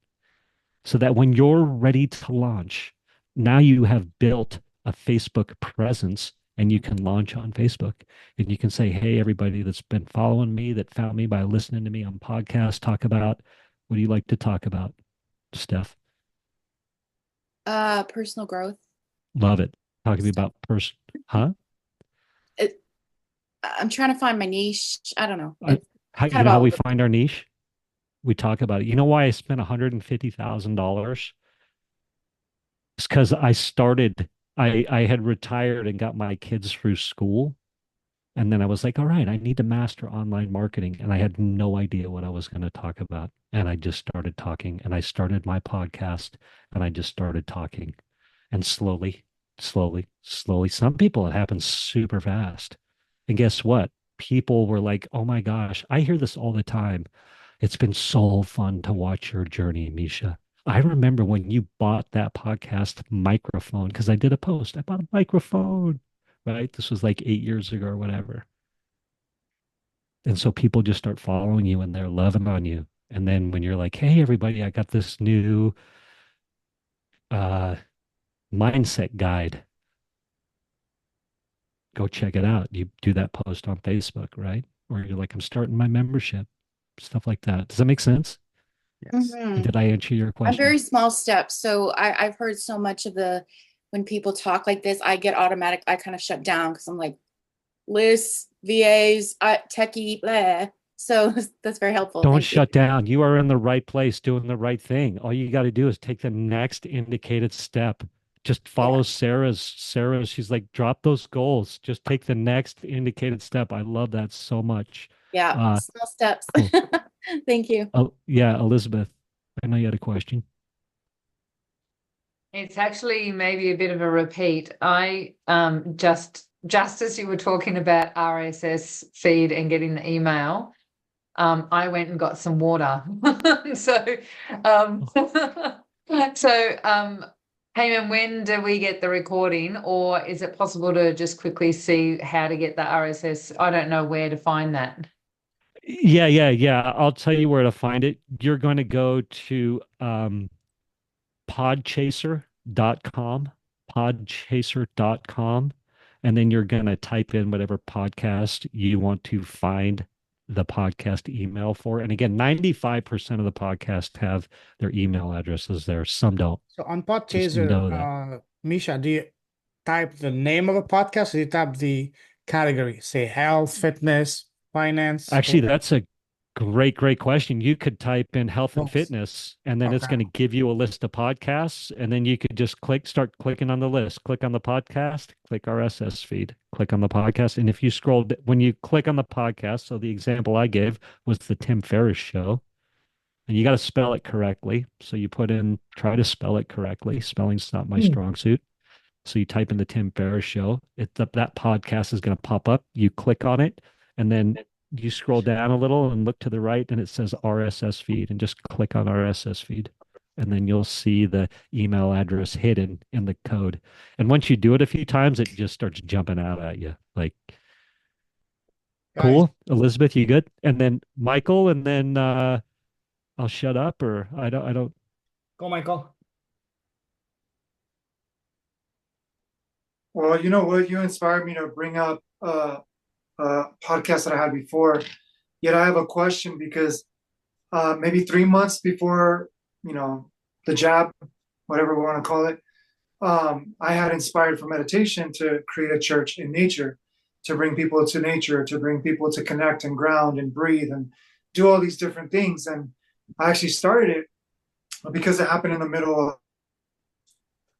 S3: So that when you're ready to launch, now you have built a Facebook presence and you can launch on Facebook and you can say, hey, everybody that's been following me, that found me by listening to me on podcasts, talk about what do you like to talk about, Steph?
S5: Personal growth.
S3: Love it. Talk to me about huh?
S5: I'm trying to find my niche. I don't know.
S3: You know how we find our niche? We talk about it. You know why I spent $150,000? It's because I had retired and got my kids through school. And then I was like, all right, I need to master online marketing. And I had no idea what I was going to talk about. And I just started talking and I started my podcast and I just started talking. And slowly, some people, it happens super fast. And guess what? People were like, oh my gosh, I hear this all the time. It's been so fun to watch your journey, Mischa. I remember when you bought that podcast microphone, because I did a post. I bought a microphone, right? This was like 8 years ago or whatever. And so people just start following you and they're loving on you. And then when you're like, hey, everybody, I got this new mindset guide. Go check it out. You do that post on Facebook, right? Or you're like, I'm starting my membership, stuff like that. Does that make sense?
S1: Yes.
S5: Mhm.
S3: Did I answer your
S5: I'm
S3: question?
S5: very small steps. So I've heard so much of when people talk like this, I get automatic, I kind of shut down because I'm like, lists, VAs, techie, blah. So that's very helpful.
S3: Don't
S5: Thank
S3: shut down. You are in the right place doing the right thing. All you got to do is take the next indicated step. Just follow Sarah's. She's like, drop those goals. Just take the next indicated step. I love that so much.
S5: Yeah, small steps.
S3: Cool.
S5: Thank you.
S3: Oh, yeah, Elizabeth, I know you had a question.
S6: It's actually maybe a bit of a repeat. I just as you were talking about RSS feed and getting the email, I went and got some water. So Payman, when do we get the recording, or is it possible to just quickly see how to get the RSS? I don't know where to find that.
S3: Yeah. I'll tell you where to find it. You're going to go to podchaser.com, and then you're going to type in whatever podcast you want to find the podcast email for. And again, 95% of the podcasts have their email addresses there. Some don't.
S1: So on
S3: Just know that.
S1: Podchaser, Mischa, do you type the name of a podcast or do you type the category? Say health, fitness, finance?
S3: Actually, that's a great question. You could type in health and fitness, and then it's going to give you a list of podcasts, and then you could just start clicking on the list, click on the podcast, click RSS feed, click on the podcast. And if you when you click on the podcast, so the example I gave was the Tim Ferriss show, and you got to spell it correctly. So you try to spell it correctly. Spelling's not my strong suit. So you type in the Tim Ferriss show, that podcast is going to pop up. You click on it, and then you scroll down a little and look to the right, and it says RSS feed, and just click on RSS feed. And then you'll see the email address hidden in the code. And once you do it a few times, it just starts jumping out at you. Like, cool. Elizabeth, you good? And then Michael, and then I'll shut up, or I don't.
S1: Go, Michael.
S8: Well, you know what? You inspired me to bring up podcast that I had before. Yet I have a question because maybe 3 months before, the jab, whatever we want to call it, I had inspired for meditation to create a church in nature, to bring people to nature, to bring people to connect and ground and breathe and do all these different things. And I actually started it because it happened in the middle of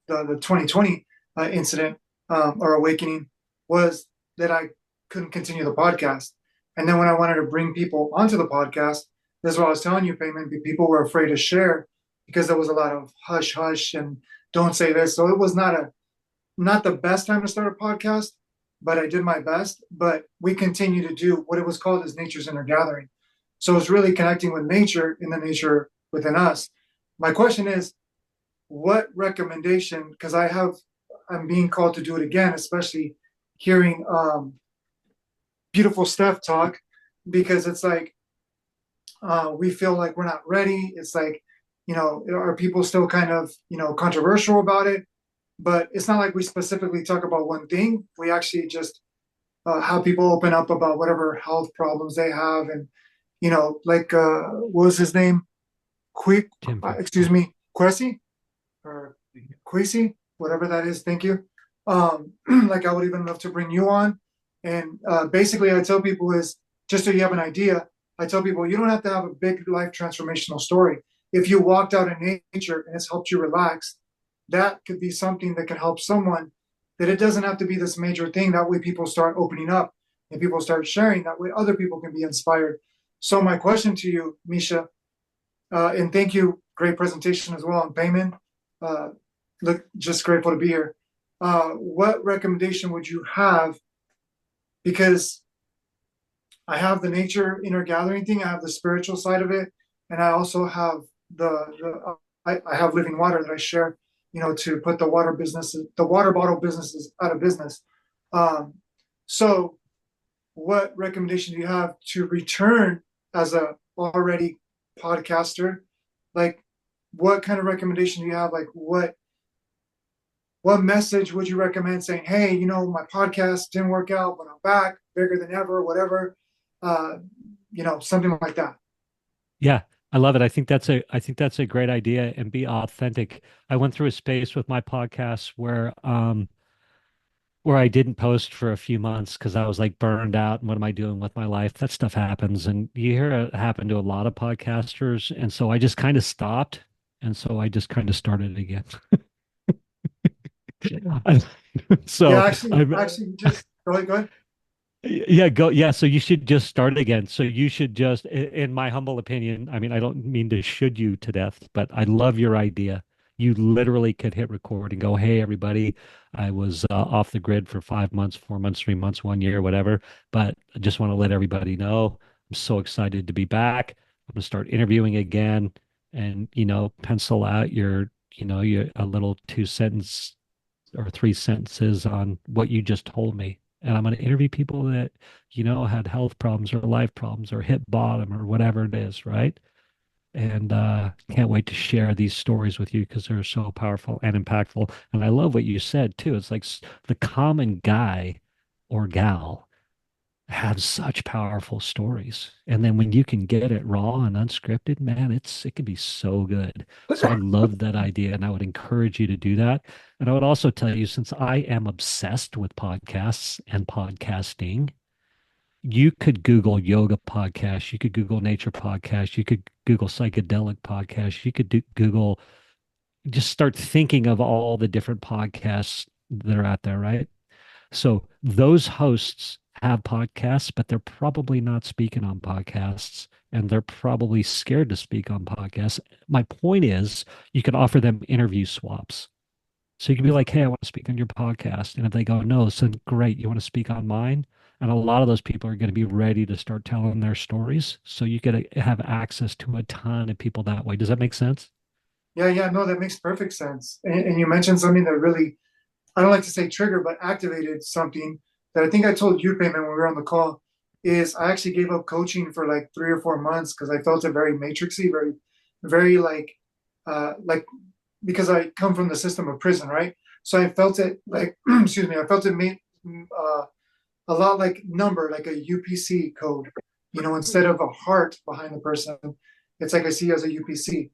S8: the 2020 incident or awakening, was that I couldn't continue the podcast. And then when I wanted to bring people onto the podcast, this is what I was telling you, Payman, people were afraid to share because there was a lot of hush hush and don't say this. So it was not the best time to start a podcast, but I did my best. But we continue to do what it was called as nature's inner gathering. So it's really connecting with nature in the nature within us. My question is, what recommendation, because I'm being called to do it again, especially hearing beautiful Steph talk, because it's like we feel like we're not ready. It's like, are people still kind of, controversial about it? But it's not like we specifically talk about one thing. We actually just have people open up about whatever health problems they have. And, like, what was his name? Excuse me, Kwesi or Kwesi, whatever that is. Thank you. Like, I would even love to bring you on. And basically, I tell people is, just so you have an idea, I tell people you don't have to have a big life transformational story. If you walked out in nature and it's helped you relax, that could be something that can help someone, that it doesn't have to be this major thing. That way people start opening up and people start sharing. That way other people can be inspired. So my question to you, Mischa, and thank you, great presentation as well on Payman. Look, just grateful to be here. What recommendation would you have? Because I have the nature inner gathering thing, I have the spiritual side of it, and I also have I have living water that I share, to put the water bottle businesses out of business. So what recommendation do you have to return as a already podcaster? Like, what kind of recommendation do you have? Like, what message would you recommend, saying, hey, my podcast didn't work out, but I'm back bigger than ever, whatever, something like that.
S3: Yeah, I love it. I think that's a great idea, and be authentic. I went through a space with my podcast where I didn't post for a few months because I was like burned out and what am I doing with my life? That stuff happens. And you hear it happen to a lot of podcasters. And so I just kind of stopped. And so I just kind of started again. So
S8: Yeah, actually, just go ahead.
S3: Yeah, go. Yeah, so you should just start again. So you should just, in my humble opinion, I mean, I don't mean to should you to death, but I love your idea. You literally could hit record and go, hey, everybody, I was off the grid for 5 months, 4 months, 3 months, 1 year, whatever. But I just want to let everybody know I'm so excited to be back. I'm going to start interviewing again and, pencil out your a little 2 sentence or 3 sentences on what you just told me. And I'm going to interview people that, had health problems or life problems or hit bottom or whatever it is, right? And can't wait to share these stories with you because they're so powerful and impactful. And I love what you said too. It's like the common guy or gal have such powerful stories. And then when you can get it raw and unscripted, man, it can be so good. So I love that idea and I would encourage you to do that. And I would also tell you, since I am obsessed with podcasts and podcasting, you could Google yoga podcast, you could Google nature podcast, you could Google psychedelic podcast, you could Google, just start thinking of all the different podcasts that are out there, right? So those hosts have podcasts, but they're probably not speaking on podcasts and they're probably scared to speak on podcasts. My point is, you can offer them interview swaps. So you can be like, hey, I want to speak on your podcast. And if they go, no, so great, you want to speak on mine? And a lot of those people are going to be ready to start telling their stories. So you could have access to a ton of people that way. Does that make sense?
S8: Yeah, no, that makes perfect sense. And you mentioned something that really, I don't like to say trigger, but activated something that I think I told you, Payman, when we were on the call, is I actually gave up coaching for like 3 or 4 months because I felt it very matrixy, very, very like, because I come from the system of prison, right? So I felt it like, excuse me, I felt it made a lot like number, like a UPC code, instead of a heart behind the person. It's like I see as a UPC.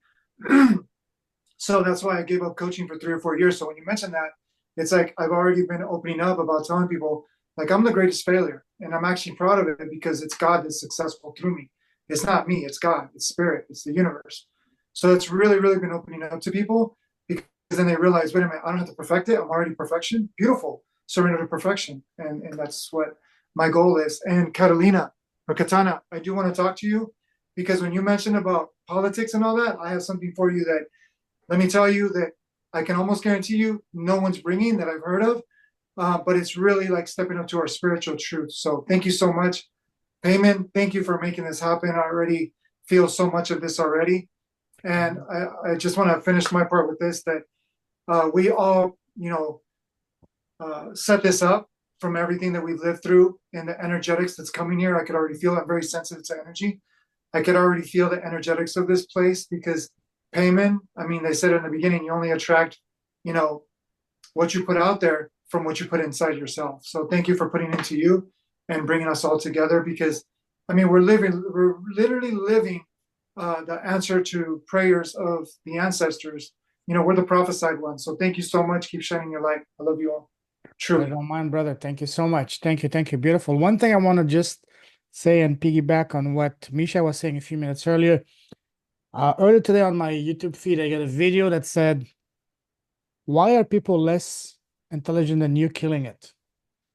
S8: So that's why I gave up coaching for 3 or 4 years. So when you mentioned that, it's like I've already been opening up about telling people like I'm the greatest failure, and I'm actually proud of it because it's God that's successful through me. It's not me, it's God, it's spirit, it's the universe. So it's really, really been opening up to people because then they realize, wait a minute, I don't have to perfect it. I'm already perfection. Beautiful. Surrender to perfection. And that's what my goal is. And Catalina or Katana, I do want to talk to you because when you mentioned about politics and all that, I have something for you that let me tell you that I can almost guarantee you no one's bringing that I've heard of, but it's really like stepping up to our spiritual truth. So thank you so much, Payman. Thank you for making this happen. I already feel so much of this already. And I just want to finish my part with this, that we all, set this up from everything that we've lived through and the energetics that's coming here. I could already feel I'm very sensitive to energy. I could already feel the energetics of this place because Payman, I mean, they said in the beginning, you only attract, what you put out there from what you put inside yourself. So thank you for putting into you and bringing us all together because, I mean, we're literally living the answer to prayers of the ancestors. We're the prophesied ones. So thank you so much. Keep shining your light. I love you all. Truly.
S1: I don't mind, brother. Thank you so much. Thank you. Thank you. Beautiful. One thing I want to just say and piggyback on what Mischa was saying a few minutes earlier. Earlier today on my YouTube feed, I got a video that said, why are people less intelligent than you killing it?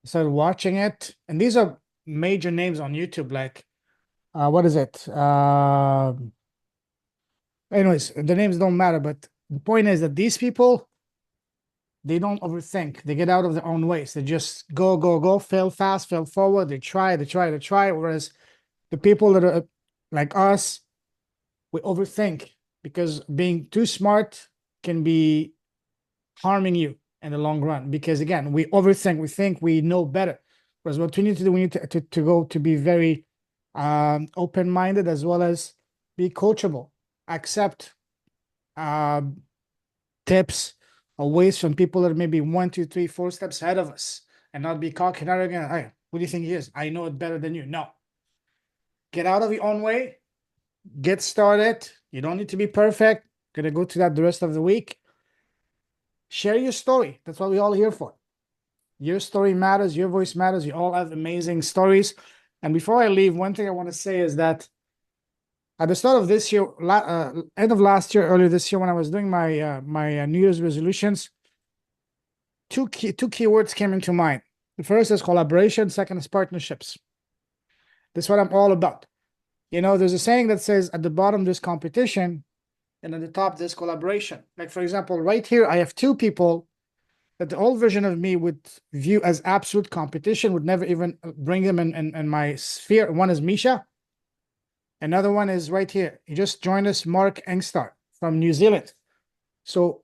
S1: I started watching it, and these are major names on YouTube, like, what is it? Anyways, the names don't matter, but the point is that these people, they don't overthink. They get out of their own ways. They just go, go, go, fail fast, fail forward. They try. Whereas the people that are like us, we overthink because being too smart can be harming you in the long run. Because again, we overthink. We think we know better. Whereas what we need to do, we need to go to be very open-minded as well as be coachable. Accept tips or ways from people that are maybe 1, 2, 3, 4 steps ahead of us, and not be cocky and arrogant. Hey, who do you think he is? I know it better than you. No. Get out of your own way. Get started. You don't need to be perfect. Gonna go to that the rest of the week. Share your story. That's what we're all here for. Your story matters. Your voice matters. You all have amazing stories. And before I leave, one thing I want to say is that at the start of this year, end of last year, earlier this year, when I was doing my New Year's resolutions, two keywords came into mind. The first is collaboration. Second is partnerships. This is what I'm all about. There's a saying that says at the bottom there's competition, and at the top there's collaboration. Like for example, right here I have two people that the old version of me would view as absolute competition, would never even bring them in my sphere. One is Mischa. Another one is right here. He just joined us, Mark Engstar from New Zealand. So,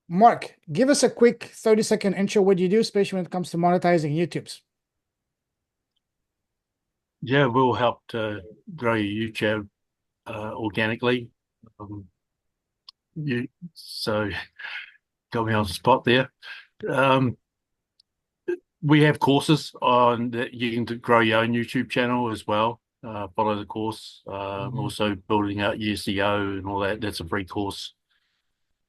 S1: Mark, give us a quick 30-second intro. What do you do, especially when it comes to monetizing YouTube's?
S16: Yeah, we'll help to grow your YouTube organically. So got me on the spot there. We have courses on that you can grow your own YouTube channel as well. Follow the course. Also building out your SEO and all that. That's a free course.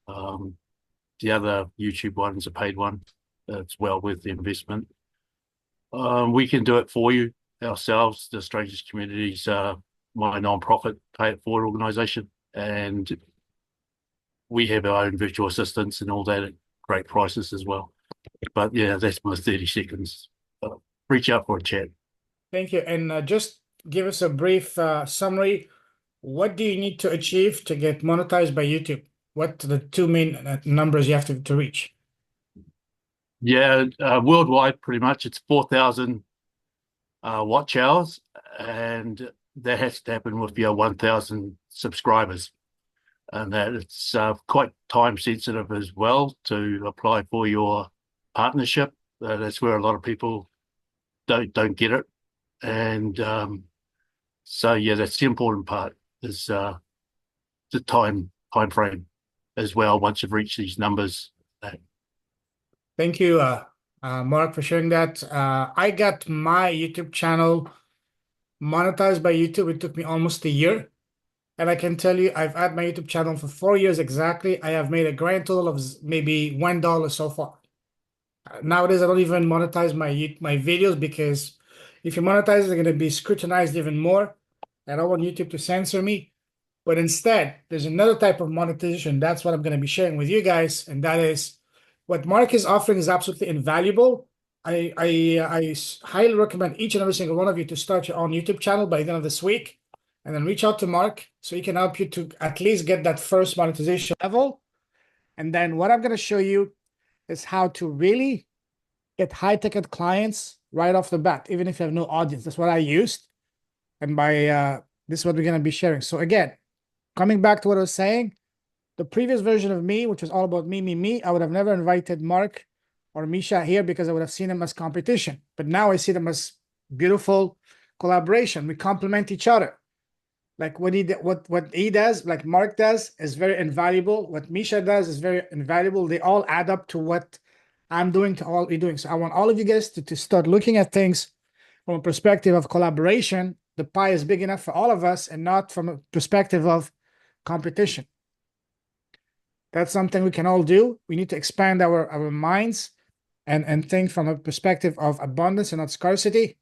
S16: The other YouTube one is a paid one. It's well worth the investment. We can do it for you ourselves. The Strangers Communities, my non-profit pay it forward organization, and we have our own virtual assistants and all that at great prices as well. But yeah, that's my 30 seconds. Reach out for a chat.
S1: Thank you. And just give us a brief summary. What do you need to achieve to get monetized by YouTube? What are the two main numbers you have to reach?
S16: Yeah, worldwide, pretty much, it's 4,000 watch hours, and that has to happen with your 1,000 subscribers. And that it's quite time sensitive as well to apply for your partnership. That's where a lot of people don't get it. And so yeah, that's the important part is the time frame as well once you've reached these numbers.
S1: Thank you, Mark, for sharing that. I got my YouTube channel monetized by YouTube. It took me almost a year. And I can tell you, I've had my YouTube channel for 4 years exactly. I have made a grand total of maybe $1 so far. Nowadays, I don't even monetize my videos because if you monetize, they're going to be scrutinized even more. I don't want YouTube to censor me. But instead, there's another type of monetization. That's what I'm going to be sharing with you guys. And that is what Mark is offering is absolutely invaluable. I highly recommend each and every single one of you to start your own YouTube channel by the end of this week and then reach out to Mark so he can help you to at least get that first monetization level. And then what I'm going to show you is how to really get high ticket clients right off the bat, even if you have no audience. That's what I used. And this is what we're going to be sharing. So again, coming back to what I was saying, the previous version of me, which was all about me, I would have never invited Mark or Mischa here because I would have seen them as competition. But now I see them as beautiful collaboration. We complement each other. Like what he does, like Mark does, is very invaluable. What Mischa does is very invaluable. They all add up to what I'm doing to all you're doing. So I want all of you guys to start looking at things from a perspective of collaboration. The pie is big enough for all of us and not from a perspective of competition. That's something we can all do. We need to expand our minds and think from a perspective of abundance and not scarcity.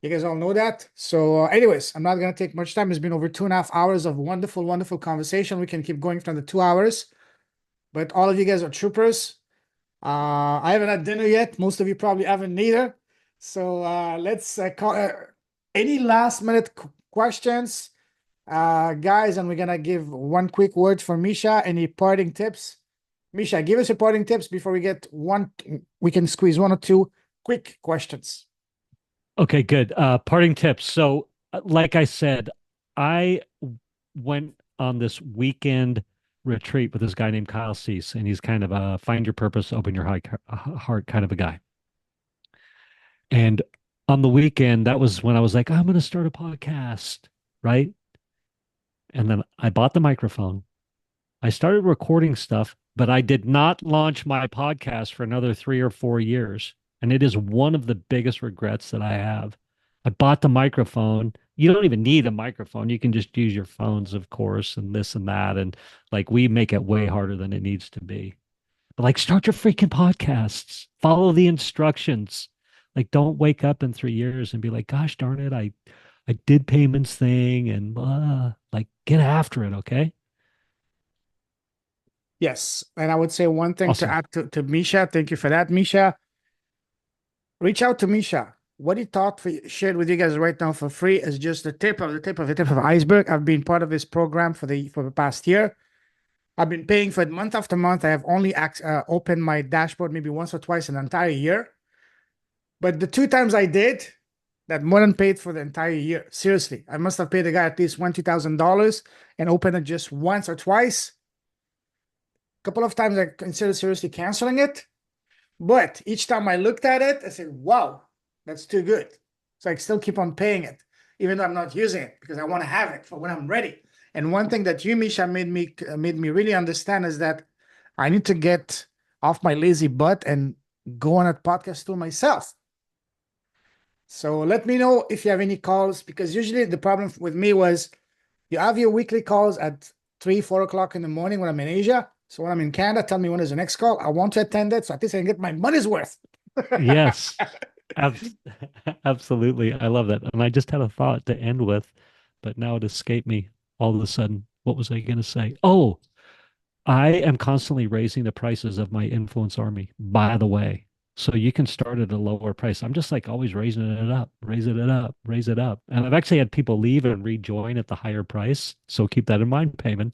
S1: You guys all know that. So anyways, I'm not going to take much time. It's been over 2.5 hours of wonderful, wonderful conversation. We can keep going for the 2 hours. But all of you guys are troopers. I haven't had dinner yet. Most of you probably haven't neither. So let's call any last minute questions, guys, and we're gonna give one quick word for Mischa. Any parting tips? Mischa, give us your parting tips before we get one. We can squeeze 1 or 2 quick questions.
S3: Okay, good. Parting tips. So, like I said, I went on this weekend retreat with this guy named Kyle Cease, and he's kind of a find your purpose, open your heart kind of a guy. And on the weekend, that was when I was like, I'm going to start a podcast, right? And then I bought the microphone. I started recording stuff, but I did not launch my podcast for another 3 or 4 years. And it is one of the biggest regrets that I have. I bought the microphone. You don't even need a microphone. You can just use your phones, of course, and this and that. And like we make it way harder than it needs to be. But like start your freaking podcasts. Follow the instructions. Like don't wake up in 3 years and be like, gosh darn it, I did Payman's thing and like get after it, okay?
S1: Yes, and I would say one thing
S3: Awesome.
S1: to add to Mischa. Thank you for that, Mischa. Reach out to Mischa. What he shared with you guys right now for free is just the tip of the iceberg. I've been part of this program for the past year. I've been paying for it month after month. I have only opened my dashboard maybe once or twice an entire year. But the 2 times I did, that more than paid for the entire year. Seriously, I must have paid the guy at least $1,000 and opened it just once or twice. A couple of times I considered seriously canceling it. But each time I looked at it, I said, wow, that's too good. So I still keep on paying it, even though I'm not using it because I want to have it for when I'm ready. And one thing that you, Mischa, made me really understand is that I need to get off my lazy butt and go on a podcast tour myself. So let me know if you have any calls, because usually the problem with me was you have your weekly calls at 3, 4 o'clock in the morning when I'm in Asia. So when I'm in Canada, tell me when is the next call. I want to attend it, so at least I can get my money's worth.
S3: Yes, absolutely. I love that. And I just had a thought to end with, but now it escaped me all of a sudden. What was I going to say? Oh, I am constantly raising the prices of my influence army, by the way. So you can start at a lower price. I'm just like always raising it up, raising it up, raise it up. And I've actually had people leave and rejoin at the higher price. So keep that in mind, Payman.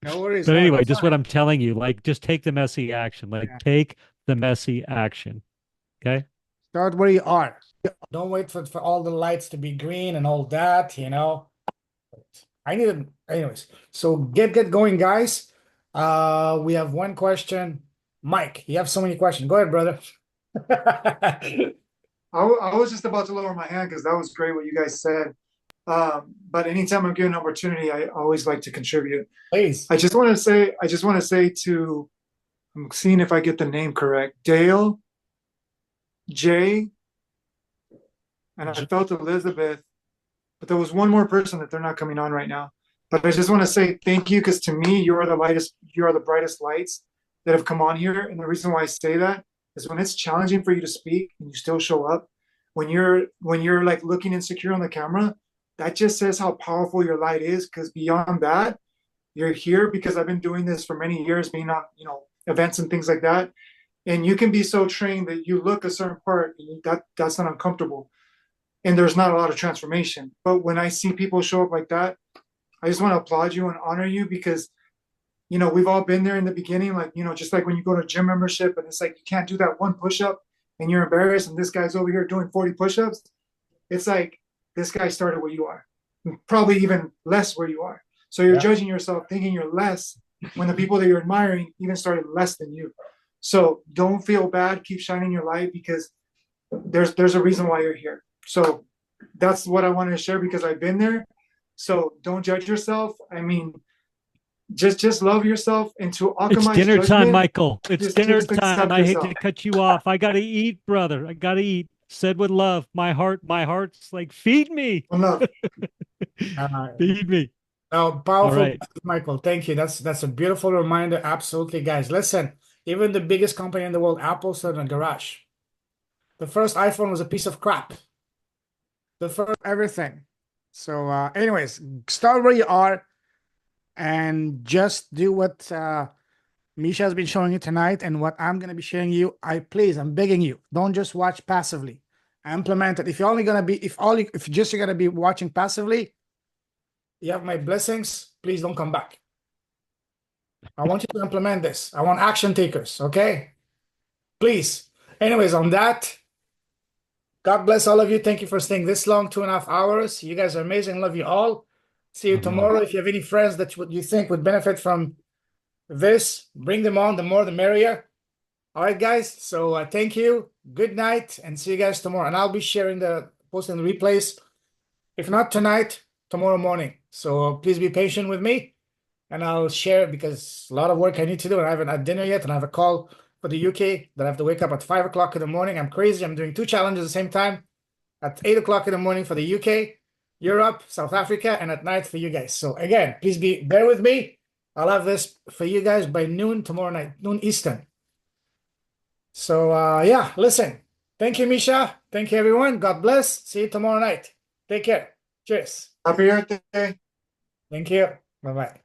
S1: No worries.
S3: But
S1: No,
S3: anyway,
S1: that's
S3: just
S1: fine.
S3: what I'm telling you, like just take the messy action. Like
S1: Yeah.
S3: take the messy action. Okay.
S1: Start where you are. Don't wait for all the lights to be green and all that, I need it anyways. So get going, guys. We have one question. Mike, you have so many questions. Go ahead, brother.
S8: I was just about to lower my hand because that was great what you guys said. But anytime I'm given an opportunity, I always like to contribute.
S1: Please.
S8: I just want to say to, I'm seeing if I get the name correct, Dale, Jay, and I felt Elizabeth, but there was one more person that they're not coming on right now. But I just want to say thank you because to me, you are the brightest lights that have come on here. And the reason why I say that is when it's challenging for you to speak and you still show up, when you're like looking insecure on the camera, that just says how powerful your light is. Because beyond that, you're here because I've been doing this for many years, being on, events and things like that. And you can be so trained that you look a certain part and that's not uncomfortable. And there's not a lot of transformation. But when I see people show up like that, I just want to applaud you and honor you because we've all been there in the beginning, like, just like when you go to a gym membership and it's like you can't do that one push-up and you're embarrassed and this guy's over here doing 40 push-ups. It's like this guy started where you are, probably even less where you are. So you're judging yourself, thinking you're less when the people that you're admiring even started less than you. So don't feel bad, keep shining your light because there's a reason why you're here. So that's what I wanted to share because I've been there. So don't judge yourself. I mean, just love yourself and to
S3: It's
S8: alchemize
S3: dinner time,
S8: judgment.
S3: Michael. It's dinner
S8: Just
S3: time.
S8: accept
S3: I hate
S8: yourself.
S3: to cut you off. I gotta eat, brother. I gotta eat. Said with love. My heart's like, feed me.
S1: Love.
S3: Feed me.
S1: Oh,
S3: All
S1: powerful,
S3: right.
S1: Michael. Thank you. That's a beautiful reminder. Absolutely, guys. Listen, even the biggest company in the world, Apple, stood in a garage. The first iPhone was a piece of crap. The first everything. So, anyways, start where you are and just do what Mischa has been showing you tonight and what I'm gonna be showing you. I'm begging you, don't just watch passively. Implement it. If you're only gonna be, if just you're gonna be watching passively, you have my blessings. Please don't come back. I want you to implement this. I want action takers, okay? Please. Anyways, on that, God bless all of you. Thank you for staying this long, 2.5 hours. You guys are amazing. Love you all. See you tomorrow. If you have any friends that you think would benefit from this, bring them on. The more, the merrier. All right, guys. So thank you. Good night, and see you guys tomorrow. And I'll be posting the replays. If not tonight, tomorrow morning. So please be patient with me. And I'll share it because a lot of work I need to do. And I haven't had dinner yet, and I have a call for the UK that I have to wake up at 5 o'clock in the morning. I'm crazy. I'm doing 2 challenges at the same time at 8 o'clock in the morning for the UK, Europe, South Africa, and at night for you guys. So again, please bear with me. I'll have this for you guys by noon tomorrow night, noon Eastern. So yeah, listen. Thank you, Mischa. Thank you, everyone. God bless. See you tomorrow night. Take care. Cheers.
S8: Happy Earth Day.
S1: Thank you. Bye-bye.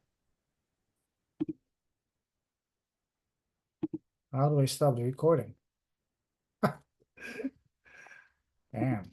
S1: How do I stop the recording? Damn.